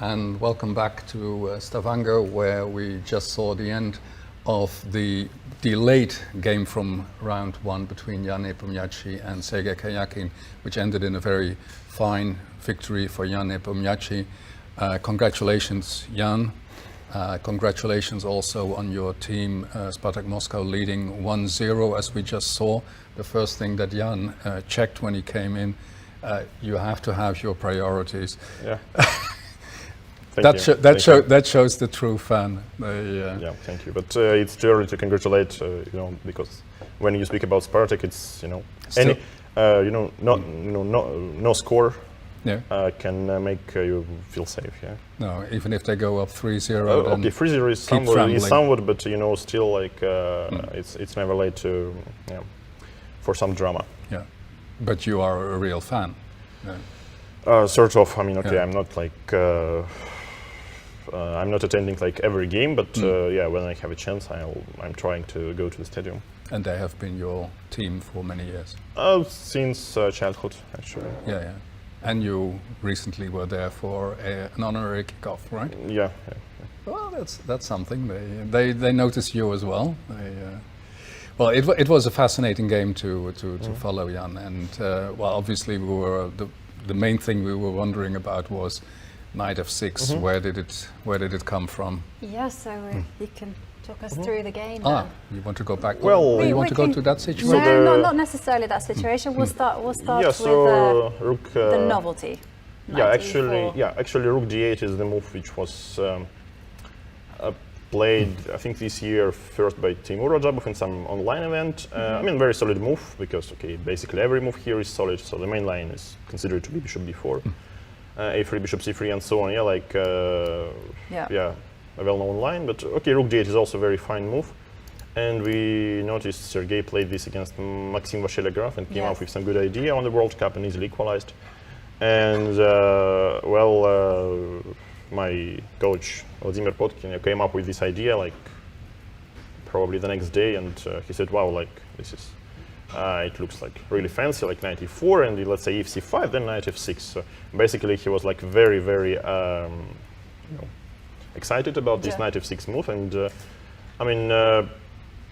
And welcome back to Stavanger, where we just saw the end of the delayed game from round one between Ian Nepomniachtchi and Geuzendam, which ended in a very fine victory for Ian Nepomniachtchi. Congratulations, Jan. Congratulations also on your team, Spartak Moscow leading 1-0, as we just saw. The first thing that Jan checked when he came in, you have to have your priorities. Yeah. That shows the true fan. Yeah, thank you. But it's too early to congratulate, because when you speak about Spartak, it's no score. Yeah. Can make you feel safe. Yeah. No, even if they go up 3-0. Okay, 3-0 is somewhat, but still like it's never late to for some drama. Yeah, but you are a real fan. Yeah. Sort of. I mean, okay, I'm not like I'm not attending like every game, but when I have a chance, I'm trying to go to the stadium. And they have been your team for many years. Since childhood, actually. Yeah. And you recently were there for an honorary kickoff, right? Yeah. Well, that's something. They notice you as well. Well, it was a fascinating game to follow, Jan. And obviously the main thing we were wondering about was knight f6. Where did it come from? Yeah, so you can talk us through the game. You want to go back? Well, you want to go to that situation? No, not necessarily that situation. We'll start with rook, the novelty. Actually, rook d8 is the move which was played, I think, this year first by Timur Rajabov in some online event. I mean, very solid move because basically every move here is solid. So the main line is considered to be bishop b4, a3, bishop c3, and so on. A well-known line, but rook d8 is also a very fine move. And we noticed Sergei played this against Maxim Vasiliograf and came up with some good idea on the World Cup and easily equalized. And my coach Vladimir Potkin came up with this idea like probably the next day, and he said, "Wow, like this is it looks like really fancy, like knight e4, and let's say if c5, then knight f6." So basically, he was like very, very excited about this knight f6 move, and I mean,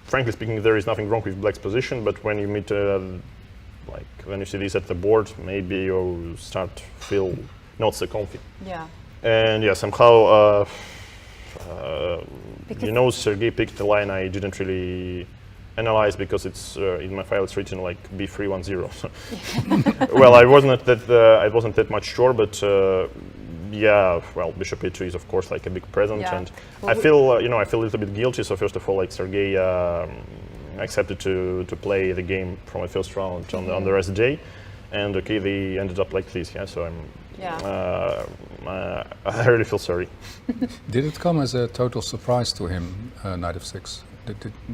frankly speaking, there is nothing wrong with black's position, but when you meet when you see this at the board, maybe you start to feel not so comfy. Yeah. And somehow Sergei picked the line I didn't really analyze because it's in my file it's written like b310. So well, I wasn't that much sure, but bishop a2 is of course like a big present, and I feel I feel a little bit guilty. So first of all, like Sergei accepted to play the game from the first round on the rest day, and they ended up like this. So I'm. I really feel sorry. Did it come as a total surprise to him, knight f6?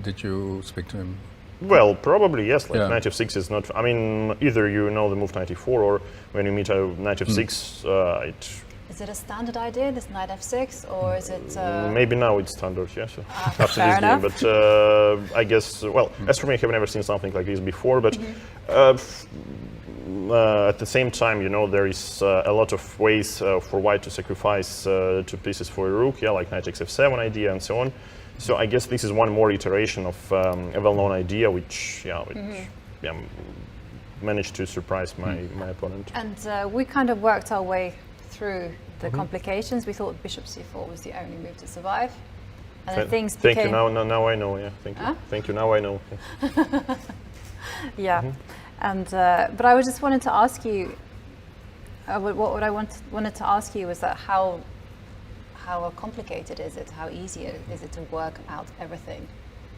Did you speak to him? Well, probably yes. Knight f6 is not. I mean, either the move knight e4, or when you meet a knight f6, Is it a standard idea, this knight f6, or is it? Maybe now it's standard. Yes, after fair this enough. game. But I guess, as for me, I have never seen something like this before. But at the same time, there is a lot of ways for white to sacrifice 2 pieces for a rook, like knight takes f7 idea and so on. So I guess this is one more iteration of a well-known idea, which managed to surprise my opponent. And we kind of worked our way through the complications. We thought bishop c4 was the only move to survive. And then things became... Thank you, now I know, thank you. Thank you, now I know. And but I just wanted to ask you, what I wanted to ask you was that how complicated is it? How easy is it to work out everything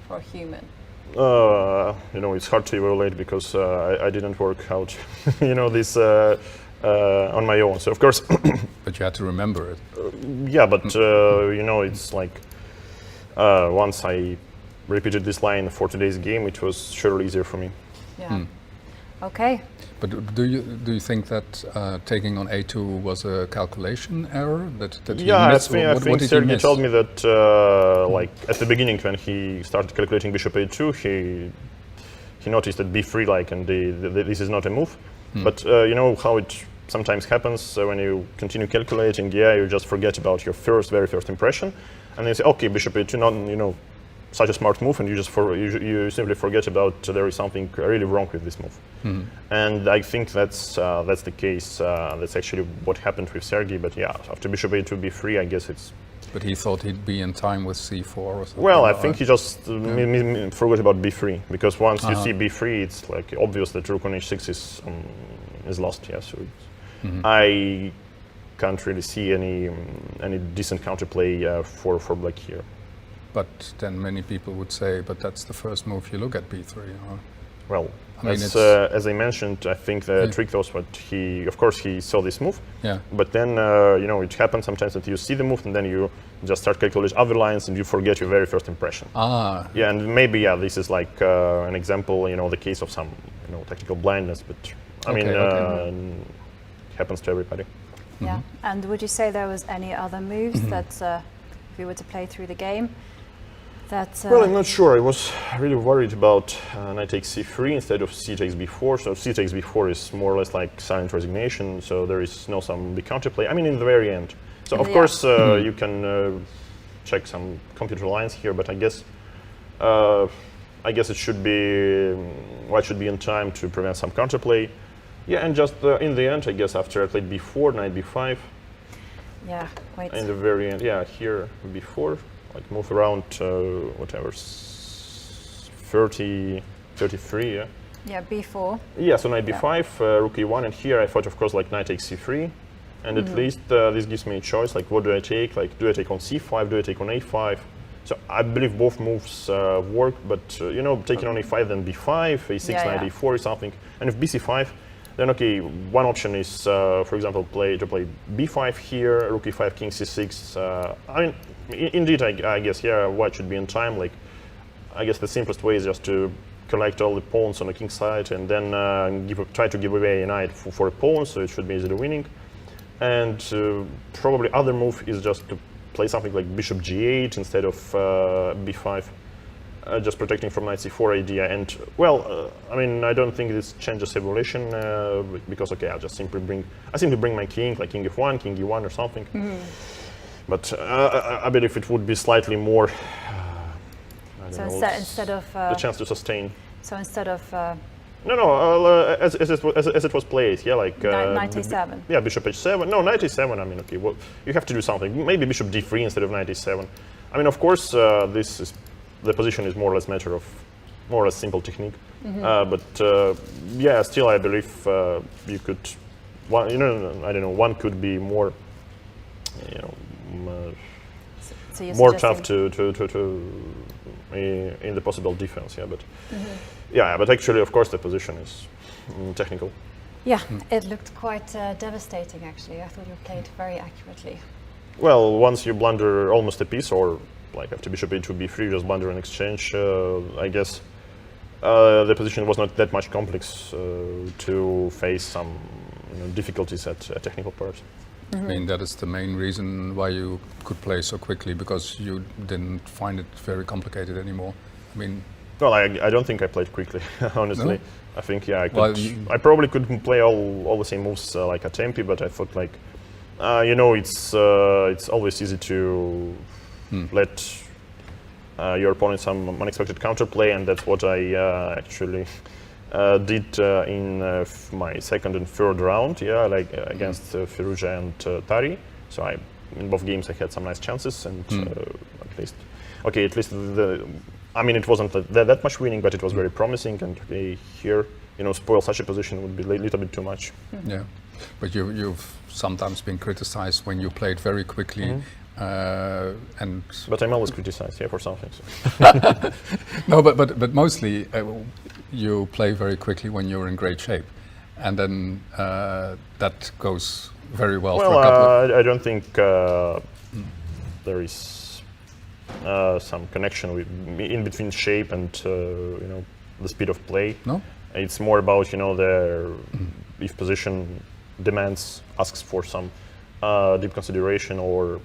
for a human? It's hard to evaluate because I didn't work out, this on my own. So of course. But you had to remember it. But it's like once I repeated this line for today's game, it was surely easier for me. Yeah. Okay. But do you think that taking on a2 was a calculation error that he missed? I think Sergei told me that like at the beginning when he started calculating bishop a2, he noticed that b3 and this is not a move. But how it sometimes happens when you continue calculating. You just forget about your very first impression, and then you say, okay, bishop a2, not such a smart move, and you simply forget about there is something really wrong with this move. And I think that's the case. That's actually what happened with Sergei. But after bishop a2 b3, I guess it's but he thought he'd be in time with c4 or something. Well, I think he just forgot about b3, because once you see b3, it's like obvious that rook on h6 is lost. Yeah, so I can't really see any decent counterplay for black here. But then many people would say, but that's the first move you look at b3. Well, I mean, as I mentioned, I think the trick was what of course he saw this move. Yeah. But then, it happens sometimes that you see the move and then you just start calculating other lines and you forget your very first impression. Ah. Yeah, and maybe, this is like an example, the case of some, technical blindness, but I mean, it happens to everybody. Yeah, and would you say there was any other moves that, if we were to play through the game, that... Well, I'm not sure. I was really worried about knight takes c3 instead of c takes b4. So c takes b4 is more or less like silent resignation, so there is no some big counterplay. I mean, in the very end. So of course you can check some computer lines here, but I guess it should be white should be in time to prevent some counterplay. Yeah, and just in the end, I guess after I played b4, knight b5. Yeah, wait. In the very end, yeah, here b4. Like move around, whatever, 30, 33, yeah? Yeah, b4. Yeah, so knight b5, rook e1, and here I thought, of course, like knight takes c3, and at least this gives me a choice, like what do I take? Like, do I take on c5, do I take on a5? So I believe both moves work, but, taking on a5, then b5, a6, knight a4 is something, and if bc5, then okay, one option is, for example, to play b5 here, rook e5, king c6. I mean, indeed, I guess, white should be in time. Like, I guess the simplest way is just to collect all the pawns on the king side and then try to give away a knight for a pawn, so it should be easily winning. And probably other move is just to play something like bishop g8 instead of b5. Just protecting from knight c4 idea, and well, I mean, I don't think this changes evolution because I simply bring my king, like king f1, king e1 or something. But I believe it would be slightly more. Instead of the chance to sustain. So instead of as it was played, like knight a7. Yeah, bishop h7. No, knight a7. I mean, okay, well, you have to do something. Maybe bishop d3 instead of knight a7. I mean, of course, the position is more or less matter of more or less simple technique. But still, I believe you could. I don't know. One could be more. So more tough to in the possible defense, but but actually, of course, the position is technical. Yeah, it looked quite devastating. Actually, I thought you played very accurately. Well, once you blunder almost a piece, or like after bishop a2, b3, just blunder an exchange, I guess the position was not that much complex to face some difficulties at technical parts. I mean, that is the main reason why you could play so quickly, because you didn't find it very complicated anymore. I mean, well, I don't think I played quickly, honestly. No? I think I could. I probably could play all the same moves like a tempi, but I thought like, it's always easy to let your opponent some unexpected counterplay, and that's what I actually did in my second and third round, against Firouzja and Tari. So in both games I had some nice chances, and at least it wasn't that much winning, but it was very promising. And here, spoil such a position would be a little bit too much. Yeah, but you've sometimes been criticized when you played very quickly. But I'm always criticized, for something. So. No, but mostly you play very quickly when you're in great shape, and then that goes very well. Well, for a couple of... I don't think there is some connection in between shape and the speed of play. No, it's more about if position asks for some deep consideration, or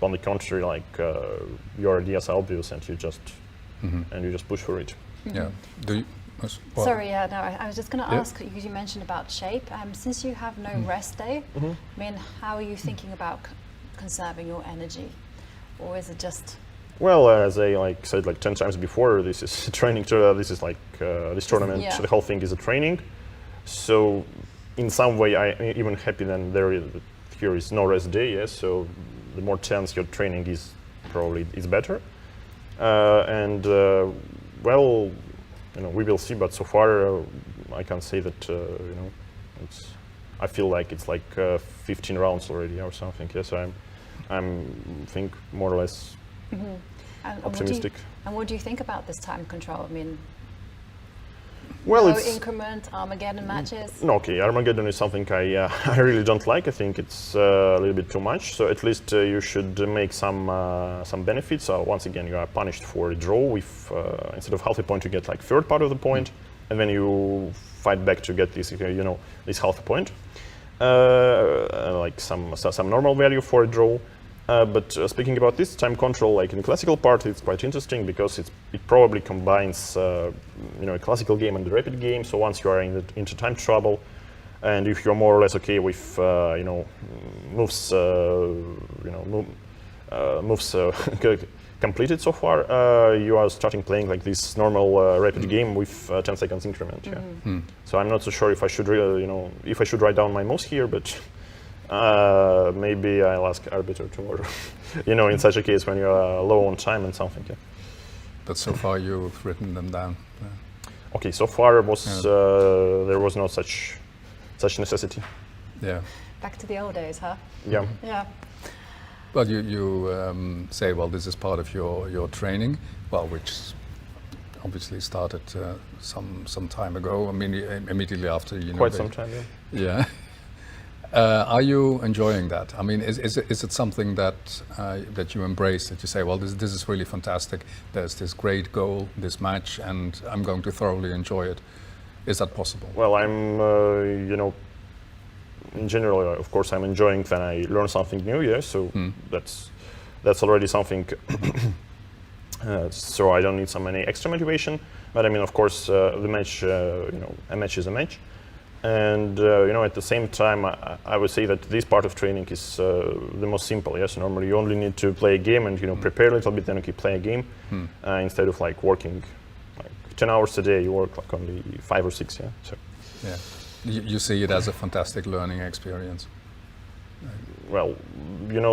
on the contrary, like your ideas are obvious and you just push for it. Yeah. Do you? Well, sorry, I was just going to ask, because you mentioned about shape. Since you have no rest day, I mean, how are you thinking about conserving your energy, or is it just? Well, as I said 10 times before, this is training. This is this tournament. Yeah. The whole thing is a training. So, in some way, I even happy then here is no rest day. Yes, so the more tense your training is, probably is better. Well, we will see. But so far, I can say that I feel like it's like 15 rounds already or something. Yes, I'm think more or less optimistic. And what do you think about this time control? I mean, well, no increment, Armageddon matches? No, okay, Armageddon is something I really don't like. I think it's a little bit too much. So at least you should make some benefits. Once again, you are punished for a draw. With instead of half a point, you get like third part of the point, and then you fight back to get this, this half a point, like some normal value for a draw. But speaking about this time control, like in the classical part, it's quite interesting because it probably combines a classical game and a rapid game. So once you are into time trouble, and if you're more or less okay with moves, moves completed so far, you are starting playing like this normal rapid game with 10 seconds increment. Yeah. So I'm not so sure if I should if I should write down my moves here, but. Maybe I'll ask arbiter tomorrow. In such a case when you are low on time and something. Yeah. But so far you've written them down. Okay, so far there was no such necessity. Yeah. Back to the old days, huh? Yeah. Yeah. Well, you say, well, this is part of your training, well, which obviously started some time ago. I mean, immediately after quite some time. Yeah. Yeah. Are you enjoying that? I mean, is it something that you embrace, that you say, well, this is really fantastic, there's this great goal, this match, and I'm going to thoroughly enjoy it? Is that possible? Well, I'm, in general, of course, I'm enjoying when I learn something new, yeah, so that's already something, so I don't need so many extra motivation, but I mean, of course, the match, a match is a match. And at the same time, I would say that this part of training is the most simple. Yes, normally you only need to play a game and prepare a little bit, then you can play a game instead of like working like 10 hours a day. You work like only 5 or 6. Yeah. So. Yeah. You see it as a fantastic learning experience. Well,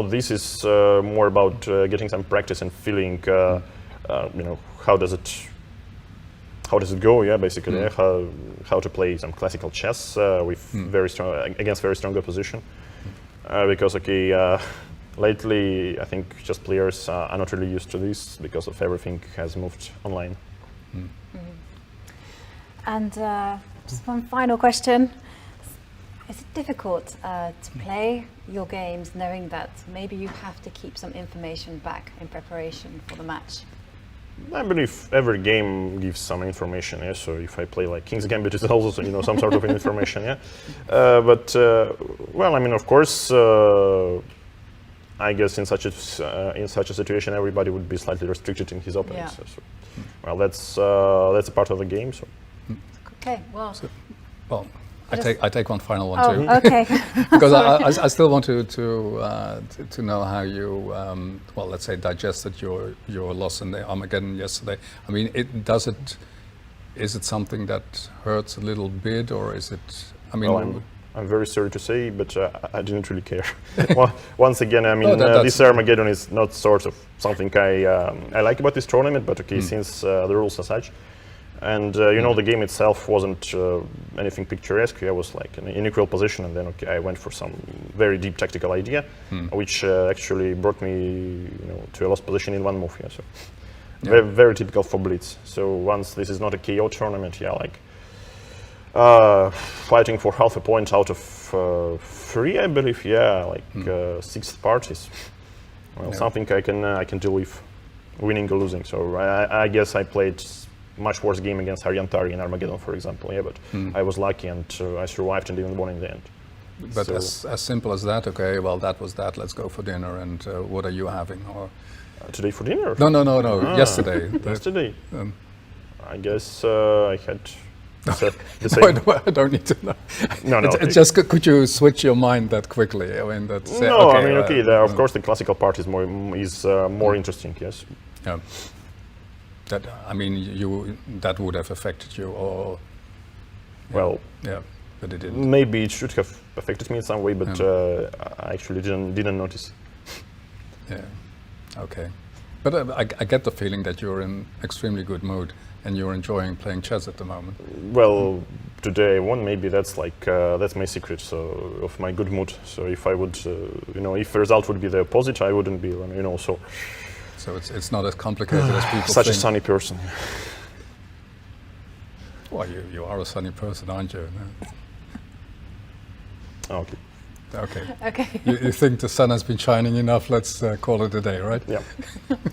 this is more about getting some practice and feeling. How does it go? Yeah, basically, how to play some classical chess with against very strong opposition. Because lately I think chess players are not really used to this because of everything has moved online. And just one final question: is it difficult to play your games knowing that maybe you have to keep some information back in preparation for the match? I believe every game gives some information. Yeah. So if I play like King's Gambit, it's also some sort of information. Yeah. Well, I mean, of course, I guess in such a situation, everybody would be slightly restricted in his opponents. Yeah. So, well, that's a part of the game. So. Okay. Well. I take one final one too. Okay. Because I still want to know how you let's say digested your loss in the Armageddon yesterday. I mean, is it something that hurts a little bit, or is it? I mean, well, I'm very sorry to say, but I didn't really care. Well, once again, I mean, this Armageddon is not sort of something I like about this tournament, but since the rules are such. And the game itself wasn't anything picturesque. I was like in an equal position, and then I went for some very deep tactical idea, which actually brought me to a lost position in one move. Yeah, so very, very typical for Blitz. So once this is not a KO tournament, fighting for half a point out of 3, I believe. Yeah, like 6th part is something I can deal with, winning or losing. So I guess I played much worse game against Harjantari in Armageddon, for example. Yeah, but I was lucky and I survived and even won in the end. But as simple as that, okay, well, that was that. Let's go for dinner. And what are you having? Or today for dinner? No. Yesterday. Yesterday. I guess I had the same. I don't need to know. No. It's just could you switch your mind that quickly? I mean, that's of course, the classical part is more interesting. Yes. Yeah. That that would have affected you, or but it didn't. Maybe it should have affected me in some way, but I actually didn't notice. Yeah. Okay. But I get the feeling that you're in extremely good mood and you're enjoying playing chess at the moment. Well, today I won. Maybe that's like that's my secret. So of my good mood. So if I would, if the result would be the opposite, I wouldn't be. So it's not as complicated as people Such think. a sunny person. Well, you are a sunny person, aren't you? Okay. Okay. Okay. You think the sun has been shining enough? Let's call it a day, right? Yeah.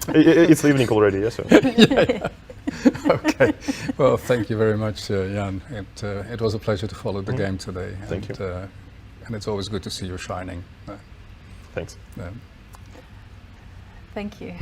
It's evening already. Yes. Yeah. Okay. Well, thank you very much, Jan. It was a pleasure to follow the game today. Thank you. And it's always good to see you shining. Thanks. Thank you.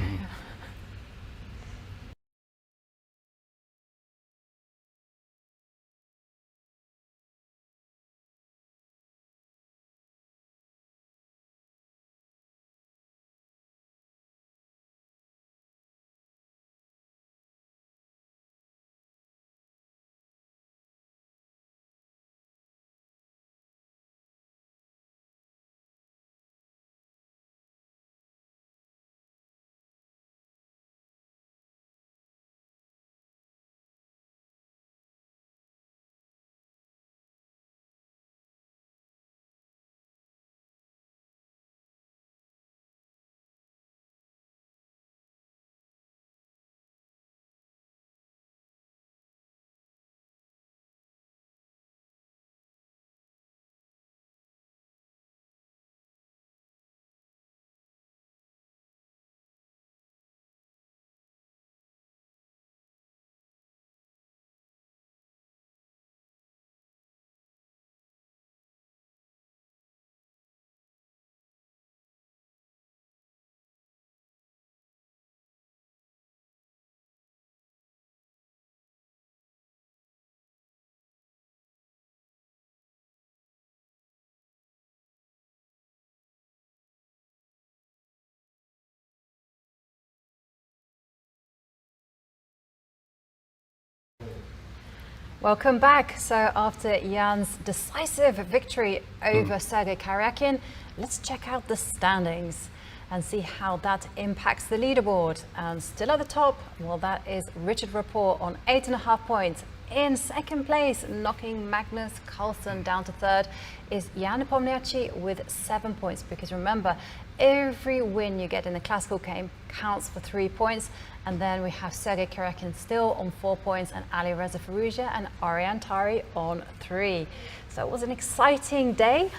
Welcome back. So after Jan's decisive victory over Sergei Karjakin, let's check out the standings and see how that impacts the leaderboard. And still at the top, well, that is Richard Rapport on 8.5 points. In second place, knocking Magnus Carlsen down to third, is Ian Nepomniachtchi with 7 points. Because remember, every win you get in the classical game counts for 3 points. And then we have Sergei Karjakin still on 4 points, and Ali Reza Firouzja and Ariane Tari on 3. So it was an exciting day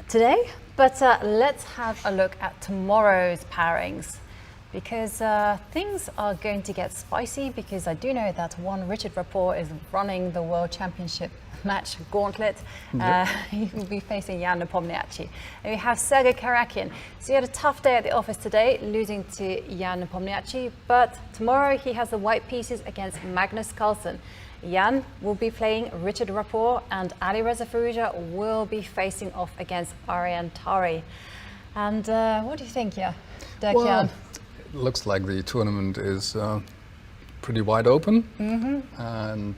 today, but let's have a look at tomorrow's pairings, because things are going to get spicy, because I do know that one Richard Rapport is running the World Championship match gauntlet. He will be facing Ian Nepomniachtchi. And we have Sergei Karjakin. So he had a tough day at the office today, losing to Ian Nepomniachtchi, but tomorrow he has the white pieces against Magnus Carlsen. Jan will be playing Richard Rapport, and Ali Reza Firouzja will be facing off against Ariane Tari. And what do you think, Dirk Jan? It looks like the tournament is pretty wide open. And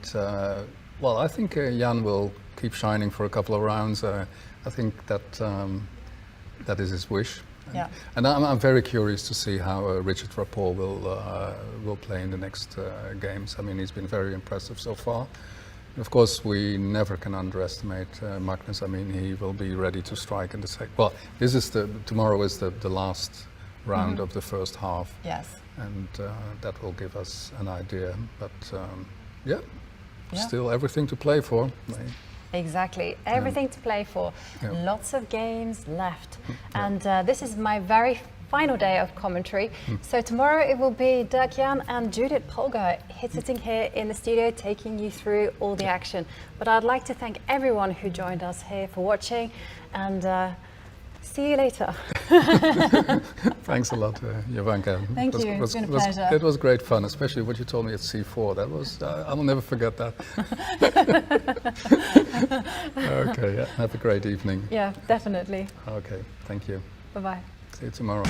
well, I think Jan will keep shining for a couple of rounds. I think that that is his wish. Yeah. And I'm very curious to see how Richard Rapport will play in the next games. I mean, he's been very impressive so far. And of course, we never can underestimate Magnus. I mean, he will be ready to strike in the second. Well, tomorrow is the last round of the first half. Yes. And that will give us an idea. But yeah. Still everything to play for. Exactly, everything to play for. Lots of games left. And this is my very final day of commentary. So tomorrow it will be Dirk Jan and Judith Polgar sitting here in the studio taking you through all the action. But I'd like to thank everyone who joined us here for watching, and see you later. Thanks a lot, Jovanka. Thank you, it's been a pleasure. It was great fun, especially what you told me at C4. That was, I will never forget that. Okay, yeah, have a great evening. Yeah, definitely. Okay, thank you. Bye-bye. See you tomorrow.